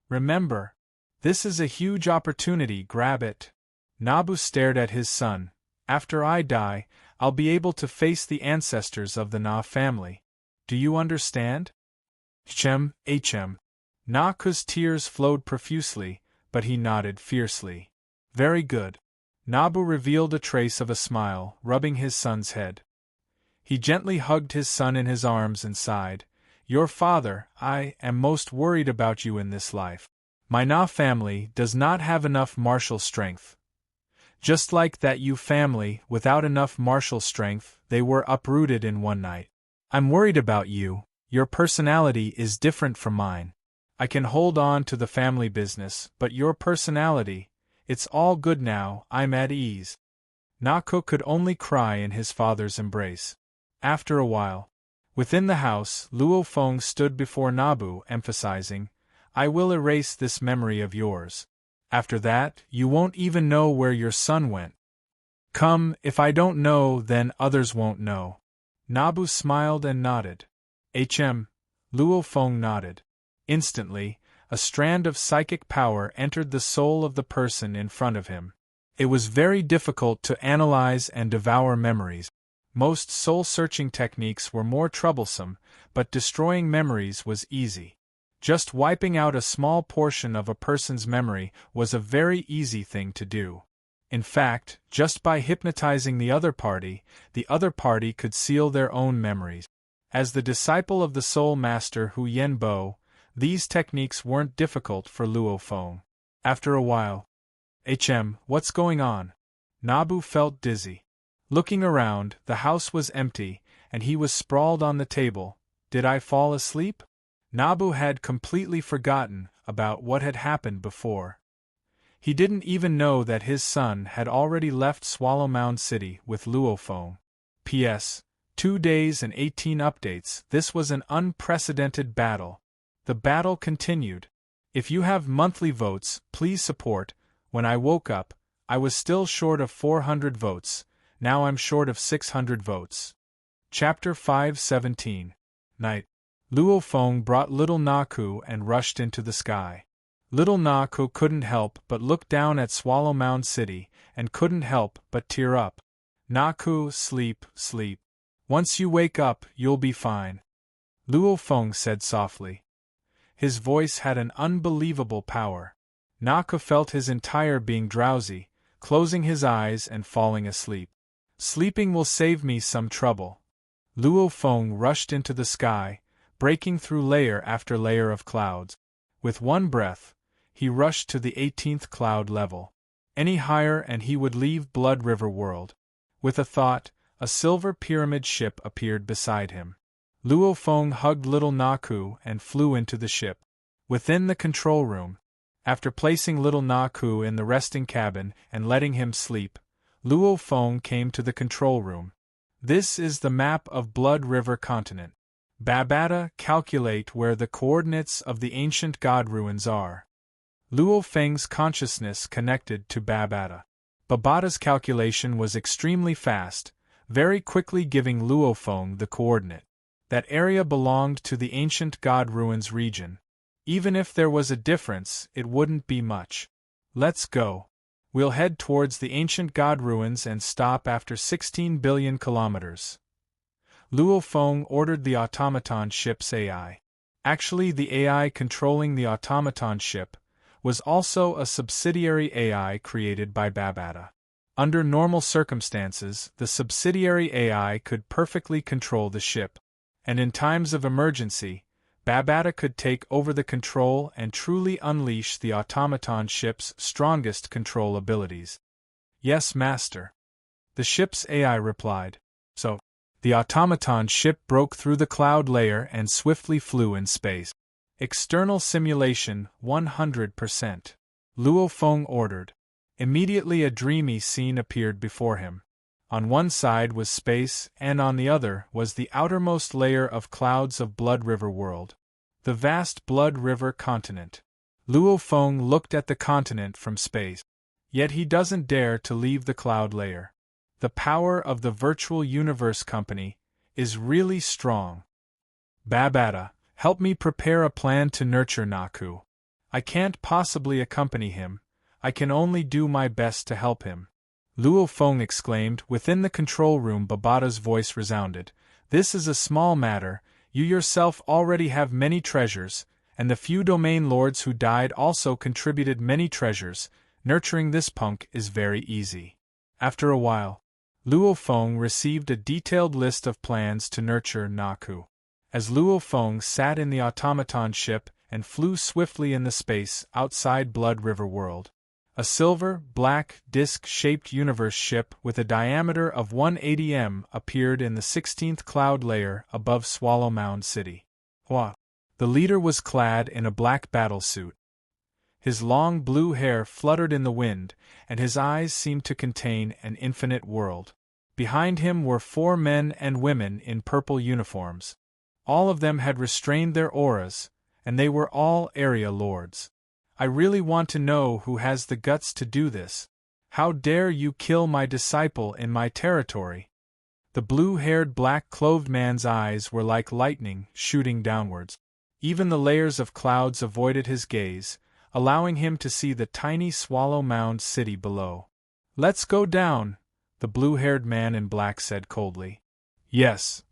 Remember, this is a huge opportunity, grab it. Nabu stared at his son. After I die, I'll be able to face the ancestors of the Na family. Do you understand? Hm. Naku's tears flowed profusely, but he nodded fiercely. Very good. Nabu revealed a trace of a smile, rubbing his son's head. He gently hugged his son in his arms and sighed. Your father, I am most worried about you in this life. My Na family does not have enough martial strength. Just like that you family, without enough martial strength, they were uprooted in one night. I'm worried about you. Your personality is different from mine. I can hold on to the family business, but your personality, it's all good now, I'm at ease. Naku could only cry in his father's embrace. After a while, within the house, Luo Feng stood before Nabu, emphasizing, I will erase this memory of yours. After that, you won't even know where your son went. Come, if I don't know, then others won't know. Nabu smiled and nodded. Luo Feng nodded. Instantly, a strand of psychic power entered the soul of the person in front of him. It was very difficult to analyze and devour memories. Most soul-searching techniques were more troublesome, but destroying memories was easy. Just wiping out a small portion of a person's memory was a very easy thing to do. In fact, just by hypnotizing the other party could seal their own memories. As the disciple of the Soul Master Hu Yenbo, these techniques weren't difficult for Luo Feng. After a while, what's going on? Nabu felt dizzy. Looking around, the house was empty, and he was sprawled on the table. Did I fall asleep? Nabu had completely forgotten about what had happened before. He didn't even know that his son had already left Swallow Mound City with Luo Feng. P.S. 2 days and 18 updates. This was an unprecedented battle. The battle continued. If you have monthly votes, please support. When I woke up, I was still short of 400 votes. Now I'm short of 600 votes. Chapter 5:17. Night. Luo Feng brought little Naku and rushed into the sky. Little Naku couldn't help but look down at Swallow Mound City, and couldn't help but tear up. Naku, sleep, sleep. Once you wake up, you'll be fine. Luo Feng said softly. His voice had an unbelievable power. Naku felt his entire being drowsy, closing his eyes and falling asleep. Sleeping will save me some trouble. Luo Feng rushed into the sky, breaking through layer after layer of clouds. With one breath, he rushed to the 18th cloud level. Any higher and he would leave Blood River World. With a thought, a silver pyramid ship appeared beside him. Luo Feng hugged little Naku and flew into the ship. Within the control room, after placing little Naku in the resting cabin and letting him sleep, Luo Feng came to the control room. This is the map of Blood River Continent. Babata, calculate where the coordinates of the ancient god ruins are. Luo Feng's consciousness connected to Babata. Babata's calculation was extremely fast, very quickly giving Luofeng the coordinate. That area belonged to the ancient god ruins region. Even if there was a difference, it wouldn't be much. Let's go. We'll head towards the ancient god ruins and stop after 16 billion kilometers. Luofeng ordered the automaton ship's AI. Actually, the AI controlling the automaton ship was also a subsidiary AI created by Babata. Under normal circumstances, the subsidiary AI could perfectly control the ship, and in times of emergency, Babata could take over the control and truly unleash the automaton ship's strongest control abilities. Yes, Master. The ship's AI replied. So, the automaton ship broke through the cloud layer and swiftly flew in space. External simulation 100%. Luofeng ordered. Immediately a dreamy scene appeared before him. On one side was space, and on the other was the outermost layer of clouds of Blood River World. The vast Blood River continent. Luofeng looked at the continent from space. Yet he doesn't dare to leave the cloud layer. The power of the Virtual Universe Company is really strong. Babata, help me prepare a plan to nurture Naku. I can't possibly accompany him. I can only do my best to help him. Luofeng exclaimed. Within the control room, Babata's voice resounded. This is a small matter. You yourself already have many treasures, and the few domain lords who died also contributed many treasures. Nurturing this punk is very easy. After a while, Luofeng received a detailed list of plans to nurture Naku. As Luofeng sat in the automaton ship and flew swiftly in the space outside Blood River World, a silver, black, disc-shaped universe ship with a diameter of 180 m appeared in the 16th cloud layer above Swallow Mound City. Hua. The leader was clad in a black battlesuit. His long blue hair fluttered in the wind, and his eyes seemed to contain an infinite world. Behind him were 4 men and women in purple uniforms. All of them had restrained their auras, and they were all area lords. I really want to know who has the guts to do this. How dare you kill my disciple in my territory? The blue-haired black-clothed man's eyes were like lightning shooting downwards. Even the layers of clouds avoided his gaze, allowing him to see the tiny Swallow Mound City below. Let's go down, the blue-haired man in black said coldly. Yes.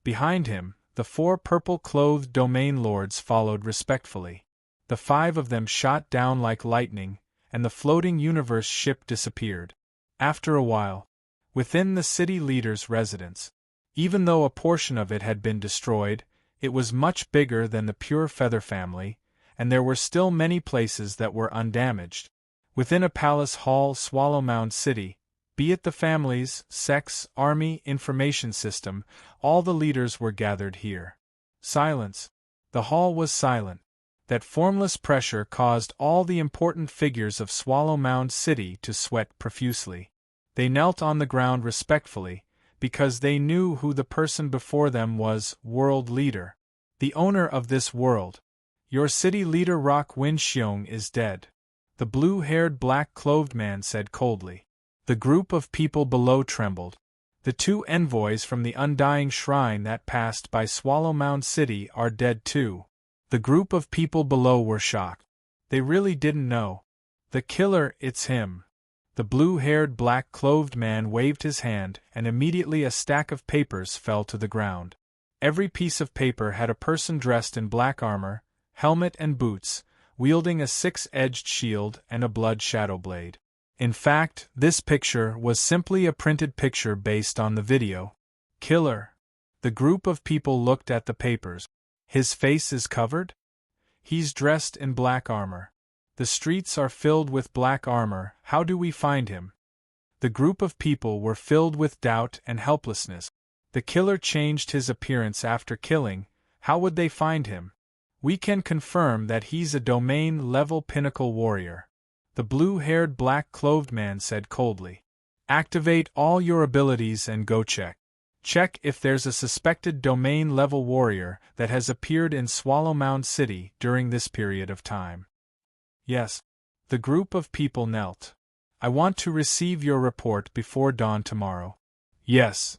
Behind him, the 4 purple-clothed domain lords followed respectfully. The 5 of them shot down like lightning, and the floating universe ship disappeared. After a while, within the city leader's residence, even though a portion of it had been destroyed, it was much bigger than the Pure Feather family, and there were still many places that were undamaged. Within a palace hall Swallow Mound City, be it the families, sex, army, information system, all the leaders were gathered here. Silence. The hall was silent. That formless pressure caused all the important figures of Swallow Mound City to sweat profusely. They knelt on the ground respectfully, because they knew who the person before them was, world leader. The owner of this world. Your city leader Rock Winxiong is dead. The blue-haired black-clothed man said coldly. The group of people below trembled. The 2 envoys from the Undying Shrine that passed by Swallow Mound City are dead too. The group of people below were shocked. They really didn't know. The killer, it's him. The blue-haired black-clothed man waved his hand, and immediately a stack of papers fell to the ground. Every piece of paper had a person dressed in black armor, helmet and boots, wielding a 6-edged shield and a blood shadow blade. In fact, this picture was simply a printed picture based on the video. Killer. The group of people looked at the papers. His face is covered? He's dressed in black armor. The streets are filled with black armor. How do we find him? The group of people were filled with doubt and helplessness. The killer changed his appearance after killing. How would they find him? We can confirm that he's a domain-level pinnacle warrior. The blue-haired black-clothed man said coldly. Activate all your abilities and go check. Check if there's a suspected domain-level warrior that has appeared in Swallow Mound City during this period of time. Yes. The group of people knelt. I want to receive your report before dawn tomorrow. Yes.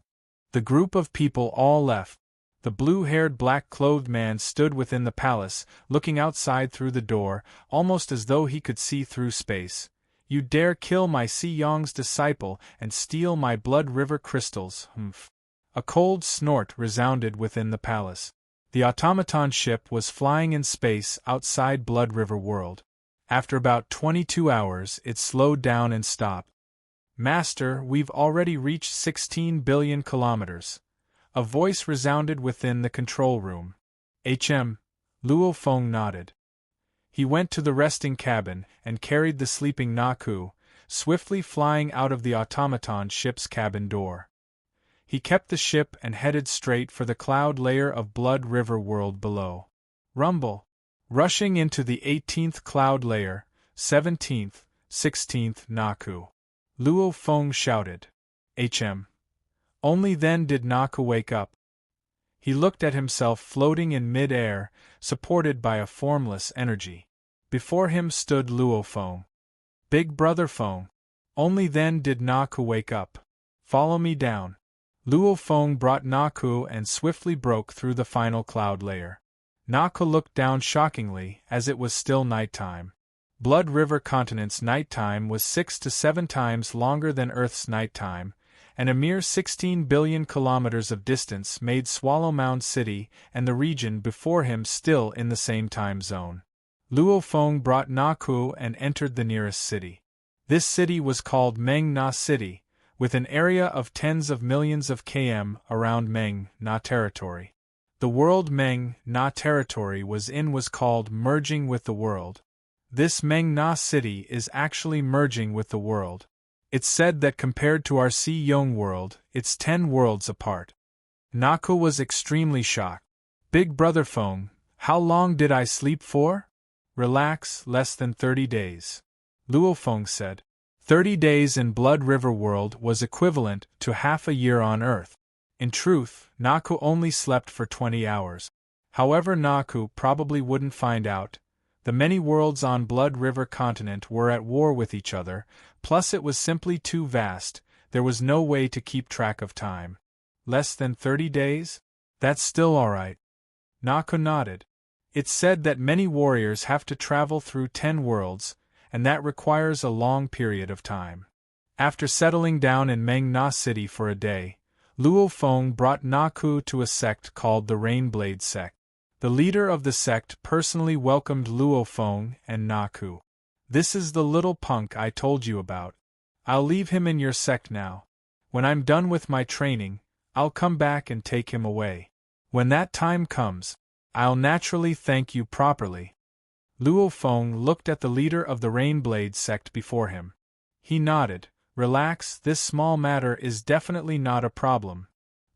The group of people all left. The blue-haired black-clothed man stood within the palace, looking outside through the door, almost as though he could see through space. You dare kill my Si Yong's disciple and steal my blood river crystals, humph. A cold snort resounded within the palace. The automaton ship was flying in space outside Blood River World. After about 22 hours, it slowed down and stopped. Master, we've already reached 16 billion kilometers. A voice resounded within the control room. Luo Feng nodded. He went to the resting cabin and carried the sleeping Naku, swiftly flying out of the automaton ship's cabin door. He kept the ship and headed straight for the cloud layer of Blood River World below. Rumble! Rushing into the 18th cloud layer, 17th, 16th Naku. Luo Feng shouted. Only then did Naku wake up. He looked at himself floating in mid-air, supported by a formless energy. Before him stood Luo Feng. Big Brother Feng. Only then did Naku wake up. Follow me down. Luo Feng brought Naku and swiftly broke through the final cloud layer. Naku looked down shockingly, as it was still nighttime. Blood River Continent's nighttime was 6 to 7 times longer than Earth's nighttime, and a mere 16 billion kilometers of distance made Swallow Mound City and the region before him still in the same time zone. Luo Feng brought Naku and entered the nearest city. This city was called Meng Na City, with an area of tens of millions of km around Meng Na territory. The world Meng Na territory was in was called merging with the world. This Meng Na city is actually merging with the world. It's said that compared to our Si Yong world, it's 10 worlds apart. Naku was extremely shocked. Big Brother Feng, how long did I sleep for? Relax, less than 30 days. Luo Feng said. 30 days in Blood River World was equivalent to half a year on Earth. In truth, Naku only slept for 20 hours. However, Naku probably wouldn't find out. The many worlds on Blood River Continent were at war with each other, plus it was simply too vast, there was no way to keep track of time. Less than 30 days? That's still alright. Naku nodded. It's said that many warriors have to travel through 10 worlds, and that requires a long period of time. After settling down in Meng Na City for a day, Luo Feng brought Naku to a sect called the Rainblade sect. The leader of the sect personally welcomed Luo Feng and Naku. This is the little punk I told you about. I'll leave him in your sect now. When I'm done with my training, I'll come back and take him away. When that time comes, I'll naturally thank you properly. Luo Feng looked at the leader of the Rainblade sect before him. He nodded. Relax, this small matter is definitely not a problem.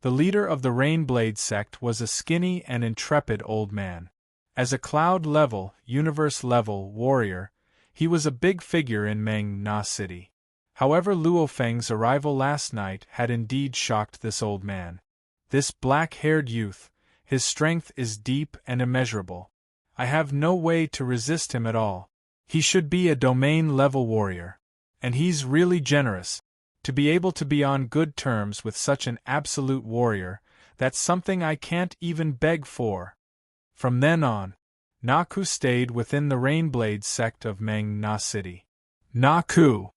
The leader of the Rainblade sect was a skinny and intrepid old man. As a cloud-level, universe-level warrior, he was a big figure in Meng Na City. However, Luo Feng's arrival last night had indeed shocked this old man. This black-haired youth, his strength is deep and immeasurable. I have no way to resist him at all. He should be a domain-level warrior. And he's really generous. To be able to be on good terms with such an absolute warrior, that's something I can't even beg for. From then on, Naku stayed within the Rainblade sect of Meng Na City. Naku!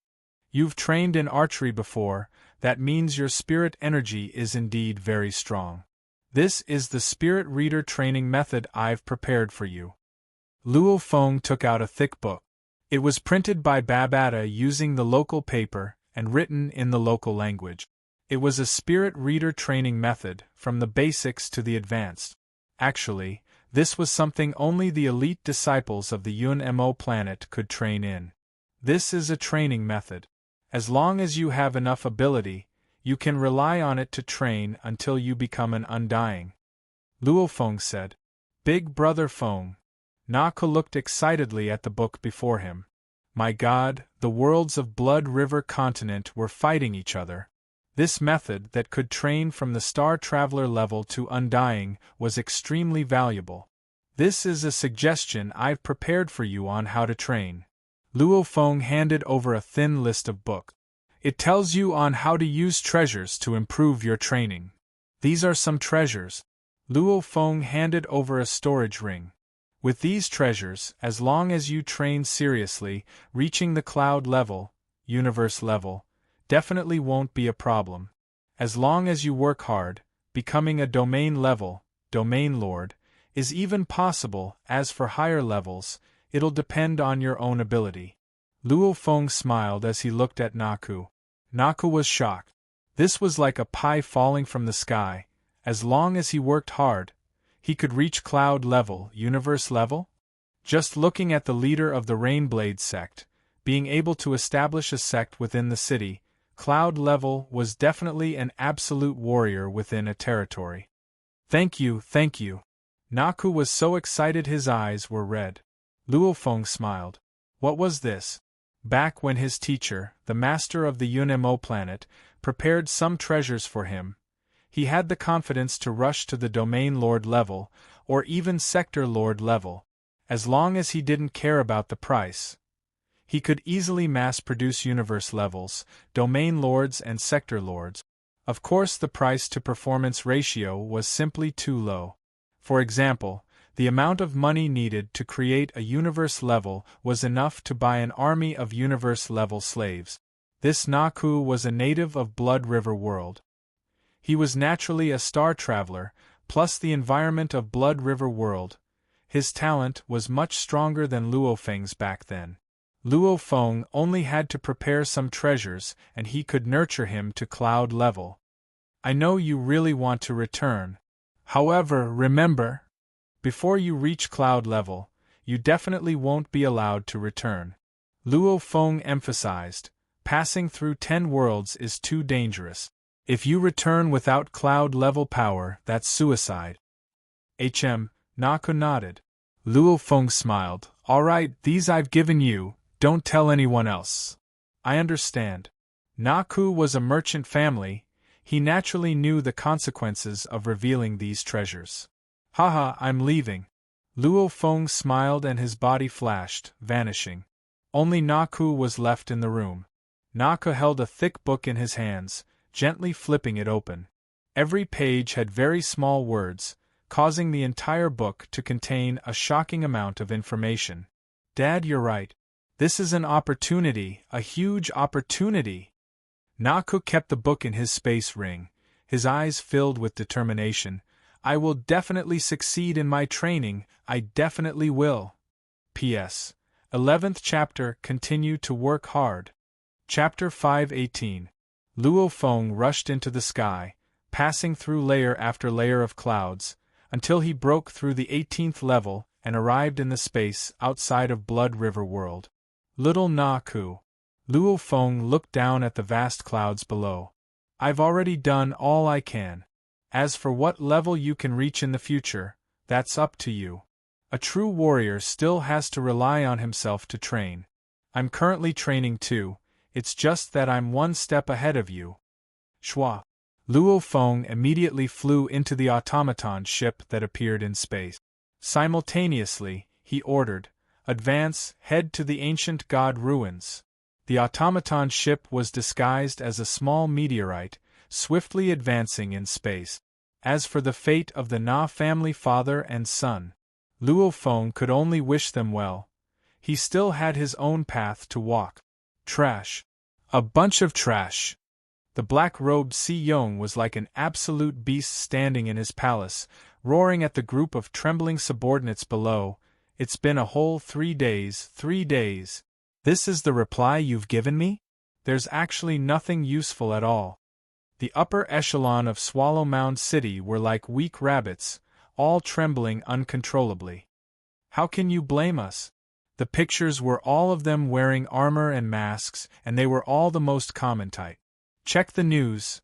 You've trained in archery before, that means your spirit energy is indeed very strong. This is the spirit reader training method I've prepared for you. Luo Feng took out a thick book. It was printed by Babata using the local paper and written in the local language. It was a spirit reader training method, from the basics to the advanced. Actually, this was something only the elite disciples of the Yun Mo planet could train in. This is a training method. As long as you have enough ability, you can rely on it to train until you become an undying. Luo Feng said. Big Brother Feng. Naku looked excitedly at the book before him. My God, the worlds of Blood River Continent were fighting each other. This method that could train from the Star Traveler level to Undying was extremely valuable. This is a suggestion I've prepared for you on how to train. Luo Feng handed over a thin list of books. It tells you on how to use treasures to improve your training. These are some treasures. Luo Feng handed over a storage ring. With these treasures, as long as you train seriously, reaching the cloud level, universe level, definitely won't be a problem. As long as you work hard, becoming a domain level, domain lord, is even possible. As for higher levels, it'll depend on your own ability. Luo Feng smiled as he looked at Naku. Naku was shocked. This was like a pie falling from the sky. As long as he worked hard, he could reach cloud level, universe level? Just looking at the leader of the Rainblade sect, being able to establish a sect within the city, cloud level was definitely an absolute warrior within a territory. Thank you, thank you. Naku was so excited his eyes were red. Luo Feng smiled. What was this? Back when his teacher, the master of the Unmo planet, prepared some treasures for him, he had the confidence to rush to the domain lord level, or even sector lord level. As long as he didn't care about the price, he could easily mass-produce universe levels, domain lords and sector lords. Of course the price-to-performance ratio was simply too low. For example, the amount of money needed to create a universe level was enough to buy an army of universe-level slaves. This Naku was a native of Blood River World. He was naturally a star traveler, plus the environment of Blood River World. His talent was much stronger than Luo Feng's back then. Luo Feng only had to prepare some treasures and he could nurture him to cloud level. I know you really want to return. However, remember, before you reach cloud level, you definitely won't be allowed to return. Luo Feng emphasized, passing through 10 worlds is too dangerous. If you return without cloud level power, that's suicide. Naku nodded. Luo Feng smiled. Alright, these I've given you, don't tell anyone else. I understand. Naku was a merchant family, he naturally knew the consequences of revealing these treasures. Haha, I'm leaving. Luo Feng smiled and his body flashed, vanishing. Only Naku was left in the room. Naku held a thick book in his hands, gently flipping it open. Every page had very small words, causing the entire book to contain a shocking amount of information. Dad, you're right. This is an opportunity, a huge opportunity. Naku kept the book in his space ring, his eyes filled with determination. I will definitely succeed in my training, I definitely will. P.S. 11th chapter, continue to work hard. Chapter 518. Luo Feng rushed into the sky, passing through layer after layer of clouds, until he broke through the 18th level and arrived in the space outside of Blood River World. Little Naku. Luo Feng looked down at the vast clouds below. I've already done all I can. As for what level you can reach in the future, that's up to you. A true warrior still has to rely on himself to train. I'm currently training too, it's just that I'm one step ahead of you. Shwa. Luo Feng immediately flew into the automaton ship that appeared in space. Simultaneously, he ordered, advance, head to the ancient god ruins. The automaton ship was disguised as a small meteorite, swiftly advancing in space. As for the fate of the Na family father and son, Luo Feng could only wish them well. He still had his own path to walk. Trash. A bunch of trash. The black-robed Si Yong was like an absolute beast standing in his palace, roaring at the group of trembling subordinates below. It's been a whole 3 days, 3 days. This is the reply you've given me? There's actually nothing useful at all. The upper echelon of Swallow Mound City were like weak rabbits, all trembling uncontrollably. How can you blame us? The pictures were all of them wearing armor and masks, and they were all the most common type. Check the news.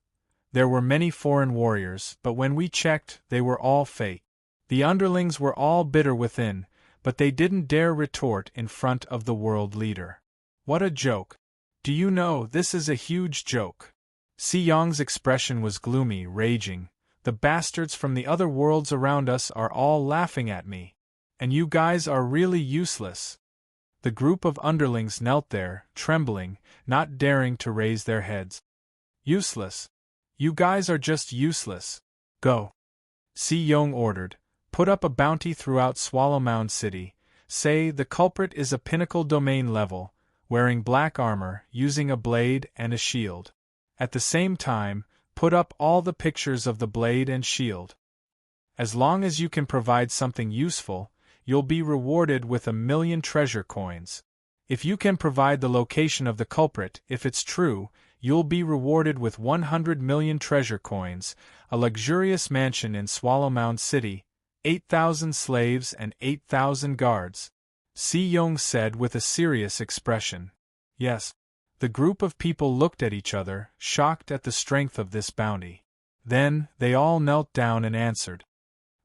There were many foreign warriors, but when we checked, they were all fake. The underlings were all bitter within, but they didn't dare retort in front of the world leader. What a joke. Do you know, this is a huge joke. Si Yong's expression was gloomy, raging. The bastards from the other worlds around us are all laughing at me. And you guys are really useless. The group of underlings knelt there, trembling, not daring to raise their heads. Useless. You guys are just useless. Go. Si-Young ordered. Put up a bounty throughout Swallow Mound City. Say the culprit is a pinnacle domain level, wearing black armor, using a blade and a shield. At the same time, put up all the pictures of the blade and shield. As long as you can provide something useful, you'll be rewarded with 1,000,000 treasure coins. If you can provide the location of the culprit, if it's true, you'll be rewarded with 100,000,000 treasure coins, a luxurious mansion in Swallow Mound City, 8,000 slaves and 8,000 guards. Si-Young said with a serious expression. Yes. The group of people looked at each other, shocked at the strength of this bounty. Then, they all knelt down and answered.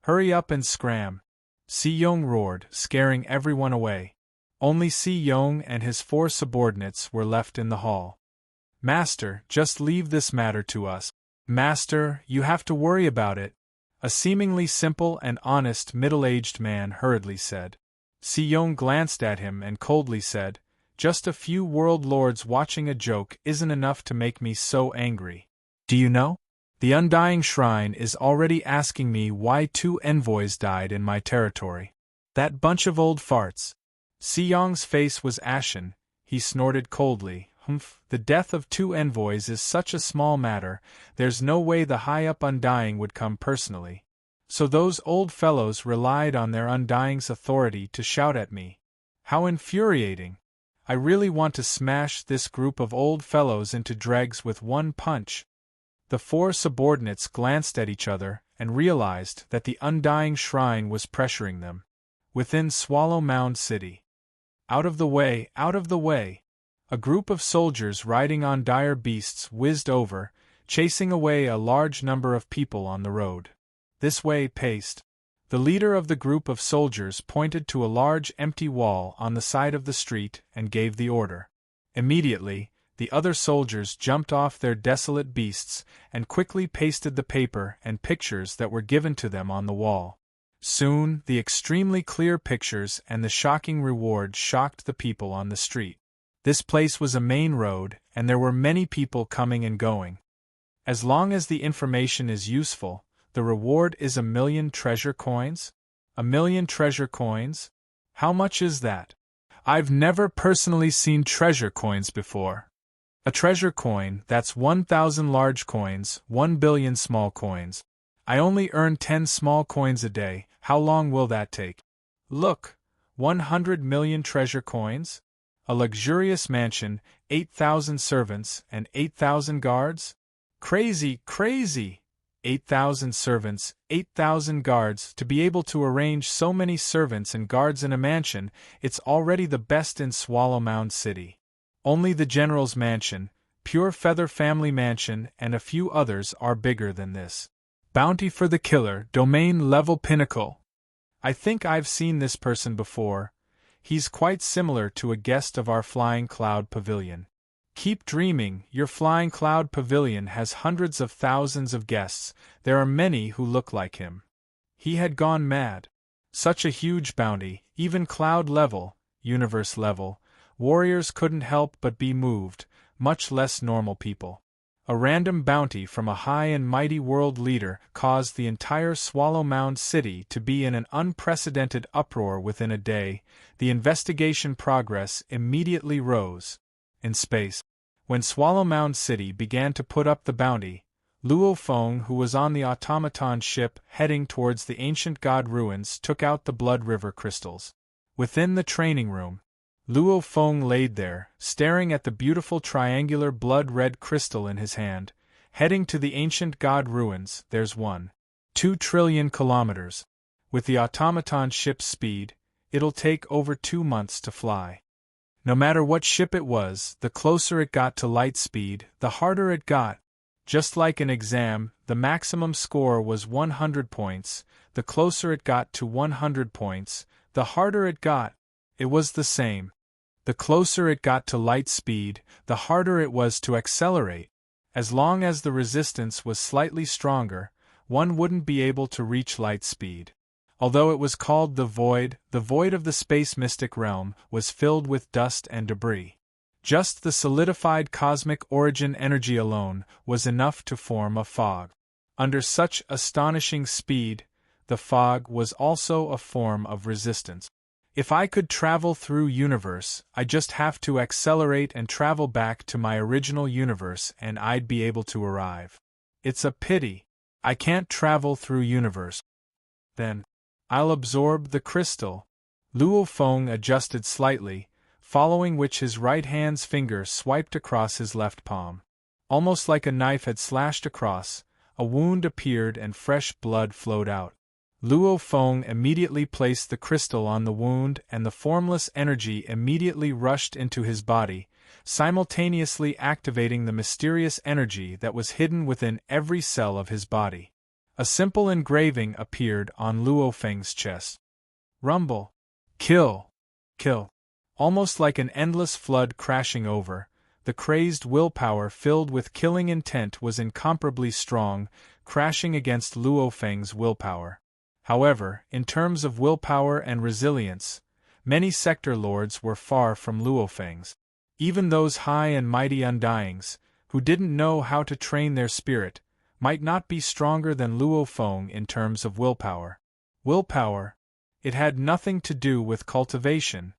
Hurry up and scram! Si-Young roared, scaring everyone away. Only Si-Young and his 4 subordinates were left in the hall. Master, just leave this matter to us. Master, you have to worry about it. A seemingly simple and honest middle-aged man hurriedly said. Si-Young glanced at him and coldly said, Just a few world lords watching a joke isn't enough to make me so angry. Do you know? The Undying Shrine is already asking me why 2 envoys died in my territory. That bunch of old farts. Si-Young's face was ashen. He snorted coldly. Humph, the death of 2 envoys is such a small matter, there's no way the high-up Undying would come personally. So those old fellows relied on their Undying's authority to shout at me. How infuriating! I really want to smash this group of old fellows into dregs with one punch. The 4 subordinates glanced at each other and realized that the Undying Shrine was pressuring them. Within Swallow Mound City. Out of the way, out of the way! A group of soldiers riding on dire beasts whizzed over, chasing away a large number of people on the road. This way, paced. The leader of the group of soldiers pointed to a large empty wall on the side of the street and gave the order. Immediately, the other soldiers jumped off their desolate beasts and quickly pasted the paper and pictures that were given to them on the wall. Soon, the extremely clear pictures and the shocking reward shocked the people on the street. This place was a main road, and there were many people coming and going. As long as the information is useful, the reward is 1,000,000 treasure coins? 1,000,000 treasure coins? How much is that? I've never personally seen treasure coins before. A treasure coin, that's 1,000 large coins, 1,000,000,000 small coins. I only earn 10 small coins a day, how long will that take? Look, 100,000,000 treasure coins? A luxurious mansion, 8,000 servants, and 8,000 guards? Crazy, crazy! 8,000 servants, 8,000 guards, to be able to arrange so many servants and guards in a mansion, it's already the best in Swallow Mound City. Only the General's Mansion, Pure Feather Family Mansion, and a few others are bigger than this. Bounty for the Killer, Domain Level Pinnacle. I think I've seen this person before. He's quite similar to a guest of our Flying Cloud Pavilion. Keep dreaming, your Flying Cloud Pavilion has hundreds of thousands of guests, there are many who look like him. He had gone mad. Such a huge bounty, even cloud level, universe level, warriors couldn't help but be moved, much less normal people. A random bounty from a high and mighty world leader caused the entire Swallow Mound City to be in an unprecedented uproar within a day. The investigation progress immediately rose. In space, when Swallow Mound City began to put up the bounty, Luo Feng, who was on the automaton ship heading towards the ancient god ruins, took out the Blood River crystals. Within the training room, Luo Feng laid there, staring at the beautiful triangular blood-red crystal in his hand. Heading to the ancient god ruins, there's 1.2 trillion kilometers. With the automaton ship's speed, it'll take over 2 months to fly. No matter what ship it was, the closer it got to light speed, the harder it got. Just like an exam, the maximum score was 100 points. The closer it got to 100 points, the harder it got. It was the same. The closer it got to light speed, the harder it was to accelerate. As long as the resistance was slightly stronger, one wouldn't be able to reach light speed. Although it was called the void of the space mystic realm was filled with dust and debris. Just the solidified cosmic origin energy alone was enough to form a fog. Under such astonishing speed, the fog was also a form of resistance. If I could travel through universe, I just have to accelerate and travel back to my original universe and I'd be able to arrive. It's a pity. I can't travel through universe. Then, I'll absorb the crystal. Luo Feng adjusted slightly, following which his right hand's finger swiped across his left palm. Almost like a knife had slashed across, a wound appeared and fresh blood flowed out. Luo Feng immediately placed the crystal on the wound and the formless energy immediately rushed into his body, simultaneously activating the mysterious energy that was hidden within every cell of his body. A simple engraving appeared on Luo Feng's chest. Rumble. Kill. Kill. Almost like an endless flood crashing over, the crazed willpower filled with killing intent was incomparably strong, crashing against Luo Feng's willpower. However, in terms of willpower and resilience, many sector lords were far from Luo Feng's. Even those high and mighty undyings, who didn't know how to train their spirit, might not be stronger than Luo Feng in terms of willpower. Willpower? It had nothing to do with cultivation.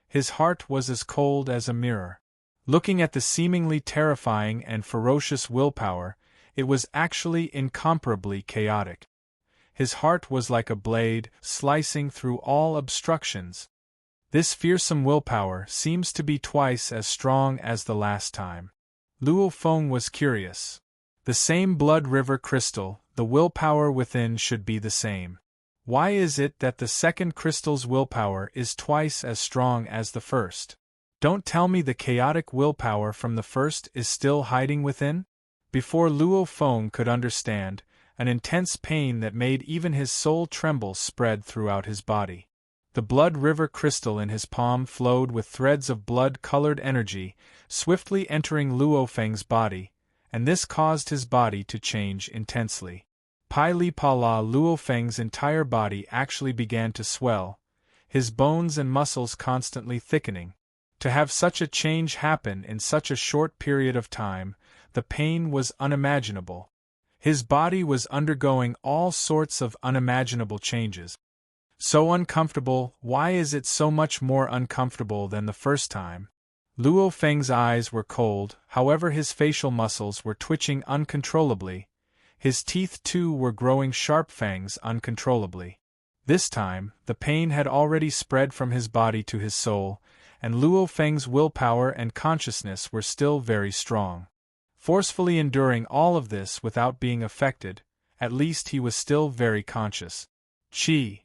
His heart was as cold as a mirror. Looking at the seemingly terrifying and ferocious willpower, it was actually incomparably chaotic. His heart was like a blade, slicing through all obstructions. This fearsome willpower seems to be twice as strong as the last time. Luo Feng was curious. The same blood river crystal, the willpower within should be the same. Why is it that the second crystal's willpower is twice as strong as the first? Don't tell me the chaotic willpower from the first is still hiding within? Before Luo Feng could understand, an intense pain that made even his soul tremble spread throughout his body. The blood river crystal in his palm flowed with threads of blood-colored energy, swiftly entering Luo Feng's body, and this caused his body to change intensely. Pai Li Pa La Luo Feng's entire body actually began to swell, his bones and muscles constantly thickening. To have such a change happen in such a short period of time, the pain was unimaginable. His body was undergoing all sorts of unimaginable changes. So uncomfortable, why is it so much more uncomfortable than the first time? Luo Feng's eyes were cold, however his facial muscles were twitching uncontrollably. His teeth too were growing sharp fangs uncontrollably. This time, the pain had already spread from his body to his soul, and Luo Feng's willpower and consciousness were still very strong. Forcefully enduring all of this without being affected, at least he was still very conscious. Qi.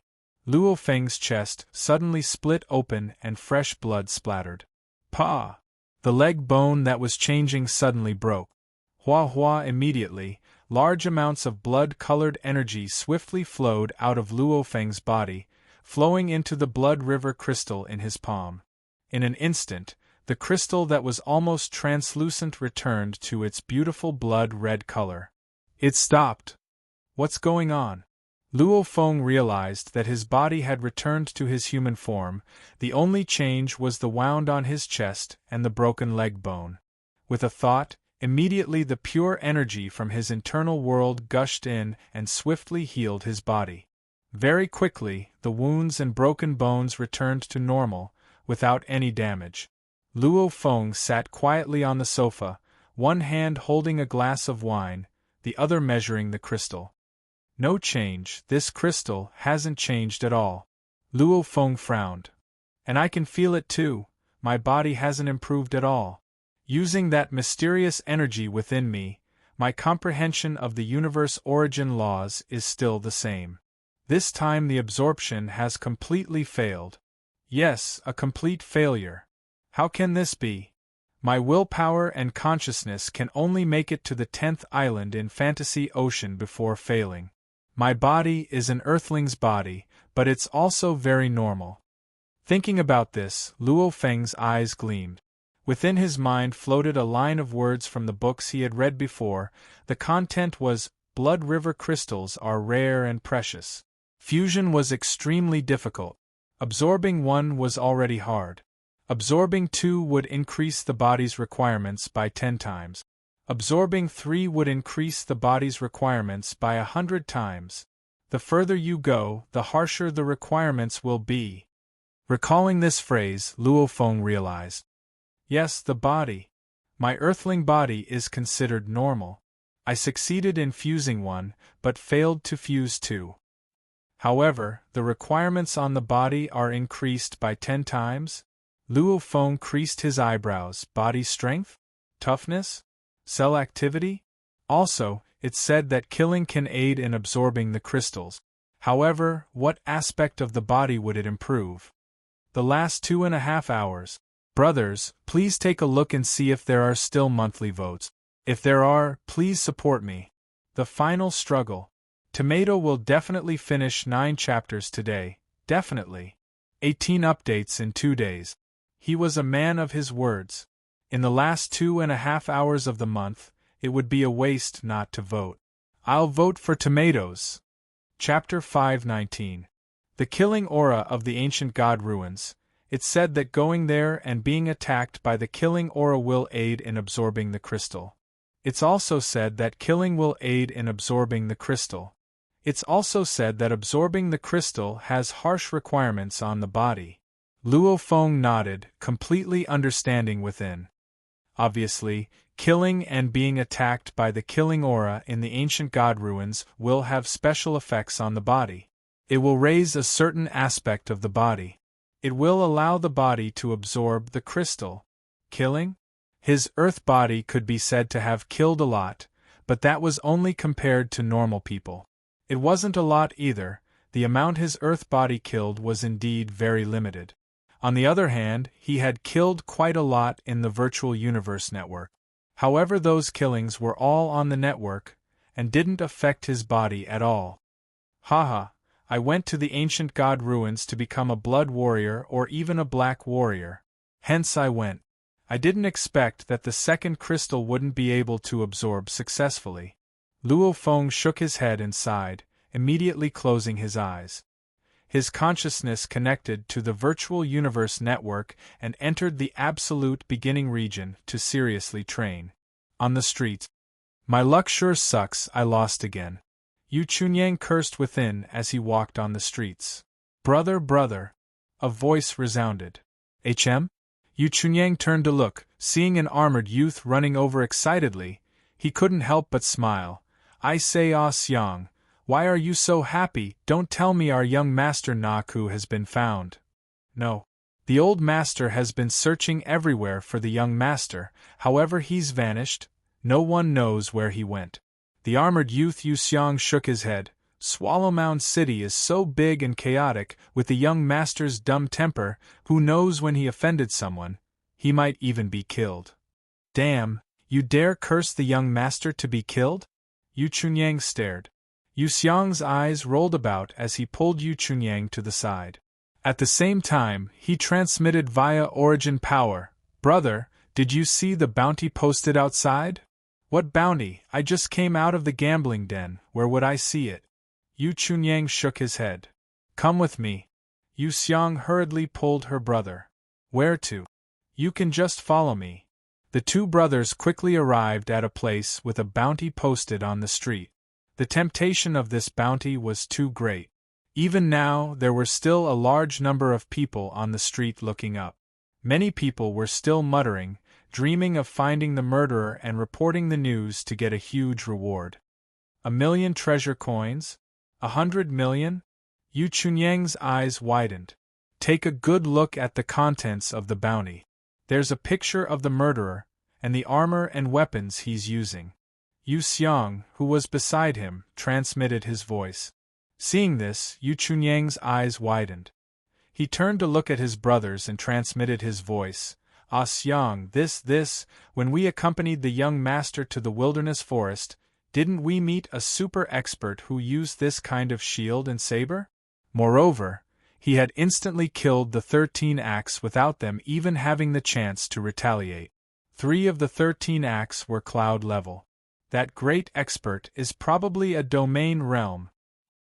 Luo Feng's chest suddenly split open and fresh blood splattered. Pa! The leg bone that was changing suddenly broke. Hua Hua immediately, large amounts of blood-colored energy swiftly flowed out of Luo Feng's body, flowing into the blood river crystal in his palm. In an instant, the crystal that was almost translucent returned to its beautiful blood-red color. It stopped. What's going on? Luo Feng realized that his body had returned to his human form. The only change was the wound on his chest and the broken leg bone. With a thought, immediately the pure energy from his internal world gushed in and swiftly healed his body. Very quickly, the wounds and broken bones returned to normal, without any damage. Luo Feng sat quietly on the sofa, one hand holding a glass of wine, the other measuring the crystal. No change, this crystal hasn't changed at all. Luo Feng frowned. And I can feel it too, my body hasn't improved at all. Using that mysterious energy within me, my comprehension of the universe origin laws is still the same. This time the absorption has completely failed. Yes, a complete failure. How can this be? My willpower and consciousness can only make it to the 10th island in Fantasy Ocean before failing. My body is an earthling's body, but it's also very normal. Thinking about this, Luo Feng's eyes gleamed. Within his mind floated a line of words from the books he had read before. The content was, "Blood river crystals are rare and precious. Fusion was extremely difficult. Absorbing one was already hard. Absorbing two would increase the body's requirements by 10 times. Absorbing 3 would increase the body's requirements by 100 times. The further you go, the harsher the requirements will be. Recalling this phrase, Luo Feng realized. Yes, the body. My earthling body is considered normal. I succeeded in fusing 1, but failed to fuse 2. However, the requirements on the body are increased by 10 times? Luo Feng creased his eyebrows. Body strength? Toughness? Cell activity? Also, it's said that killing can aid in absorbing the crystals. However, what aspect of the body would it improve? The last 2.5 hours. Brothers, please take a look and see if there are still monthly votes. If there are, please support me. The final struggle. Tomato will definitely finish 9 chapters today, definitely. 18 updates in 2 days. He was a man of his words. In the last 2.5 hours of the month, it would be a waste not to vote. I'll vote for tomatoes. Chapter 519. The killing aura of the ancient god ruins. It's said that going there and being attacked by the killing aura will aid in absorbing the crystal. It's also said that killing will aid in absorbing the crystal. It's also said that absorbing the crystal has harsh requirements on the body. Luo Feng nodded, completely understanding within. Obviously, killing and being attacked by the killing aura in the ancient god ruins will have special effects on the body. It will raise a certain aspect of the body. It will allow the body to absorb the crystal. Killing? His earth body could be said to have killed a lot, but that was only compared to normal people. It wasn't a lot either. The amount his earth body killed was indeed very limited. On the other hand, he had killed quite a lot in the virtual universe network. However, those killings were all on the network, and didn't affect his body at all. Haha, I went to the ancient god ruins to become a blood warrior or even a black warrior. Hence I went. I didn't expect that the second crystal wouldn't be able to absorb successfully. Luo Feng shook his head and sighed, immediately closing his eyes. His consciousness connected to the virtual universe network and entered the absolute beginning region to seriously train. On the streets. My luck sure sucks, I lost again. Yu Chunyang cursed within as he walked on the streets. Brother, brother. A voice resounded. HM? Yu Chunyang turned to look, seeing an armored youth running over excitedly. He couldn't help but smile. I say, Ah Xiang. Why are you so happy? Don't tell me our young master Naku has been found. No. The old master has been searching everywhere for the young master, however he's vanished. No one knows where he went. The armored youth Yu Xiang shook his head. Swallowmound City is so big and chaotic, with the young master's dumb temper, who knows when he offended someone? He might even be killed. Damn, you dare curse the young master to be killed? Yu Chunyang stared. Yu Xiang's eyes rolled about as he pulled Yu Chunyang to the side. At the same time, he transmitted via origin power. Brother, did you see the bounty posted outside? What bounty? I just came out of the gambling den, where would I see it? Yu Chunyang shook his head. Come with me. Yu Xiang hurriedly pulled her brother. Where to? You can just follow me. The two brothers quickly arrived at a place with a bounty posted on the street. The temptation of this bounty was too great. Even now, there were still a large number of people on the street looking up. Many people were still muttering, dreaming of finding the murderer and reporting the news to get a huge reward. 1,000,000 treasure coins? 100 million? Yu Chunyang's eyes widened. Take a good look at the contents of the bounty. There's a picture of the murderer, and the armor and weapons he's using. Yu Xiang, who was beside him, transmitted his voice. Seeing this, Yu Chunyang's eyes widened. He turned to look at his brothers and transmitted his voice. Ah Xiang, this, when we accompanied the young master to the wilderness forest, didn't we meet a super expert who used this kind of shield and saber? Moreover, he had instantly killed the 13 acts without them even having the chance to retaliate. 3 of the 13 acts were cloud level. That great expert is probably a domain realm.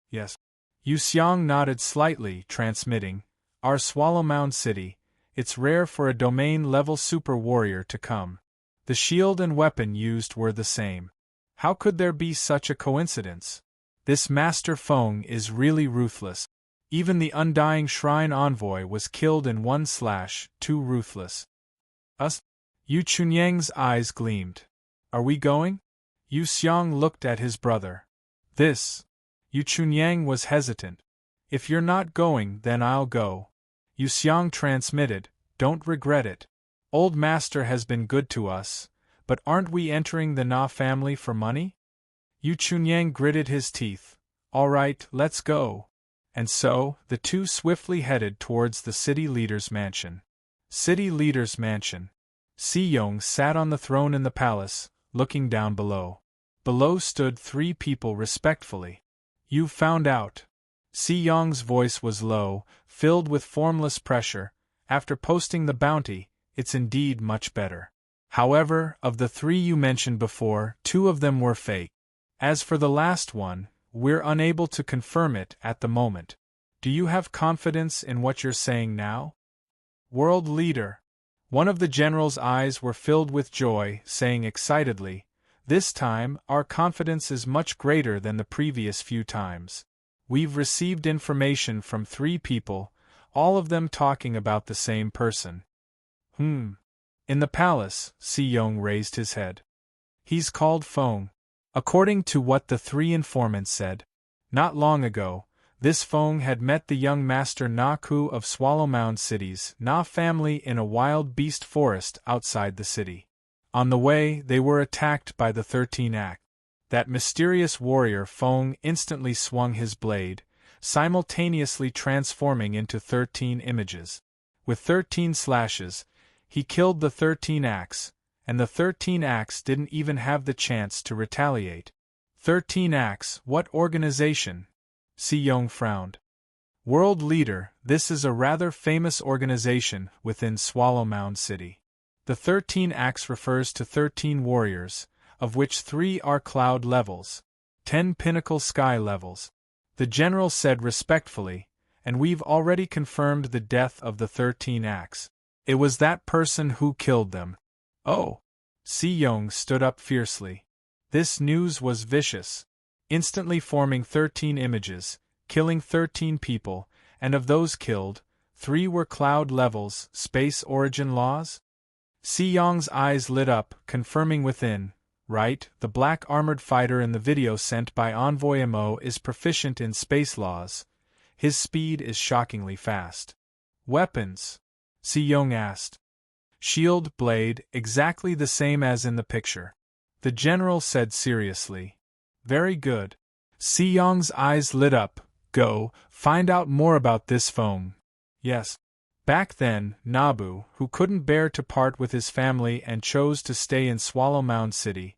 Yes. Yu Xiang nodded slightly, transmitting, Our Swallowmound City, it's rare for a domain-level super warrior to come. The shield and weapon used were the same. How could there be such a coincidence? This Master Feng is really ruthless. Even the undying shrine envoy was killed in one slash, too ruthless. Us? Yu Chunyang's eyes gleamed. Are we going? Yu Xiong looked at his brother. This. Yu Chunyang was hesitant. If you're not going, then I'll go. Yu Xiong transmitted, don't regret it. Old Master has been good to us, but aren't we entering the Na family for money? Yu Chunyang gritted his teeth. All right, let's go. And so, the two swiftly headed towards the city leader's mansion. City leader's mansion. Si Yong sat on the throne in the palace, looking down below. Below stood three people respectfully. You found out. Si Yong's voice was low, filled with formless pressure. After posting the bounty, it's indeed much better. However, of the three you mentioned before, two of them were fake. As for the last one, we're unable to confirm it at the moment. Do you have confidence in what you're saying now? World leader. One of the general's eyes were filled with joy, saying excitedly, this time, our confidence is much greater than the previous few times. We've received information from three people, all of them talking about the same person. In the palace, Si Yong raised his head. He's called Feng. According to what the three informants said, not long ago, this Feng had met the young master Na Ku of Swallowmound City's Na family in a wild beast forest outside the city. On the way, they were attacked by the 13 Act. That mysterious warrior Feng instantly swung his blade, simultaneously transforming into 13 images. With 13 slashes, he killed the 13 Acts, and the 13 Acts didn't even have the chance to retaliate. 13 Acts, what organization? Si Yong frowned. World leader, this is a rather famous organization within Swallowmound City. The 13 Acts refers to 13 warriors, of which 3 are cloud levels, 10 pinnacle sky levels. The general said respectfully, and we've already confirmed the death of the 13 Acts. It was that person who killed them. Oh! Si Yong stood up fiercely. This news was vicious. Instantly forming 13 images, killing 13 people, and of those killed, 3 were cloud levels, space origin laws? Si Yong's eyes lit up, confirming within, right, the black armored fighter in the video sent by Envoy Mo is proficient in space laws. His speed is shockingly fast. Weapons? Si Yong asked. Shield, blade, exactly the same as in the picture. The general said seriously. Very good. Si Yong's eyes lit up. Go, find out more about this Feng. Yes. Back then, Nabu, who couldn't bear to part with his family and chose to stay in Swallowmound City,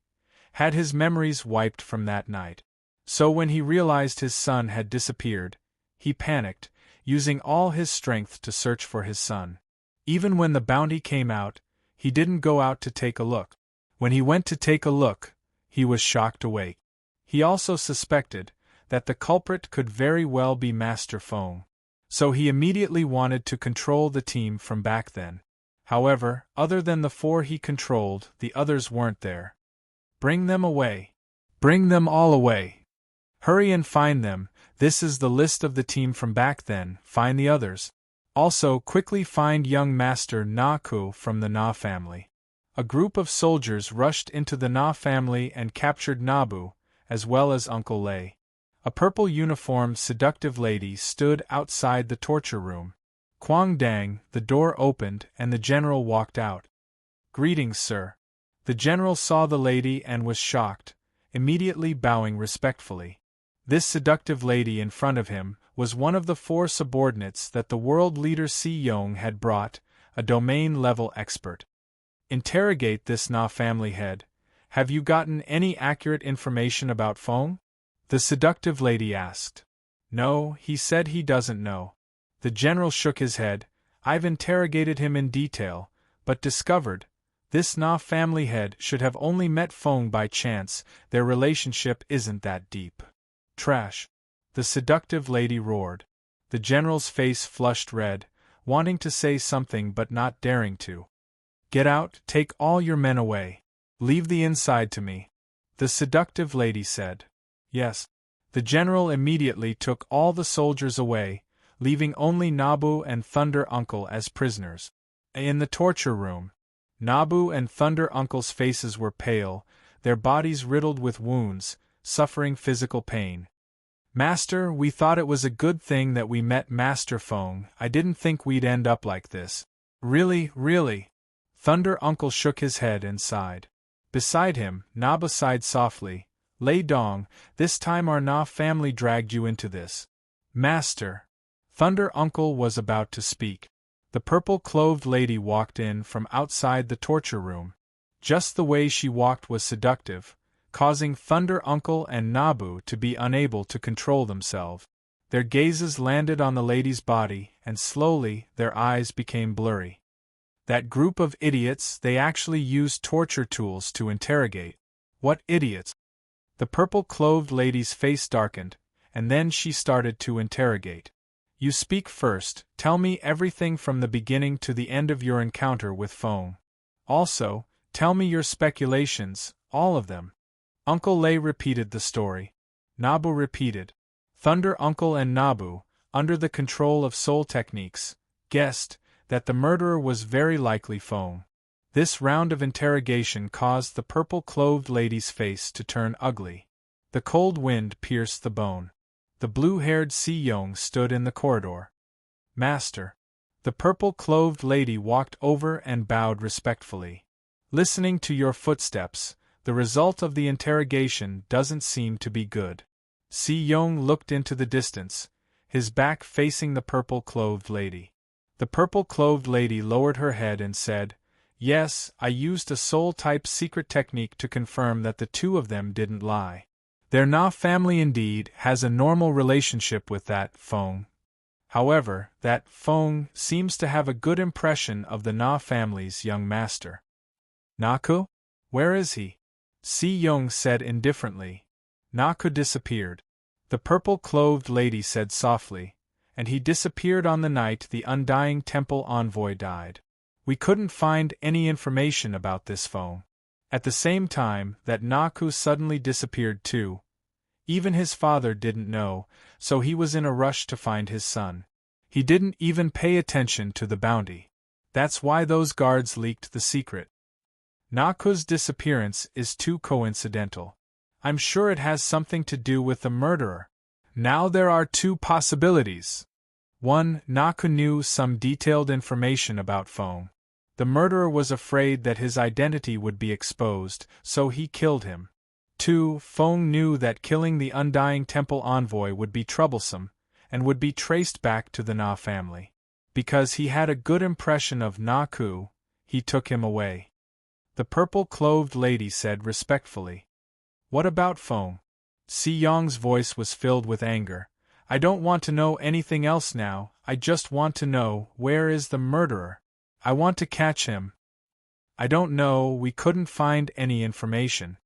had his memories wiped from that night. So when he realized his son had disappeared, he panicked, using all his strength to search for his son. Even when the bounty came out, he didn't go out to take a look. When he went to take a look, he was shocked awake. He also suspected that the culprit could very well be Master Feng. So he immediately wanted to control the team from back then. However, other than the 4 he controlled, the others weren't there. Bring them away. Bring them all away. Hurry and find them. This is the list of the team from back then. Find the others. Also, quickly find young Master Na Ku from the Na family. A group of soldiers rushed into the Na family and captured Nabu, as well as Uncle Lei. A purple-uniformed seductive lady stood outside the torture room. Quang Dang, the door opened and the general walked out. Greetings, sir. The general saw the lady and was shocked, immediately bowing respectfully. This seductive lady in front of him was one of the 4 subordinates that the world leader Si Yong had brought, a domain-level expert. Interrogate this Na family head. Have you gotten any accurate information about Feng? The seductive lady asked. No, he said he doesn't know. The general shook his head. I've interrogated him in detail, but discovered, this Na family head should have only met Feng by chance, their relationship isn't that deep. Trash. The seductive lady roared. The general's face flushed red, wanting to say something but not daring to. Get out, take all your men away. Leave the inside to me. The seductive lady said. Yes. The general immediately took all the soldiers away, leaving only Nabu and Thunder Uncle as prisoners. In the torture room, Nabu and Thunder Uncle's faces were pale, their bodies riddled with wounds, suffering physical pain. Master, we thought it was a good thing that we met Master Feng. I didn't think we'd end up like this. Really, really? Thunder Uncle shook his head and sighed. Beside him, Nabu sighed softly. Lei Dong, this time our Na family dragged you into this. Master. Thunder Uncle was about to speak. The purple-clothed lady walked in from outside the torture room. Just the way she walked was seductive, causing Thunder Uncle and Nabu to be unable to control themselves. Their gazes landed on the lady's body, and slowly their eyes became blurry. That group of idiots, they actually used torture tools to interrogate. What idiots? The purple-clothed lady's face darkened, and then she started to interrogate. You speak first, tell me everything from the beginning to the end of your encounter with Feng. Also, tell me your speculations, all of them. Uncle Lei repeated the story. Nabu repeated. Thunder Uncle and Nabu, under the control of soul techniques, guessed that the murderer was very likely Feng. This round of interrogation caused the purple-clothed lady's face to turn ugly. The cold wind pierced the bone. The blue-haired Si Yong stood in the corridor. Master. The purple-clothed lady walked over and bowed respectfully. Listening to your footsteps, the result of the interrogation doesn't seem to be good. Si Yong looked into the distance, his back facing the purple-clothed lady. The purple-clothed lady lowered her head and said, Yes, I used a soul-type secret technique to confirm that the two of them didn't lie. Their Na family indeed has a normal relationship with that Feng. However, that Feng seems to have a good impression of the Na family's young master. Naku? Where is he? Si Yong said indifferently. Naku disappeared. The purple-clothed lady said softly, and he disappeared on the night the Undying Temple envoy died. We couldn't find any information about this Feng. At the same time that Naku suddenly disappeared too. Even his father didn't know, so he was in a rush to find his son. He didn't even pay attention to the bounty. That's why those guards leaked the secret. Naku's disappearance is too coincidental. I'm sure it has something to do with the murderer. Now there are two possibilities. 1. Naku knew some detailed information about Feng. The murderer was afraid that his identity would be exposed, so he killed him. 2. Feng knew that killing the Undying Temple envoy would be troublesome, and would be traced back to the Na family. Because he had a good impression of Naku, he took him away. The purple-clothed lady said respectfully. What about Feng? Si Yong's voice was filled with anger. I don't want to know anything else now, I just want to know, where is the murderer? I want to catch him. I don't know, we couldn't find any information.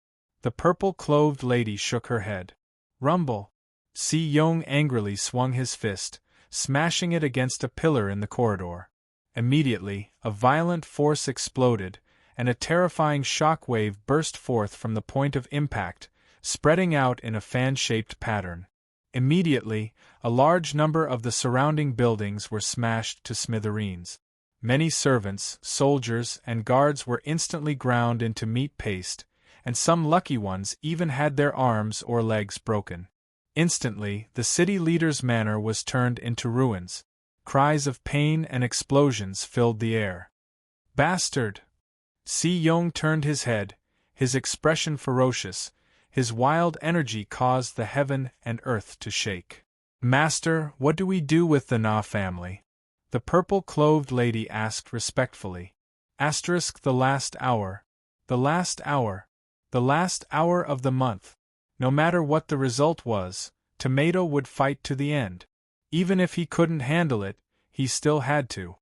The purple-clothed lady shook her head. Rumble. Si Yong angrily swung his fist, smashing it against a pillar in the corridor. Immediately, a violent force exploded, and a terrifying shock wave burst forth from the point of impact, spreading out in a fan-shaped pattern. Immediately, a large number of the surrounding buildings were smashed to smithereens. Many servants, soldiers, and guards were instantly ground into meat paste, and some lucky ones even had their arms or legs broken. Instantly, the city leader's manor was turned into ruins. Cries of pain and explosions filled the air. Bastard! Si Yong turned his head, his expression ferocious. His wild energy caused the heaven and earth to shake. Master, what do we do with the Na family? The purple-clothed lady asked respectfully. The last hour. The last hour. The last hour of the month. No matter what the result was, Tomato would fight to the end. Even if he couldn't handle it, he still had to.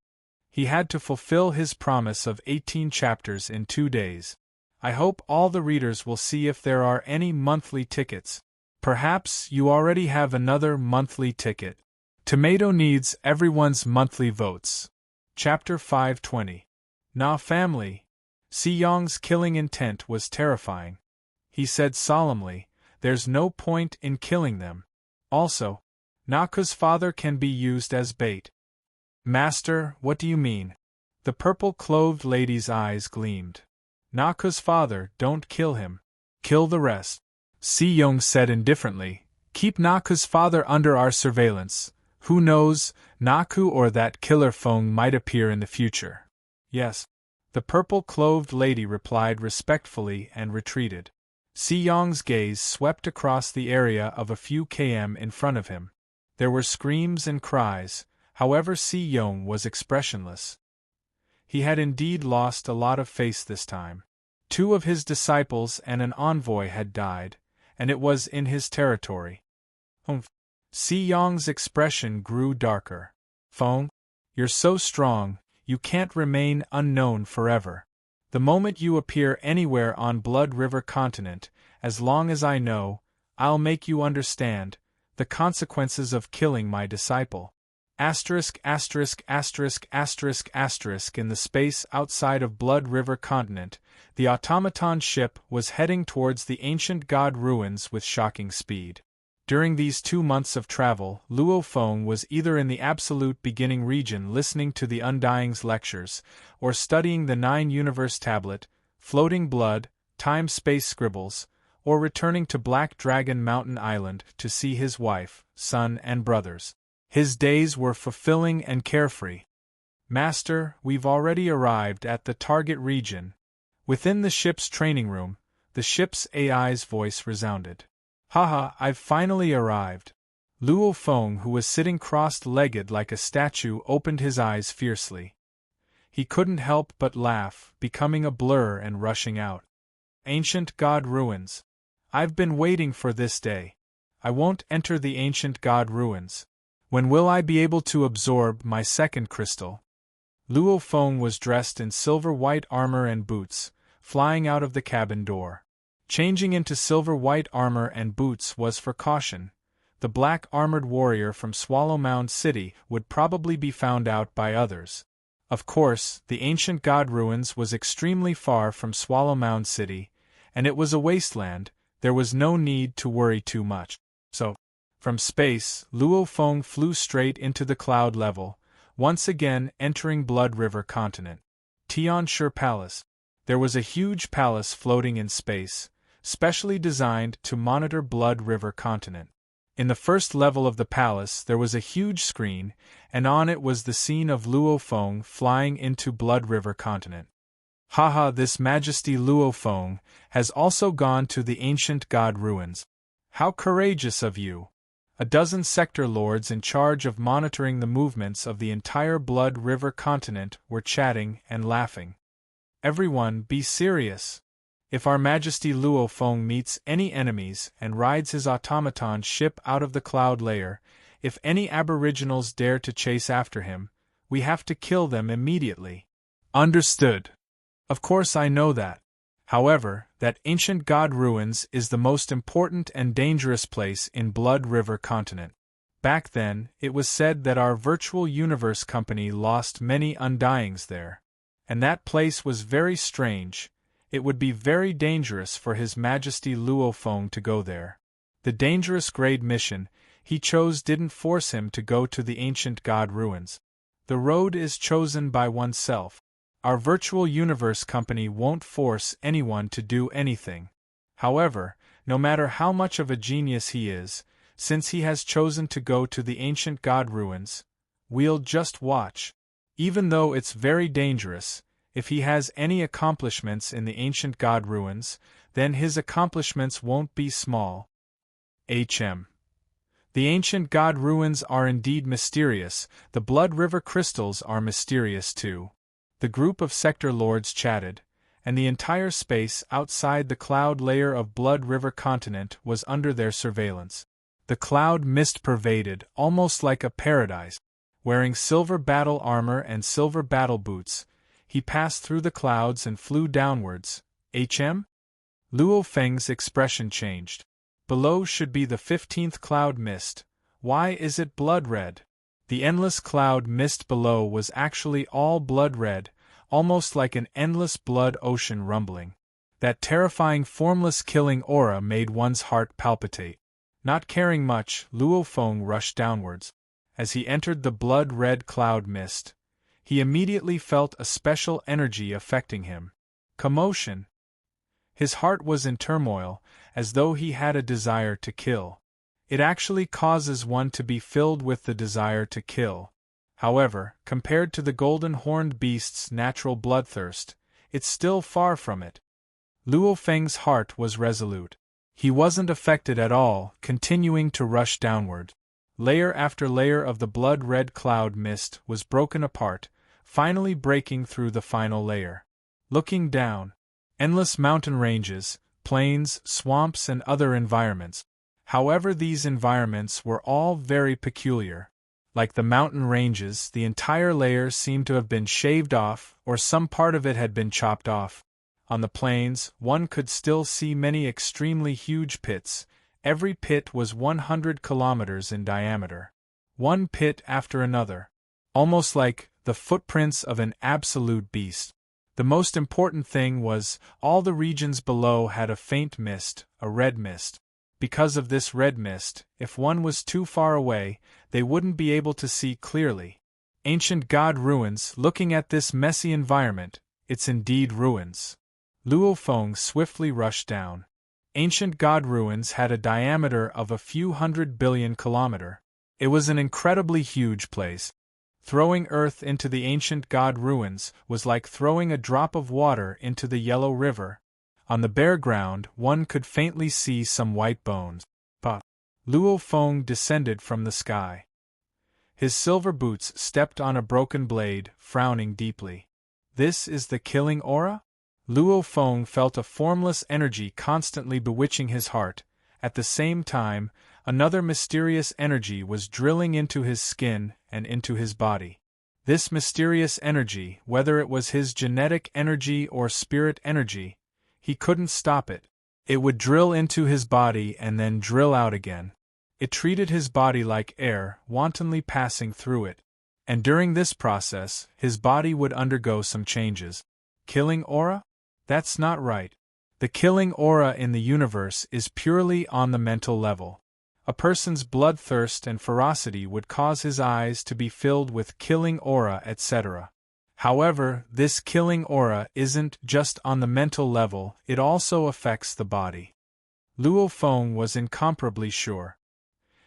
He had to fulfill his promise of 18 chapters in 2 days. I hope all the readers will see if there are any monthly tickets. Perhaps you already have another monthly ticket. Tomato needs everyone's monthly votes. Chapter 520. Nah, family. Si Yong's killing intent was terrifying. He said solemnly, there's no point in killing them. Also, Naka's father can be used as bait. Master, what do you mean? The purple-clothed lady's eyes gleamed. Naka's father, don't kill him. Kill the rest. Si Yong said indifferently, keep Naka's father under our surveillance. Who knows, Naku or that killer Feng might appear in the future. Yes. The purple-clothed lady replied respectfully and retreated. Si Yong's gaze swept across the area of a few km in front of him. There were screams and cries, however Si Yong was expressionless. He had indeed lost a lot of face this time. 2 of his disciples and an envoy had died, and it was in his territory. Si Yong's expression grew darker. Feng, you're so strong, you can't remain unknown forever. The moment you appear anywhere on Blood River continent, as long as I know, I'll make you understand the consequences of killing my disciple. *************************************** In the space outside of Blood River continent, the automaton ship was heading towards the ancient god ruins with shocking speed. During these 2 months of travel, Luo Feng was either in the absolute beginning region listening to the Undying's lectures, or studying the 9-universe tablet, floating blood, time-space scribbles, or returning to Black Dragon Mountain Island to see his wife, son and brothers. His days were fulfilling and carefree. Master, we've already arrived at the target region. Within the ship's training room, the ship's AI's voice resounded. Haha, I've finally arrived. Luo Feng, who was sitting crossed-legged like a statue, opened his eyes fiercely. He couldn't help but laugh, becoming a blur and rushing out. Ancient God Ruins. I've been waiting for this day. I won't enter the ancient God Ruins. When will I be able to absorb my second crystal? Luo Feng was dressed in silver-white armor and boots, flying out of the cabin door. Changing into silver-white armor and boots was for caution. The black-armored warrior from Swallow Mound City would probably be found out by others. Of course, the ancient god ruins was extremely far from Swallow Mound City, and it was a wasteland. There was no need to worry too much. So, from space, Luo Feng flew straight into the cloud level, once again entering Blood River continent. Tianshi Palace. There was a huge palace floating in space, specially designed to monitor Blood River continent. In the first level of the palace there was a huge screen, and on it was the scene of Luo Feng flying into Blood River continent. Haha, this Majesty Luo Feng has also gone to the ancient god ruins. How courageous of you! A dozen sector lords in charge of monitoring the movements of the entire Blood River continent were chatting and laughing. Everyone, be serious. If Our Majesty Luo Feng meets any enemies and rides his automaton ship out of the cloud layer, if any aboriginals dare to chase after him, we have to kill them immediately. Understood. Of course I know that. However, that ancient god ruins is the most important and dangerous place in Blood River continent. Back then, it was said that our virtual universe company lost many Undyings there. And that place was very strange. It would be very dangerous for His Majesty Luo Feng to go there. The dangerous grade mission he chose didn't force him to go to the ancient god ruins. The road is chosen by oneself. Our virtual universe company won't force anyone to do anything. However, no matter how much of a genius he is, since he has chosen to go to the ancient god ruins, we'll just watch. Even though it's very dangerous, if he has any accomplishments in the ancient god ruins, then his accomplishments won't be small. The ancient god ruins are indeed mysterious. The Blood River crystals are mysterious too. The group of sector lords chatted, and the entire space outside the cloud layer of Blood River continent was under their surveillance. The cloud mist pervaded, almost like a paradise. Wearing silver battle armor and silver battle boots, he passed through the clouds and flew downwards. Luo Feng's expression changed. Below should be the 15th cloud mist. Why is it blood red? The endless cloud mist below was actually all blood red, almost like an endless blood ocean rumbling. That terrifying formless killing aura made one's heart palpitate. Not caring much, Luo Feng rushed downwards. As he entered the blood-red cloud mist, he immediately felt a special energy affecting him. Commotion. His heart was in turmoil, as though he had a desire to kill. It actually causes one to be filled with the desire to kill. However, compared to the golden-horned beast's natural bloodthirst, it's still far from it. Luo Feng's heart was resolute. He wasn't affected at all, continuing to rush downward. Layer after layer of the blood-red cloud mist was broken apart, finally breaking through the final layer. Looking down, endless mountain ranges, plains, swamps, and other environments. However, these environments were all very peculiar. Like the mountain ranges, the entire layer seemed to have been shaved off, or some part of it had been chopped off. On the plains, one could still see many extremely huge pits. Every pit was 100 kilometers in diameter. One pit after another. Almost like the footprints of an absolute beast. The most important thing was, all the regions below had a faint mist, a red mist. Because of this red mist, if one was too far away, they wouldn't be able to see clearly. Ancient god ruins. Looking at this messy environment, it's indeed ruins. Luo Feng swiftly rushed down. Ancient god ruins had a diameter of a few 100 billion kilometers. It was an incredibly huge place. Throwing earth into the ancient god ruins was like throwing a drop of water into the Yellow River. On the bare ground, one could faintly see some white bones. But Luo Feng descended from the sky. His silver boots stepped on a broken blade, frowning deeply. This is the killing aura? Luo Feng felt a formless energy constantly bewitching his heart. At the same time, another mysterious energy was drilling into his skin and into his body. This mysterious energy, whether it was his genetic energy or spirit energy, he couldn't stop it. It would drill into his body and then drill out again. It treated his body like air, wantonly passing through it. And during this process, his body would undergo some changes. Killing aura? That's not right. The killing aura in the universe is purely on the mental level. A person's bloodthirst and ferocity would cause his eyes to be filled with killing aura, etc. However, this killing aura isn't just on the mental level, it also affects the body. Luo Feng was incomparably sure.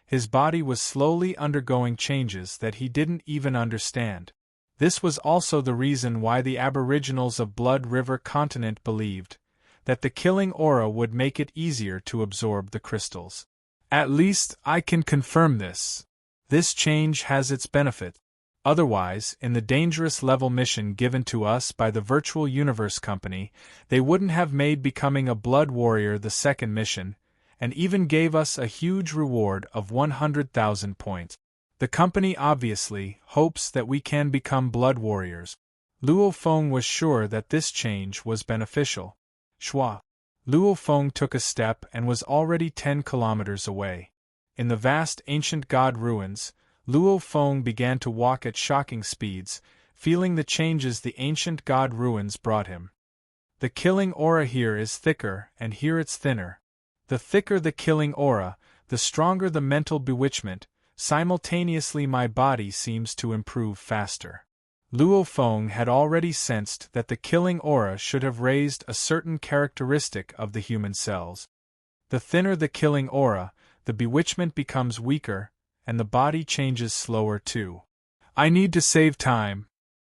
His body was slowly undergoing changes that he didn't even understand. This was also the reason why the aboriginals of Blood River Continent believed that the killing aura would make it easier to absorb the crystals. At least, I can confirm this. This change has its benefit. Otherwise, in the dangerous level mission given to us by the Virtual Universe Company, they wouldn't have made becoming a Blood Warrior the second mission, and even gave us a huge reward of 100,000 points. The company obviously hopes that we can become Blood Warriors. Luo Feng was sure that this change was beneficial. Shua. Luo Feng took a step and was already 10 kilometers away. In the vast ancient god ruins, Luo Feng began to walk at shocking speeds, feeling the changes the ancient god ruins brought him. The killing aura here is thicker, and here it's thinner. The thicker the killing aura, the stronger the mental bewitchment. Simultaneously my body seems to improve faster. Luo Feng had already sensed that the killing aura should have raised a certain characteristic of the human cells. The thinner the killing aura, the bewitchment becomes weaker, and the body changes slower too. I need to save time.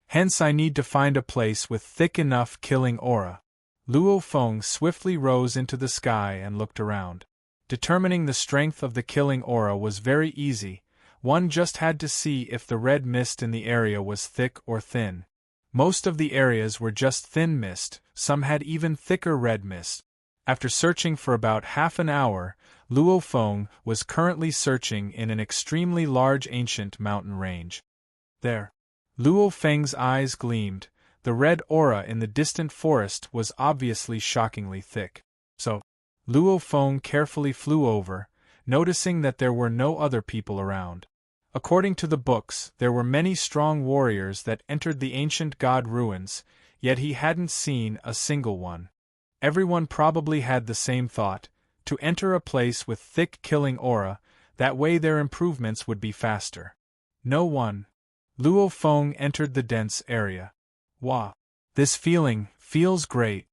Hence I need to find a place with thick enough killing aura. Luo Feng swiftly rose into the sky and looked around. Determining the strength of the killing aura was very easy. One just had to see if the red mist in the area was thick or thin. Most of the areas were just thin mist, some had even thicker red mist. After searching for about half an hour, Luo Feng was currently searching in an extremely large ancient mountain range. There. Luo Feng's eyes gleamed. The red aura in the distant forest was obviously shockingly thick. So, Luo Feng carefully flew over, noticing that there were no other people around. According to the books, there were many strong warriors that entered the ancient god ruins, yet he hadn't seen a single one. Everyone probably had the same thought, to enter a place with thick killing aura, that way their improvements would be faster. No one. Luo Feng entered the dense area. Wah! This feels great.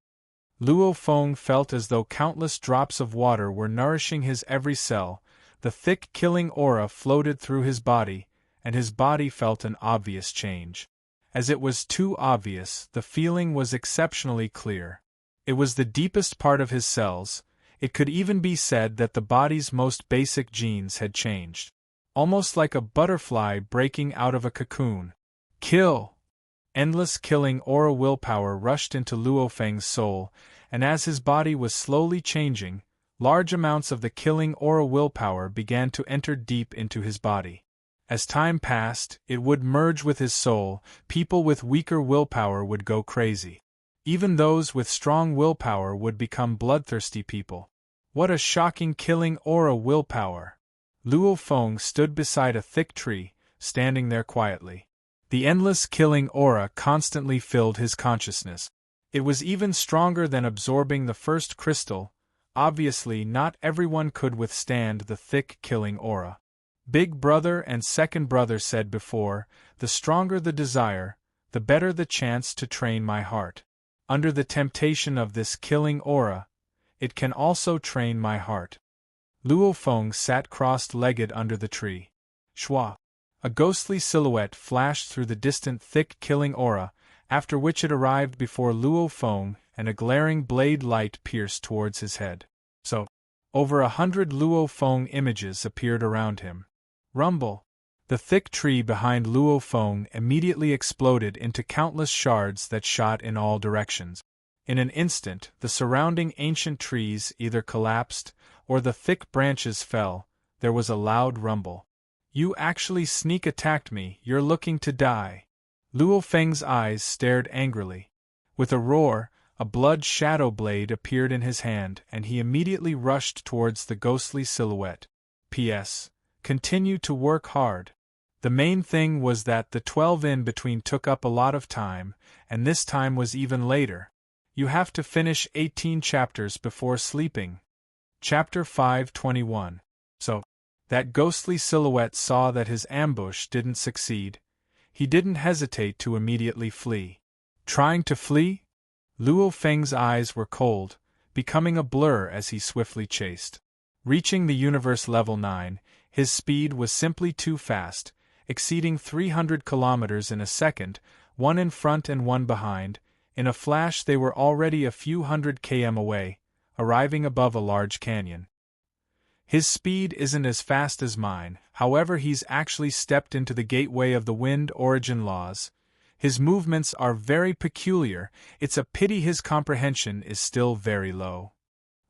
Luo Feng felt as though countless drops of water were nourishing his every cell. The thick killing aura floated through his body, and his body felt an obvious change. As it was too obvious, the feeling was exceptionally clear. It was the deepest part of his cells. It could even be said that the body's most basic genes had changed. Almost like a butterfly breaking out of a cocoon. Kill! Endless killing aura willpower rushed into Luo Feng's soul, and as his body was slowly changing, large amounts of the killing aura willpower began to enter deep into his body. As time passed, it would merge with his soul. People with weaker willpower would go crazy. Even those with strong willpower would become bloodthirsty people. What a shocking killing aura willpower! Luo Feng stood beside a thick tree, standing there quietly. The endless killing aura constantly filled his consciousness. It was even stronger than absorbing the first crystal. Obviously, not everyone could withstand the thick killing aura. Big brother and second brother said before, the stronger the desire, the better the chance to train my heart. Under the temptation of this killing aura, it can also train my heart. Luo Feng sat crossed-legged under the tree. Shwa! A ghostly silhouette flashed through the distant thick killing aura, after which it arrived before Luo Feng, and a glaring blade light pierced towards his head. So, over 100 Luo Feng images appeared around him. Rumble! The thick tree behind Luo Feng immediately exploded into countless shards that shot in all directions. In an instant, the surrounding ancient trees either collapsed, or the thick branches fell. There was a loud rumble. You actually sneak attacked me, you're looking to die. Luo Feng's eyes stared angrily. With a roar, a blood shadow blade appeared in his hand, and he immediately rushed towards the ghostly silhouette. P.S. Continue to work hard. The main thing was that the 12 in between took up a lot of time, and this time was even later. You have to finish 18 chapters before sleeping. Chapter 521. So, that ghostly silhouette saw that his ambush didn't succeed. He didn't hesitate to immediately flee. Trying to flee? Luo Feng's eyes were cold, becoming a blur as he swiftly chased. Reaching the universe level 9, his speed was simply too fast, exceeding 300 kilometers in a second, one in front and one behind. In a flash they were already a few hundred km away, arriving above a large canyon. His speed isn't as fast as mine, however he's actually stepped into the gateway of the wind origin laws. His movements are very peculiar, it's a pity his comprehension is still very low.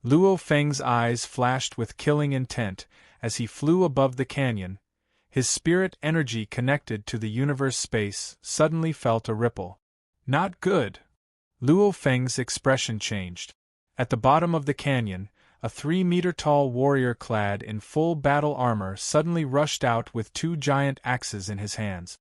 Luo Feng's eyes flashed with killing intent as he flew above the canyon. His spirit energy connected to the universe space suddenly felt a ripple. Not good. Luo Feng's expression changed. At the bottom of the canyon, a 3-meter-tall warrior clad in full battle armor suddenly rushed out with 2 giant axes in his hands.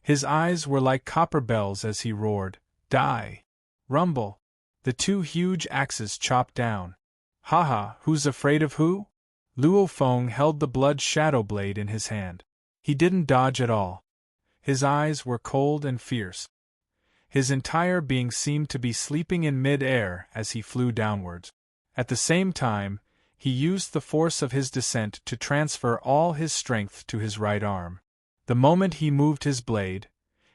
His eyes were like copper bells as he roared, "Die!" Rumble! The 2 huge axes chopped down. Haha, who's afraid of who? Luo Feng held the blood shadow blade in his hand. He didn't dodge at all. His eyes were cold and fierce. His entire being seemed to be sleeping in mid-air as he flew downwards. At the same time, he used the force of his descent to transfer all his strength to his right arm. The moment he moved his blade,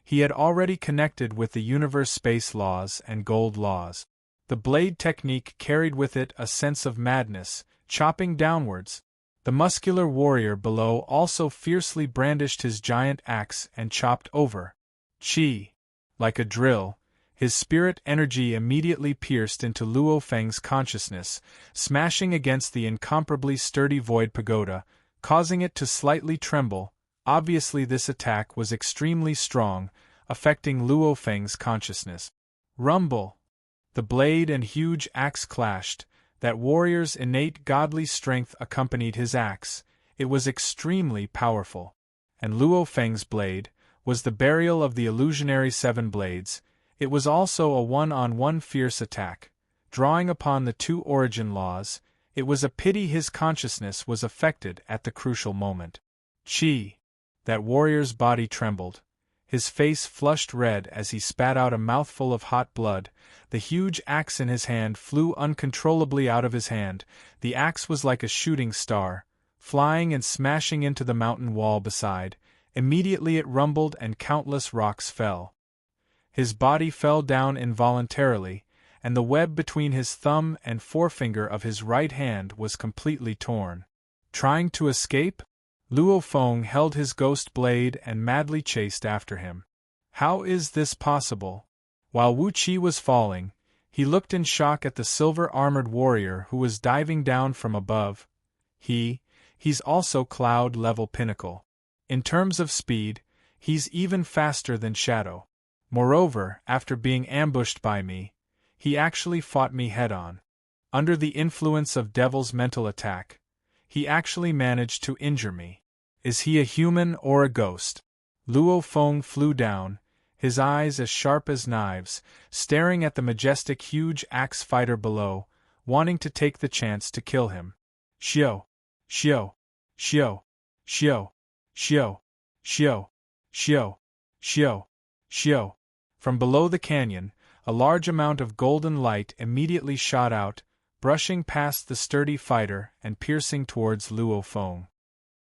he had already connected with the universe space laws and gold laws. The blade technique carried with it a sense of madness, chopping downwards. The muscular warrior below also fiercely brandished his giant axe and chopped over. Chi! Like a drill, his spirit energy immediately pierced into Luo Feng's consciousness, smashing against the incomparably sturdy void pagoda, causing it to slightly tremble. Obviously this attack was extremely strong, affecting Luo Feng's consciousness. Rumble! The blade and huge axe clashed. That warrior's innate godly strength accompanied his axe. It was extremely powerful. and Luo Feng's blade, was the burial of the illusionary seven blades. It was also a one-on-one fierce attack, drawing upon the two origin laws. It was a pity his consciousness was affected at the crucial moment. Chi! That warrior's body trembled. His face flushed red as he spat out a mouthful of hot blood. The huge axe in his hand flew uncontrollably out of his hand. The axe was like a shooting star, flying and smashing into the mountain wall beside. Immediately it rumbled and countless rocks fell. His body fell down involuntarily, and the web between his thumb and forefinger of his right hand was completely torn. Trying to escape? Luo Feng held his ghost blade and madly chased after him. How is this possible? While Wu Qi was falling, he looked in shock at the silver-armored warrior who was diving down from above. He's also cloud-level pinnacle. In terms of speed, he's even faster than Shadow. Moreover, after being ambushed by me, he actually fought me head-on. Under the influence of Devil's mental attack, he actually managed to injure me. Is he a human or a ghost? Luo Feng flew down, his eyes as sharp as knives, staring at the majestic huge axe fighter below, wanting to take the chance to kill him. Xiao! Xiao! Xiao! Xiao! Xiao! Xiao! Xiao! Xiao! Xiao! From below the canyon, a large amount of golden light immediately shot out, brushing past the sturdy fighter and piercing towards Luo Feng.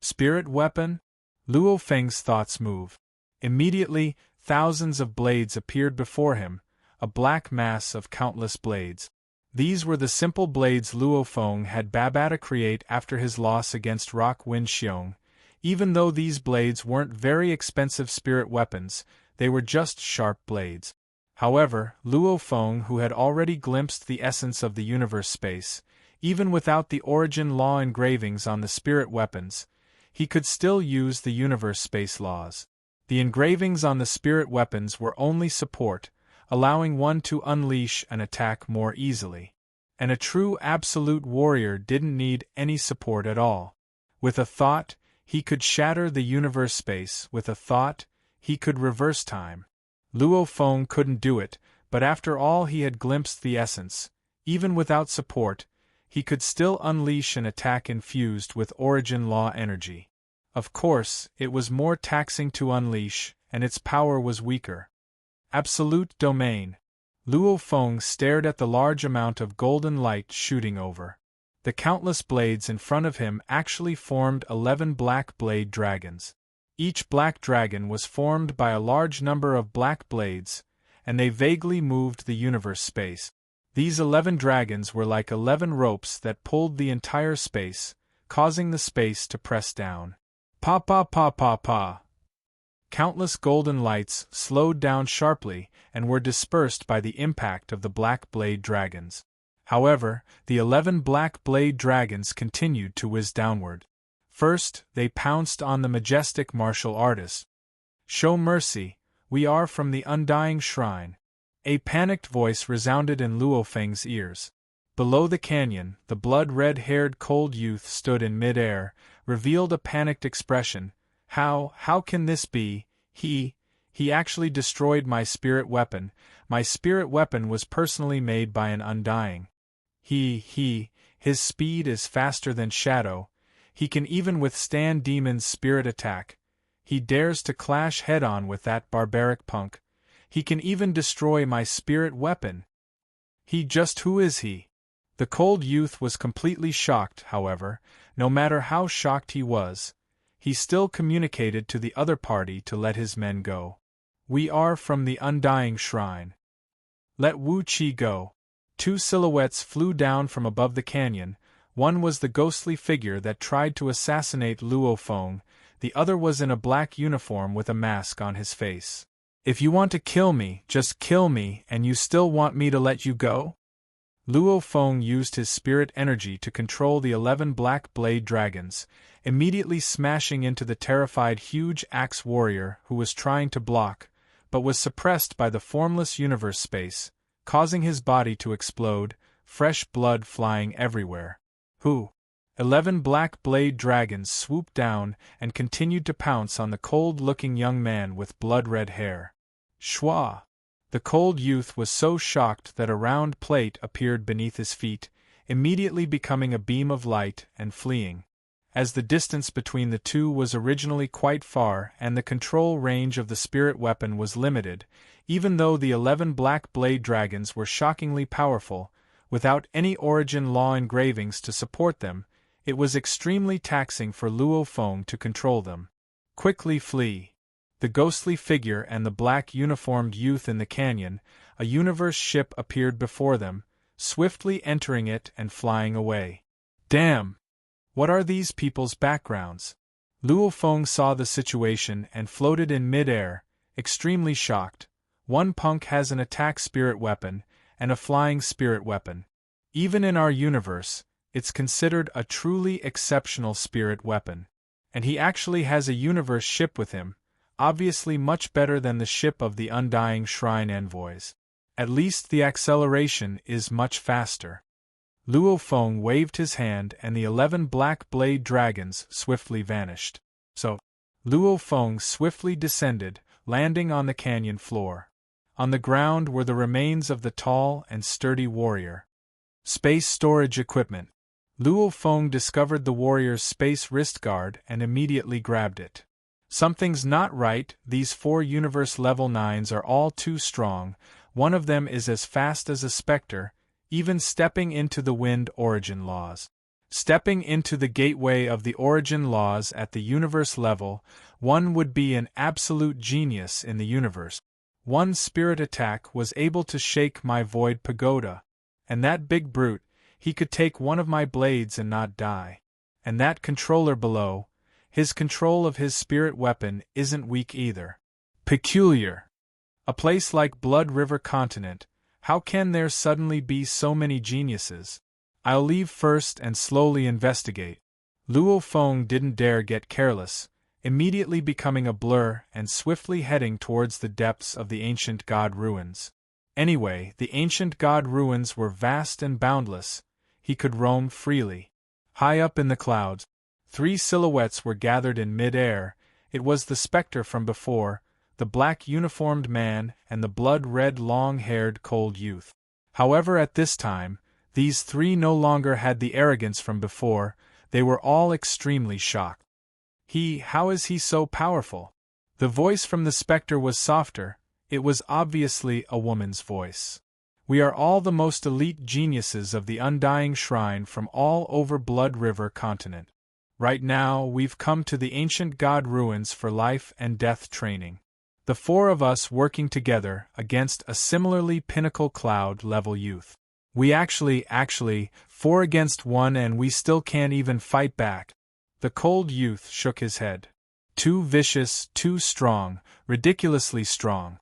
Spirit weapon? Luo Feng's thoughts move. Immediately, thousands of blades appeared before him, a black mass of countless blades. These were the simple blades Luo Feng had Babata create after his loss against Rock Wind Xiong. Even though these blades weren't very expensive spirit weapons, they were just sharp blades. However, Luo Feng, who had already glimpsed the essence of the universe space, even without the origin law engravings on the spirit weapons, he could still use the universe space laws. The engravings on the spirit weapons were only support, allowing one to unleash an attack more easily. And a true absolute warrior didn't need any support at all. With a thought, he could shatter the universe space. With a thought, he could reverse time. Luo Feng couldn't do it, but after all he had glimpsed the essence. Even without support, he could still unleash an attack infused with origin law energy. Of course, it was more taxing to unleash, and its power was weaker. Absolute domain. Luo Feng stared at the large amount of golden light shooting over. The countless blades in front of him actually formed 11 black blade dragons. Each black dragon was formed by a large number of black blades, and they vaguely moved the universe space. These 11 dragons were like 11 ropes that pulled the entire space, causing the space to press down. Pa pa pa pa pa. Countless golden lights slowed down sharply and were dispersed by the impact of the black blade dragons. However, the 11 black blade dragons continued to whiz downward. First, they pounced on the majestic martial artist. Show mercy, we are from the Undying Shrine. A panicked voice resounded in Luo Feng's ears. Below the canyon, the blood-red-haired cold youth stood in mid-air, revealed a panicked expression. How can this be? He actually destroyed my spirit weapon. My spirit weapon was personally made by an Undying. His speed is faster than Shadow. He can even withstand Demon's spirit attack. He dares to clash head-on with that barbaric punk. He can even destroy my spirit weapon. Who is he? The cold youth was completely shocked, however. No matter how shocked he was, he still communicated to the other party to let his men go. We are from the Undying Shrine. Let Wu Qi go. 2 silhouettes flew down from above the canyon. One was the ghostly figure that tried to assassinate Luo Feng, the other was in a black uniform with a mask on his face. If you want to kill me, just kill me, and you still want me to let you go? Luo Feng used his spirit energy to control the 11 black blade dragons, immediately smashing into the terrified huge axe warrior who was trying to block, but was suppressed by the formless universe space, causing his body to explode, fresh blood flying everywhere. Who? 11 black blade dragons swooped down and continued to pounce on the cold-looking young man with blood-red hair. Schwa! The cold youth was so shocked that a round plate appeared beneath his feet, immediately becoming a beam of light and fleeing. As the distance between the two was originally quite far and the control range of the spirit weapon was limited, even though the 11 black blade dragons were shockingly powerful, without any origin law engravings to support them, it was extremely taxing for Luo Feng to control them. Quickly flee! The ghostly figure and the black uniformed youth in the canyon, a universe ship appeared before them, swiftly entering it and flying away. Damn! What are these people's backgrounds? Luo Feng saw the situation and floated in mid-air, extremely shocked. One punk has an attack spirit weapon and a flying spirit weapon. Even in our universe, it's considered a truly exceptional spirit weapon. And he actually has a universe ship with him, obviously much better than the ship of the Undying Shrine envoys. At least the acceleration is much faster. Luo Feng waved his hand and the 11 black blade dragons swiftly vanished. So, Luo Feng swiftly descended, landing on the canyon floor. On the ground were the remains of the tall and sturdy warrior. Space storage equipment. Luo Feng discovered the warrior's space wrist guard and immediately grabbed it. Something's not right, these 4 universe level 9s are all too strong, one of them is as fast as a specter, even stepping into the wind origin laws. Stepping into the gateway of the origin laws at the universe level, one would be an absolute genius in the universe. One spirit attack was able to shake my void pagoda. And that big brute, he could take one of my blades and not die. And that controller below, his control of his spirit weapon isn't weak either. Peculiar. A place like Blood River Continent, how can there suddenly be so many geniuses? I'll leave first and slowly investigate. Luo Feng didn't dare get careless, immediately becoming a blur and swiftly heading towards the depths of the ancient god ruins. Anyway, the ancient god ruins were vast and boundless, he could roam freely. High up in the clouds, 3 silhouettes were gathered in mid-air. It was the specter from before, the black uniformed man and the blood-red long-haired cold youth. However, at this time, these 3 no longer had the arrogance from before, they were all extremely shocked. How is he so powerful? The voice from the specter was softer, it was obviously a woman's voice. We are all the most elite geniuses of the Undying Shrine from all over Blood River Continent. Right now, we've come to the ancient god ruins for life and death training. The 4 of us working together against a similarly pinnacle cloud-level youth. We actually, 4 against 1 and we still can't even fight back. The cold youth shook his head. Too vicious, too strong, ridiculously strong.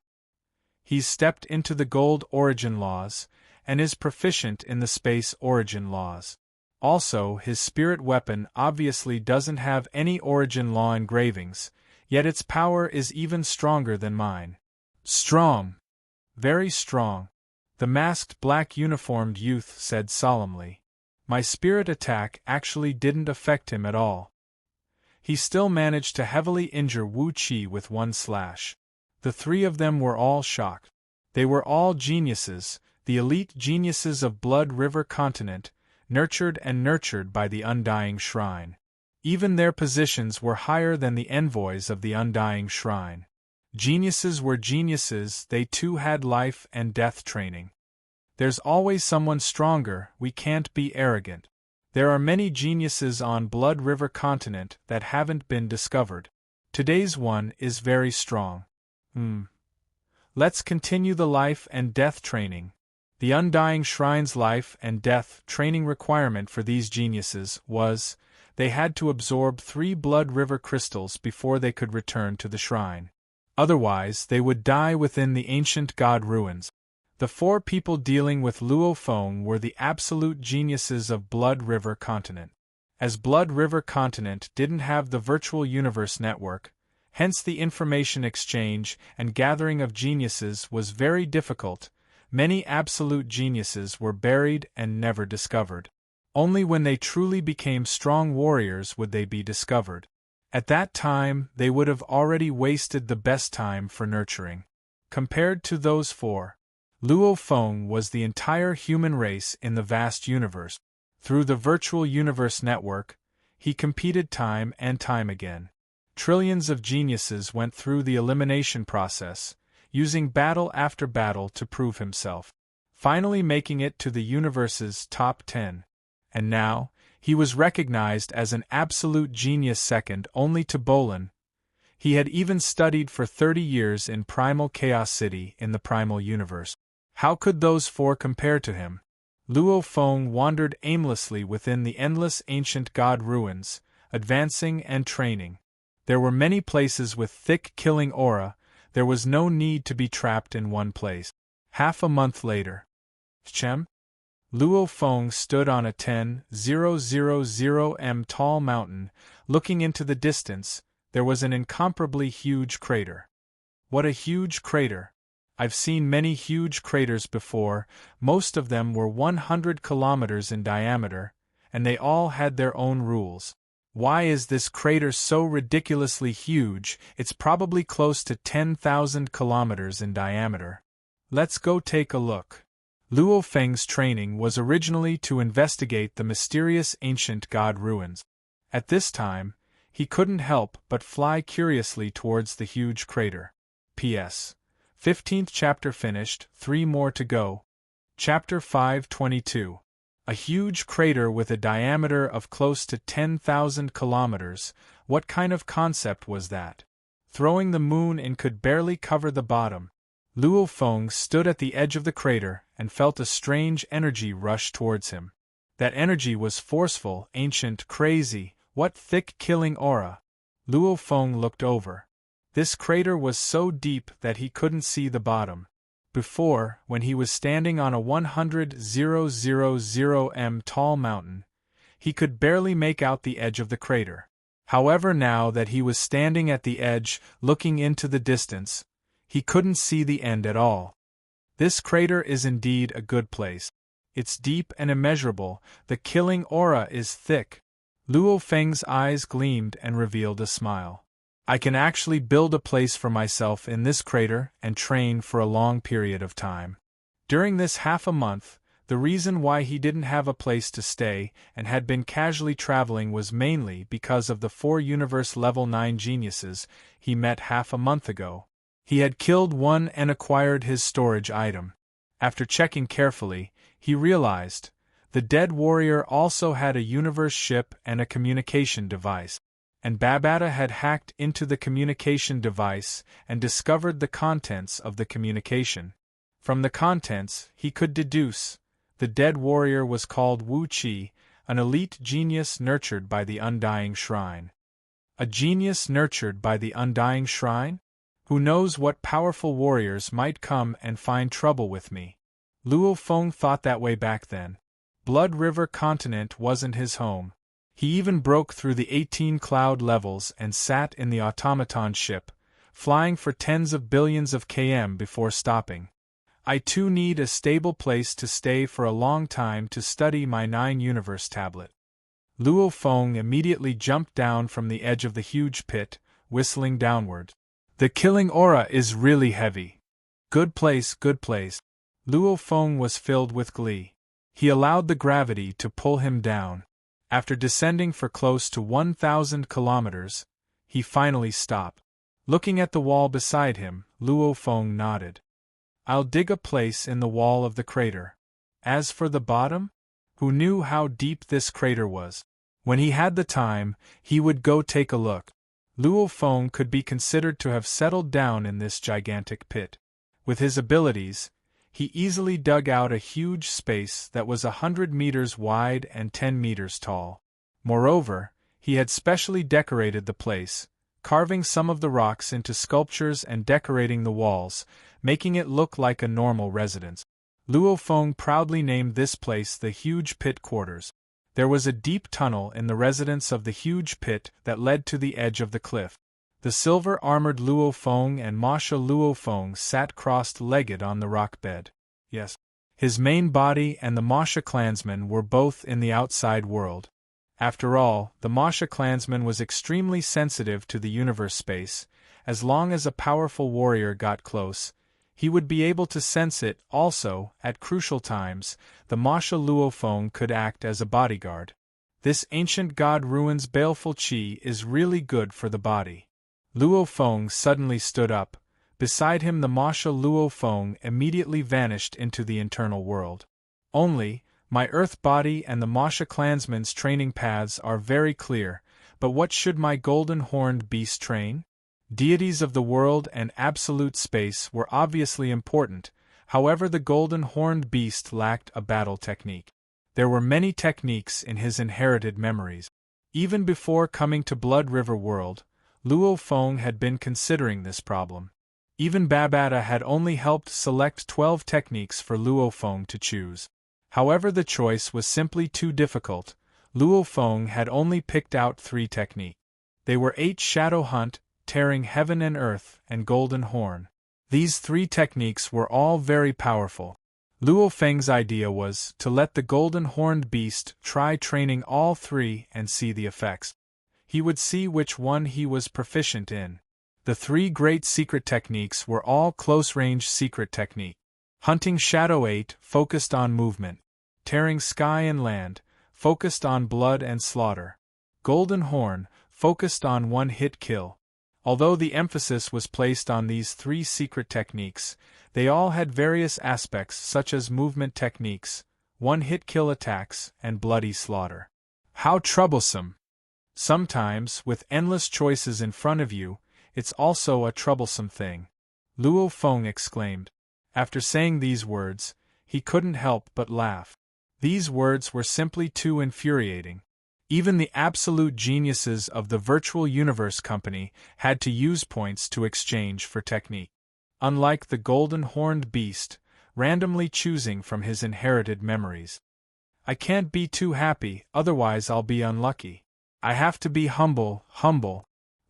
He's stepped into the gold origin laws, and is proficient in the space origin laws. Also, his spirit weapon obviously doesn't have any origin law engravings, yet its power is even stronger than mine. Strong. Very strong. The masked black uniformed youth said solemnly. My spirit attack actually didn't affect him at all. He still managed to heavily injure Wu Qi with 1 slash. The 3 of them were all shocked. They were all geniuses, the elite geniuses of Blood River Continent, nurtured by the Undying Shrine. Even their positions were higher than the envoys of the Undying Shrine. Geniuses were geniuses, they too had life and death training. There's always someone stronger, we can't be arrogant. There are many geniuses on Blood River Continent that haven't been discovered. Today's one is very strong. Let's continue the life and death training. The Undying Shrine's life and death training requirement for these geniuses was, they had to absorb 3 Blood River crystals before they could return to the shrine. Otherwise, they would die within the ancient god ruins. The 4 people dealing with Luo Feng were the absolute geniuses of Blood River Continent. As Blood River Continent didn't have the virtual universe network, hence the information exchange and gathering of geniuses was very difficult. Many absolute geniuses were buried and never discovered. Only when they truly became strong warriors would they be discovered. At that time, they would have already wasted the best time for nurturing. Compared to those four, Luo Feng was the entire human race in the vast universe. Through the virtual universe network, he competed time and time again. Trillions of geniuses went through the elimination process, using battle after battle to prove himself, finally making it to the universe's top 10. And now, he was recognized as an absolute genius second only to Bolin. He had even studied for 30 years in Primal Chaos City in the Primal Universe. How could those four compare to him? Luo Feng wandered aimlessly within the endless ancient god ruins, advancing and training. There were many places with thick killing aura. There was no need to be trapped in one place. Half a month later, Chem? Luo Feng stood on a 10,000 m tall mountain. Looking into the distance, there was an incomparably huge crater. What a huge crater! I've seen many huge craters before. Most of them were 100 kilometers in diameter, and they all had their own rules. Why is this crater so ridiculously huge? It's probably close to 10,000 kilometers in diameter. Let's go take a look. Luo Feng's training was originally to investigate the mysterious ancient god ruins. At this time, he couldn't help but fly curiously towards the huge crater. P.S. 15th chapter finished, 3 more to go. Chapter 522. A huge crater with a diameter of close to 10,000 kilometers. What kind of concept was that? Throwing the moon in could barely cover the bottom. Luo Feng stood at the edge of the crater and felt a strange energy rush towards him. That energy was forceful, ancient, crazy. What thick killing aura! Luo Feng looked over. This crater was so deep that he couldn't see the bottom. Before, when he was standing on a 100,000 m tall mountain, he could barely make out the edge of the crater. However, now that he was standing at the edge, looking into the distance, he couldn't see the end at all. This crater is indeed a good place. It's deep and immeasurable. The killing aura is thick. Luo Feng's eyes gleamed and revealed a smile. I can actually build a place for myself in this crater and train for a long period of time. During this half a month, the reason why he didn't have a place to stay and had been casually traveling was mainly because of the 4 Universe Level 9 geniuses he met half a month ago. He had killed one and acquired his storage item. After checking carefully, he realized the dead warrior also had a universe ship and a communication device. And Babata had hacked into the communication device and discovered the contents of the communication. From the contents, he could deduce the dead warrior was called Wu Qi, an elite genius nurtured by the Undying Shrine. A genius nurtured by the Undying Shrine? Who knows what powerful warriors might come and find trouble with me? Luo Feng thought that way back then. Blood River Continent wasn't his home. He even broke through the 18 cloud levels and sat in the automaton ship, flying for tens of billions of km before stopping. I too need a stable place to stay for a long time to study my 9 universe tablet. Luo Feng immediately jumped down from the edge of the huge pit, whistling downward. The killing aura is really heavy. Good place, good place. Luo Feng was filled with glee. He allowed the gravity to pull him down. After descending for close to 1,000 kilometers, he finally stopped. Looking at the wall beside him, Luo Feng nodded. I'll dig a place in the wall of the crater. As for the bottom? Who knew how deep this crater was? When he had the time, he would go take a look. Luo Feng could be considered to have settled down in this gigantic pit. With his abilities, he easily dug out a huge space that was 100 meters wide and 10 meters tall. Moreover, he had specially decorated the place, carving some of the rocks into sculptures and decorating the walls, making it look like a normal residence. Luo Feng proudly named this place the Huge Pit Quarters. There was a deep tunnel in the residence of the huge pit that led to the edge of the cliff. The silver-armored Luo Feng and Masha Luo Feng sat crossed-legged on the rock bed. Yes. His main body and the Masha clansman were both in the outside world. After all, the Masha clansman was extremely sensitive to the universe space. As long as a powerful warrior got close, he would be able to sense it. Also, at crucial times, the Masha Luofeng could act as a bodyguard. This ancient god ruin's baleful qi is really good for the body. Luofeng suddenly stood up. Beside him the Masha Luofeng immediately vanished into the internal world. Only, my earth body and the Masha clansman's training paths are very clear, but what should my golden-horned beast train? Deities of the world and absolute space were obviously important, however the golden-horned beast lacked a battle technique. There were many techniques in his inherited memories. Even before coming to Blood River World, Luofeng had been considering this problem. Even Babata had only helped select 12 techniques for Luofeng to choose. However, the choice was simply too difficult. Luofeng had only picked out 3 techniques. They were 8 Shadow Hunt, Tearing Heaven and Earth, and Golden Horn. These 3 techniques were all very powerful. Luofeng's idea was to let the golden-horned beast try training all 3 and see the effects. He would see which one he was proficient in. The 3 great secret techniques were all close-range secret technique. Hunting Shadow 8 focused on movement. Tearing Sky and Land focused on blood and slaughter. Golden Horn focused on one-hit kill. Although the emphasis was placed on these 3 secret techniques, they all had various aspects such as movement techniques, one-hit kill attacks, and bloody slaughter. How troublesome! Sometimes, with endless choices in front of you, it's also a troublesome thing. Luofeng exclaimed. After saying these words, he couldn't help but laugh. These words were simply too infuriating. Even the absolute geniuses of the Virtual Universe Company had to use points to exchange for technique. Unlike the golden-horned beast, randomly choosing from his inherited memories. I can't be too happy, otherwise I'll be unlucky. I have to be humble.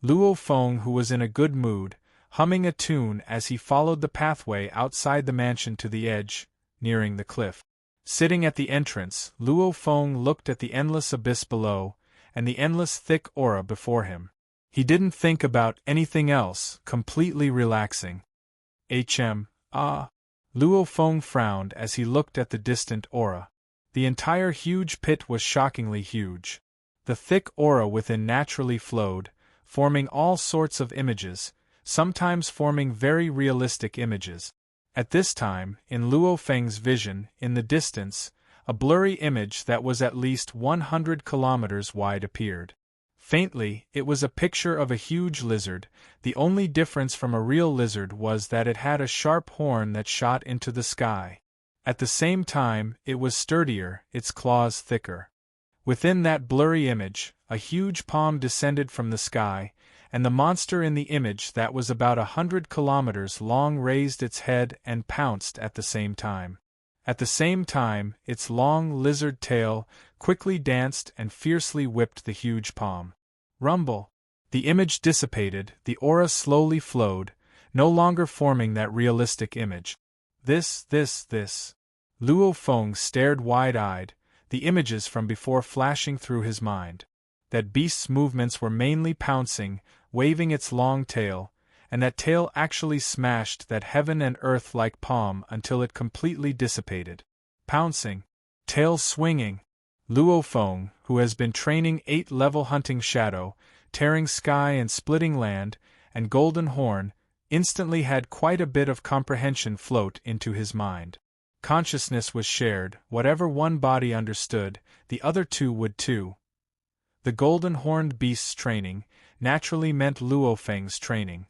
Luofeng, who was in a good mood, humming a tune as he followed the pathway outside the mansion to the edge, nearing the cliff. Sitting at the entrance, Luofeng looked at the endless abyss below, and the endless thick aura before him. He didn't think about anything else, completely relaxing. Luofeng frowned as he looked at the distant aura. The entire huge pit was shockingly huge. The thick aura within naturally flowed, forming all sorts of images, sometimes forming very realistic images. At this time, in Luofeng's vision, in the distance, a blurry image that was at least 100 kilometers wide appeared. Faintly, it was a picture of a huge lizard. The only difference from a real lizard was that it had a sharp horn that shot into the sky. At the same time, it was sturdier, its claws thicker. Within that blurry image, a huge palm descended from the sky, and the monster in the image that was about 100 kilometers long raised its head and pounced at the same time. At the same time, its long lizard tail quickly danced and fiercely whipped the huge palm. Rumble! The image dissipated, the aura slowly flowed, no longer forming that realistic image. This. Luofeng stared wide-eyed, the images from before flashing through his mind. That beast's movements were mainly pouncing, waving its long tail, and that tail actually smashed that heaven and earth-like palm until it completely dissipated. Pouncing. Tail swinging. Luofeng, who has been training 8-level hunting Shadow, Tearing Sky and Splitting Land, and Golden Horn, instantly had quite a bit of comprehension float into his mind. Consciousness was shared, whatever one body understood, the other 2 would too. The golden-horned beast's training naturally meant Luofeng's training.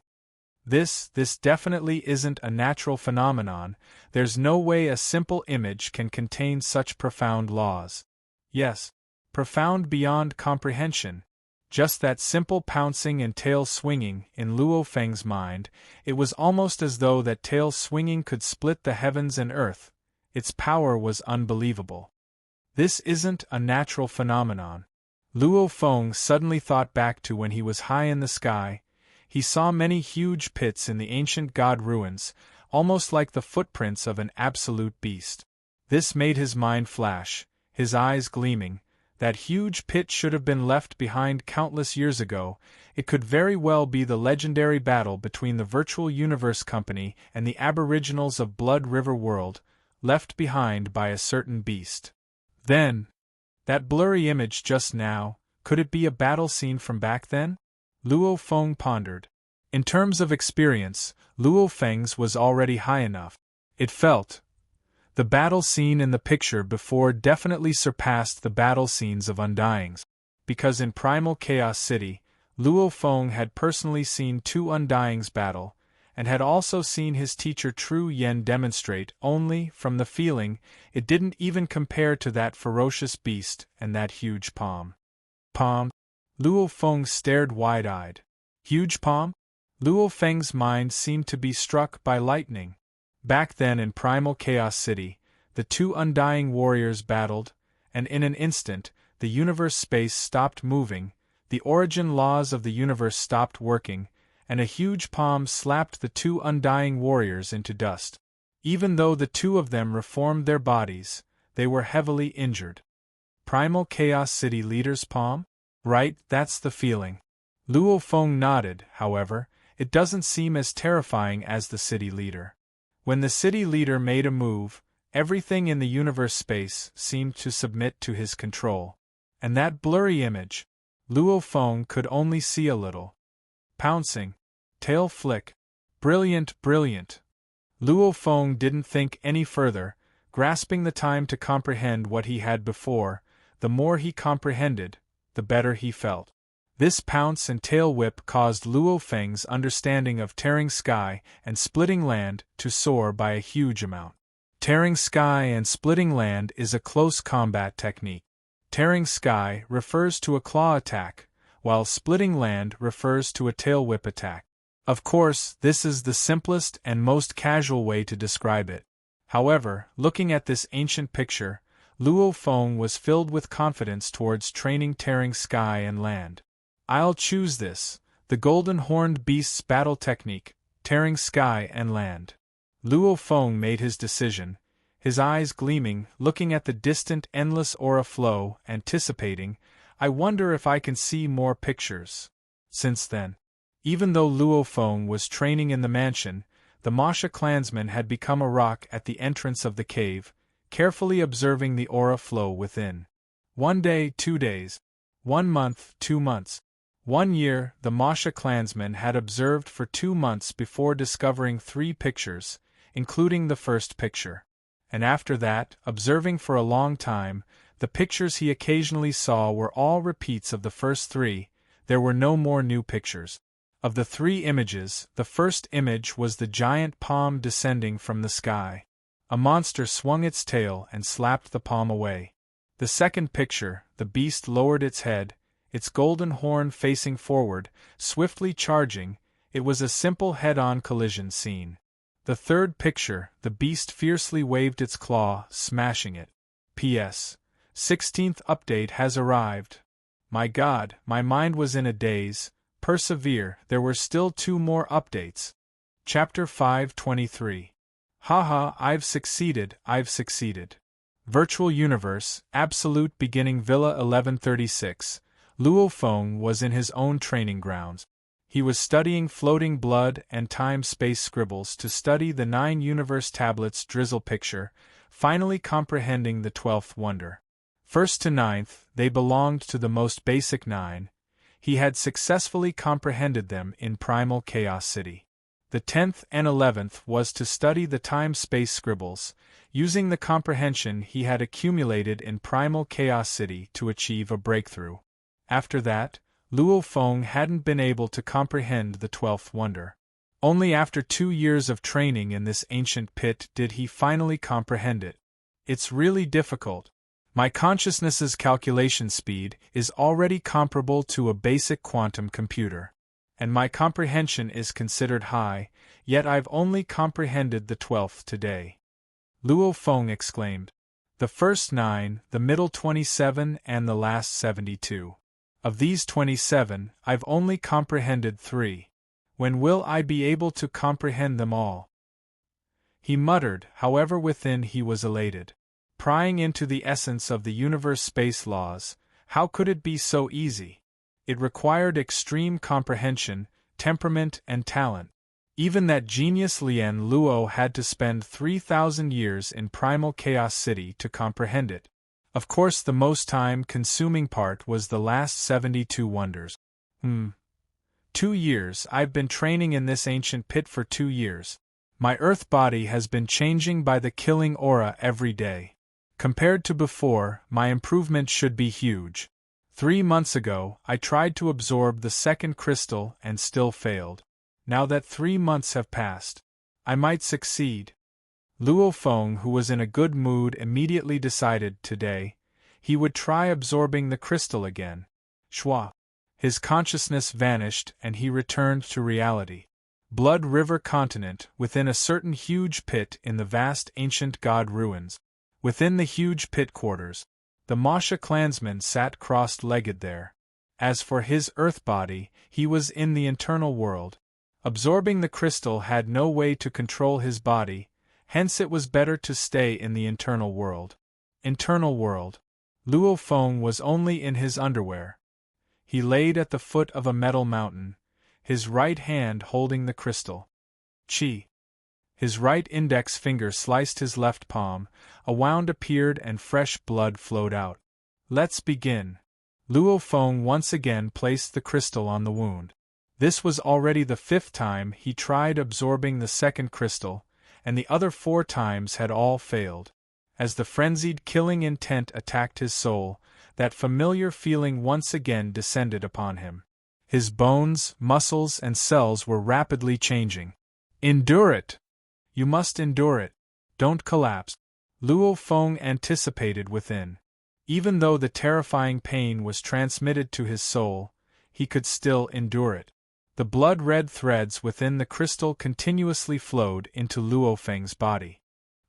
This definitely isn't a natural phenomenon. There's no way a simple image can contain such profound laws. Yes, profound beyond comprehension. Just that simple pouncing and tail swinging, in Luofeng's mind, it was almost as though that tail swinging could split the heavens and earth. Its power was unbelievable. This isn't a natural phenomenon. Luofeng suddenly thought back to when he was high in the sky. He saw many huge pits in the ancient god ruins, almost like the footprints of an absolute beast. This made his mind flash, his eyes gleaming. That huge pit should have been left behind countless years ago. It could very well be the legendary battle between the Virtual Universe Company and the Aboriginals of Blood River World, left behind by a certain beast. Then, that blurry image just now, could it be a battle scene from back then? Luo Feng pondered. In terms of experience, Luo Feng's was already high enough. It felt. The battle scene in the picture before definitely surpassed the battle scenes of Undyings, because in Primal Chaos City, Luo Feng had personally seen 2 Undyings battle, and had also seen his teacher Tru Yen demonstrate, only, from the feeling, it didn't even compare to that ferocious beast and that huge palm. Palm? Luo Feng stared wide-eyed. Huge palm? Luo Feng's mind seemed to be struck by lightning. Back then in Primal Chaos City, the 2 Undying warriors battled, and in an instant, the universe space stopped moving, the origin laws of the universe stopped working, and a huge palm slapped the 2 Undying warriors into dust. Even though the 2 of them reformed their bodies, they were heavily injured. Primal Chaos City leader's palm? Right, that's the feeling. Luo Feng nodded, however, it doesn't seem as terrifying as the city leader. When the city leader made a move, everything in the universe space seemed to submit to his control. And that blurry image, Luo Feng could only see a little. Pouncing. Tail flick. Brilliant, brilliant. Luo Feng didn't think any further, grasping the time to comprehend what he had before. The more he comprehended, the better he felt. This pounce and tail whip caused Luo Feng's understanding of tearing sky and splitting land to soar by a huge amount. Tearing sky and splitting land is a close combat technique. Tearing sky refers to a claw attack, while splitting land refers to a tail whip attack. Of course, this is the simplest and most casual way to describe it. However, looking at this ancient picture, Luo Feng was filled with confidence towards training tearing sky and land. I'll choose this, the Golden Horned Beast's battle technique, tearing sky and land. Luo Feng made his decision, his eyes gleaming, looking at the distant endless aura flow, anticipating, I wonder if I can see more pictures. Since then, even though Luo Feng was training in the mansion, the Masha clansman had become a rock at the entrance of the cave, carefully observing the aura flow within. 1 day, 2 days. 1 month, 2 months. 1 year, the Masha clansman had observed for 2 months before discovering 3 pictures, including the first picture. And after that, observing for a long time, the pictures he occasionally saw were all repeats of the first 3, there were no more new pictures. Of the 3 images, the first image was the giant palm descending from the sky. A monster swung its tail and slapped the palm away. The second picture, the beast lowered its head, its golden horn facing forward, swiftly charging, it was a simple head-on collision scene. The third picture, the beast fiercely waved its claw, smashing it. P.S. 16th update has arrived. My God, my mind was in a daze. Persevere, there were still 2 more updates. Chapter 523. Haha, I've succeeded, I've succeeded. Virtual Universe, Absolute Beginning Villa 1136. Luo Feng was in his own training grounds. He was studying floating blood and time-space scribbles to study the 9 universe tablets drizzle picture, finally comprehending the 12th wonder. First to 9th, they belonged to the most basic 9. He had successfully comprehended them in Primal Chaos City. The 10th and 11th was to study the time-space scribbles, using the comprehension he had accumulated in Primal Chaos City to achieve a breakthrough. After that, Luo Feng hadn't been able to comprehend the 12th wonder. Only after 2 years of training in this ancient pit did he finally comprehend it. It's really difficult. My consciousness's calculation speed is already comparable to a basic quantum computer. And my comprehension is considered high, yet I've only comprehended the 12th today. Luo Feng exclaimed. The first 9, the middle 27 and the last 72. Of these 27, I've only comprehended 3. When will I be able to comprehend them all? He muttered, however within he was elated. Prying into the essence of the universe space laws, how could it be so easy? It required extreme comprehension, temperament, and talent. Even that genius Lien Luo had to spend 3,000 years in primal Chaos City to comprehend it. Of course, the most time-consuming part was the last 72 wonders. 2 years. I've been training in this ancient pit for 2 years. My earth body has been changing by the killing aura every day. Compared to before, my improvement should be huge. 3 months ago, I tried to absorb the second crystal and still failed. Now that 3 months have passed, I might succeed. Luo Feng, who was in a good mood, immediately decided today he would try absorbing the crystal again. Shua. His consciousness vanished and he returned to reality. Blood River Continent, within a certain huge pit in the vast ancient god ruins. Within the huge pit quarters, the Masha clansman sat cross-legged there. As for his earth body, he was in the internal world. Absorbing the crystal had no way to control his body, hence it was better to stay in the internal world. Internal world. Luo Feng was only in his underwear. He laid at the foot of a metal mountain, his right hand holding the crystal. Chi. His right index finger sliced his left palm, a wound appeared and fresh blood flowed out. Let's begin. Luo Feng once again placed the crystal on the wound. This was already the 5th time he tried absorbing the second crystal, and the other 4 times had all failed. As the frenzied killing intent attacked his soul, that familiar feeling once again descended upon him. His bones, muscles, and cells were rapidly changing. Endure it! You must endure it. Don't collapse. Luo Feng anticipated within. Even though the terrifying pain was transmitted to his soul, he could still endure it. The blood-red threads within the crystal continuously flowed into Luo Feng's body.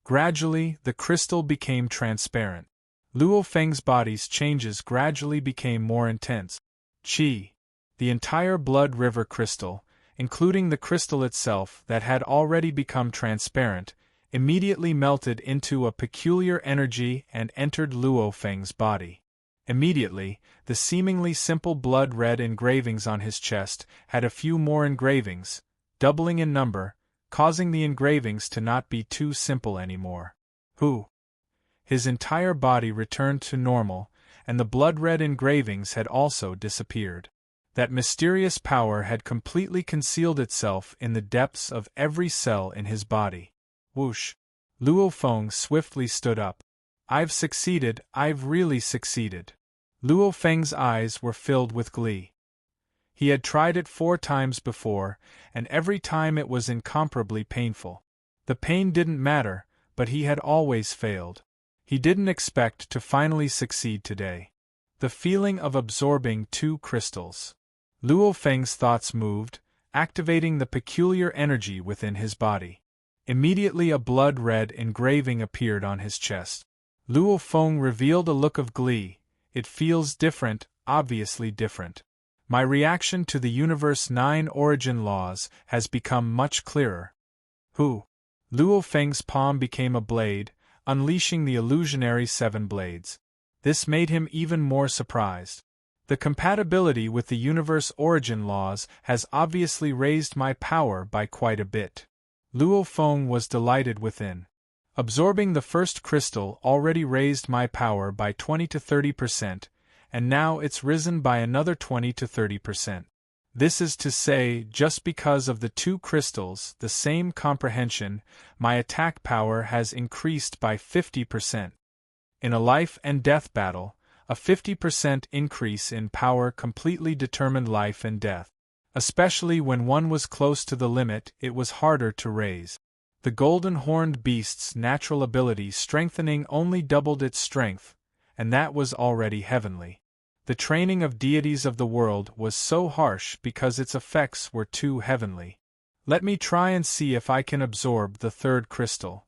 Gradually, the crystal became transparent. Luo Feng's body's changes gradually became more intense. Qi. The entire blood river crystal, including the crystal itself that had already become transparent, immediately melted into a peculiar energy and entered Luo Feng's body. Immediately, the seemingly simple blood-red engravings on his chest had a few more engravings, doubling in number, causing the engravings to not be too simple anymore. His entire body returned to normal, and the blood-red engravings had also disappeared. That mysterious power had completely concealed itself in the depths of every cell in his body. Whoosh! Luo Feng swiftly stood up. I've succeeded, I've really succeeded. Luo Feng's eyes were filled with glee. He had tried it 4 times before, and every time it was incomparably painful. The pain didn't matter, but he had always failed. He didn't expect to finally succeed today. The feeling of absorbing 2 crystals. Luo Feng's thoughts moved, activating the peculiar energy within his body. Immediately a blood-red engraving appeared on his chest. Luo Feng revealed a look of glee. It feels different, obviously different. My reaction to the universe 9 origin laws has become much clearer. Luo Feng's palm became a blade, unleashing the illusionary 7 blades. This made him even more surprised. The compatibility with the universe origin laws has obviously raised my power by quite a bit. Luo Feng was delighted within. Absorbing the first crystal already raised my power by 20 to 30%, and now it's risen by another 20 to 30%. This is to say, just because of the 2 crystals, the same comprehension, my attack power has increased by 50%. In a life and death battle, a 50% increase in power completely determined life and death. Especially when one was close to the limit, it was harder to raise. The golden horned beast's natural ability strengthening only doubled its strength, and that was already heavenly. The training of deities of the world was so harsh because its effects were too heavenly. Let me try and see if I can absorb the 3rd crystal.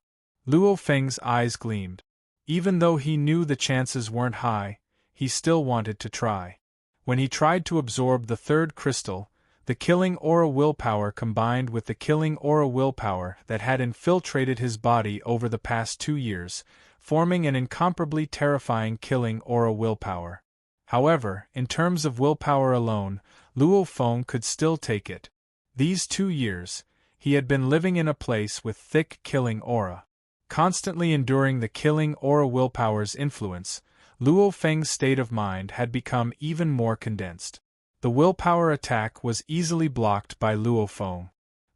Luo Feng's eyes gleamed. Even though he knew the chances weren't high, he still wanted to try. When he tried to absorb the 3rd crystal, the killing aura willpower combined with the killing aura willpower that had infiltrated his body over the past 2 years, forming an incomparably terrifying killing aura willpower. However, in terms of willpower alone, Luo Feng could still take it. These 2 years, he had been living in a place with thick killing aura. Constantly enduring the killing aura willpower's influence, Luo Feng's state of mind had become even more condensed. The willpower attack was easily blocked by Luo Feng.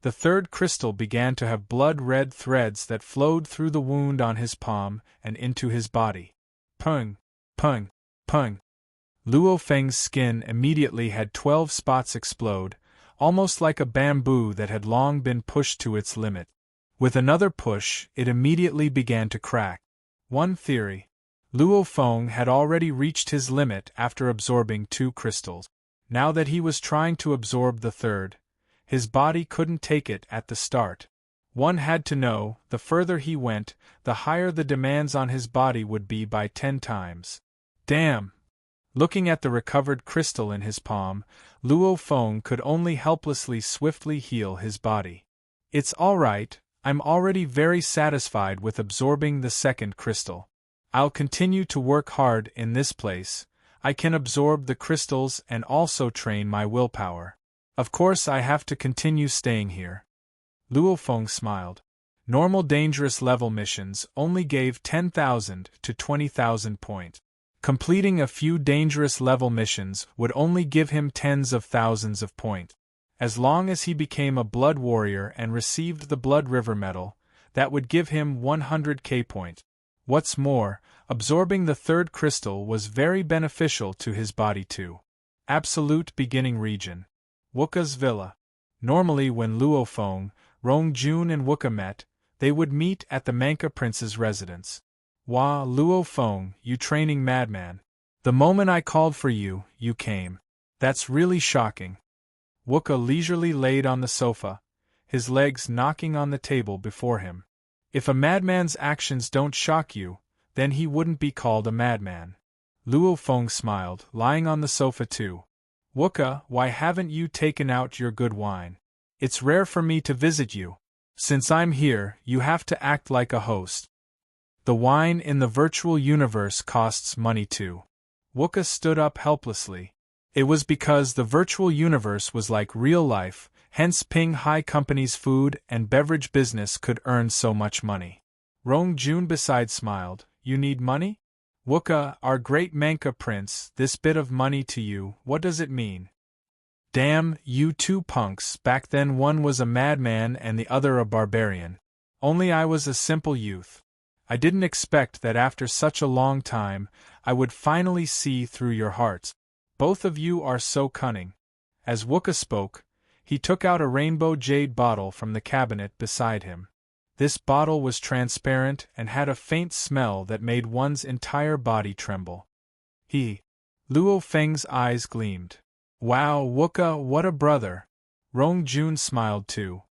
The third crystal began to have blood-red threads that flowed through the wound on his palm and into his body. Pung, pung, pung. Luo Feng's skin immediately had 12 spots explode, almost like a bamboo that had long been pushed to its limit. With another push, it immediately began to crack. One theory: Luo Feng had already reached his limit after absorbing 2 crystals. Now that he was trying to absorb the third, his body couldn't take it at the start. One had to know, the further he went, the higher the demands on his body would be by 10 times. Damn! Looking at the recovered crystal in his palm, Luo Feng could only helplessly swiftly heal his body. It's all right, I'm already very satisfied with absorbing the second crystal. I'll continue to work hard in this place. I can absorb the crystals and also train my willpower. Of course I have to continue staying here. Luo Feng smiled. Normal dangerous level missions only gave 10,000 to 20,000 points. Completing a few dangerous level missions would only give him tens of thousands of points. As long as he became a blood warrior and received the Blood River medal, that would give him 100k points. What's more, absorbing the third crystal was very beneficial to his body too. Absolute beginning region. Wuka's villa. Normally when Luo Feng, Rong Jun and Wuka met, they would meet at the Manka Prince's residence. Wah, Luo Feng, you training madman. The moment I called for you, you came. That's really shocking. Wuka leisurely laid on the sofa, his legs knocking on the table before him. If a madman's actions don't shock you, then he wouldn't be called a madman. Luo Feng smiled, lying on the sofa too. Wuka, why haven't you taken out your good wine? It's rare for me to visit you. Since I'm here, you have to act like a host. The wine in the virtual universe costs money too. Wuka stood up helplessly. It was because the virtual universe was like real life, hence Ping Hai Company's food and beverage business could earn so much money. Rong Jun beside smiled. You need money? Wuka, our great Manka prince, this bit of money to you, what does it mean? Damn, you two punks, back then one was a madman and the other a barbarian. Only I was a simple youth. I didn't expect that after such a long time, I would finally see through your hearts. Both of you are so cunning. As Wuka spoke, he took out a rainbow jade bottle from the cabinet beside him. This bottle was transparent and had a faint smell that made one's entire body tremble. Luo Feng's eyes gleamed. Wow, Wuka, what a brother. Rong Jun smiled too.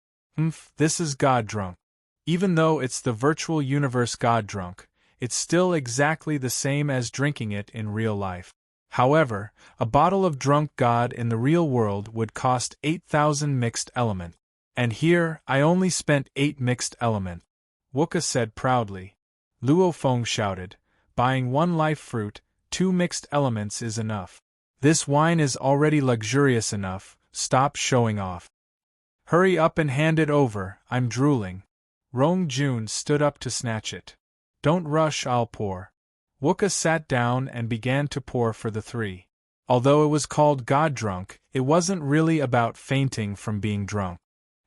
This is God drunk. Even though it's the virtual universe God drunk, it's still exactly the same as drinking it in real life. However, a bottle of drunk God in the real world would cost 8,000 mixed element. And here, I only spent 8 mixed element. Wuka said proudly. Luo Feng shouted, buying 1 life fruit, 2 mixed elements is enough. This wine is already luxurious enough, stop showing off. Hurry up and hand it over, I'm drooling. Rong Jun stood up to snatch it. Don't rush, I'll pour. Wuka sat down and began to pour for the 3. Although it was called God drunk, it wasn't really about fainting from being drunk.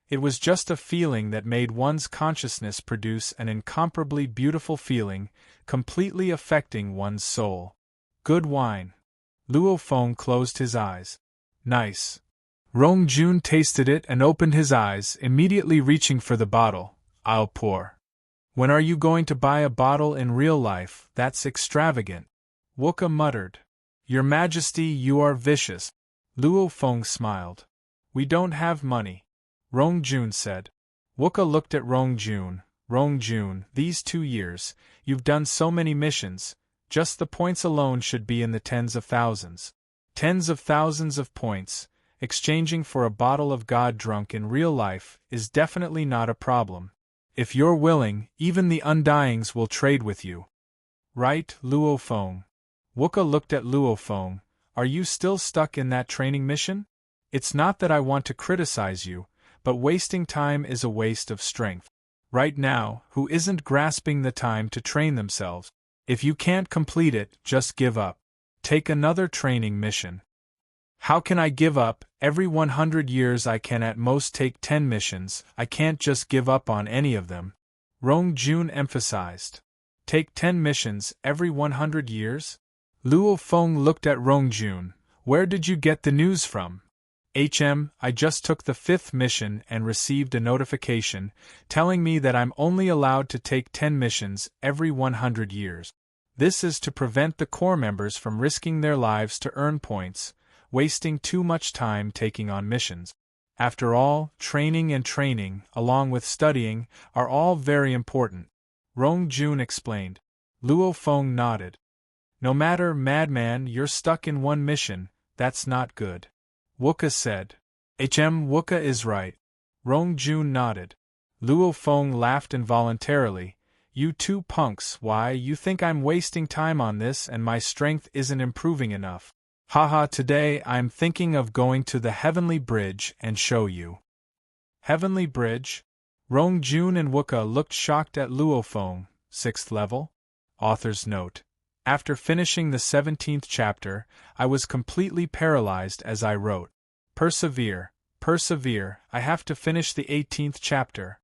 It was just a feeling that made one's consciousness produce an incomparably beautiful feeling, completely affecting one's soul. Good wine. Luo Feng closed his eyes. Nice. Rong Jun tasted it and opened his eyes, immediately reaching for the bottle. I'll pour. When are you going to buy a bottle in real life? That's extravagant. Wuka muttered. Your Majesty, you are vicious. Luo Feng smiled. We don't have money. Rong Jun said. Wuka looked at Rong Jun. Rong Jun, these 2 years, you've done so many missions, just the points alone should be in the tens of thousands. Tens of thousands of points, exchanging for a bottle of God drunk in real life, is definitely not a problem. If you're willing, even the Undyings will trade with you. Right, Luo Feng. Wuka looked at Luo Feng. Are you still stuck in that training mission? It's not that I want to criticize you, but wasting time is a waste of strength. Right now, who isn't grasping the time to train themselves? If you can't complete it, just give up. Take another training mission. How can I give up? Every 100 years I can at most take 10 missions, I can't just give up on any of them. Rong Jun emphasized. Take 10 missions every 100 years? Luo Feng looked at Rong Jun. Where did you get the news from? I just took the 5th mission and received a notification telling me that I'm only allowed to take 10 missions every 100 years. This is to prevent the Corps members from risking their lives to earn points, wasting too much time taking on missions. After all, training and training, along with studying, are all very important. Rong Jun explained. Luo Feng nodded. No matter, madman, you're stuck in one mission, that's not good. Wuka said. Wuka is right. Rong Jun nodded. Luo Feng laughed involuntarily. You two punks, why, you think I'm wasting time on this and my strength isn't improving enough. Haha, today I'm thinking of going to the Heavenly Bridge and show you. Heavenly Bridge? Rong Jun and Wuka looked shocked at Luo Feng. 6th level? Author's note. After finishing the 17th chapter, I was completely paralyzed as I wrote. Persevere, persevere, I have to finish the 18th chapter.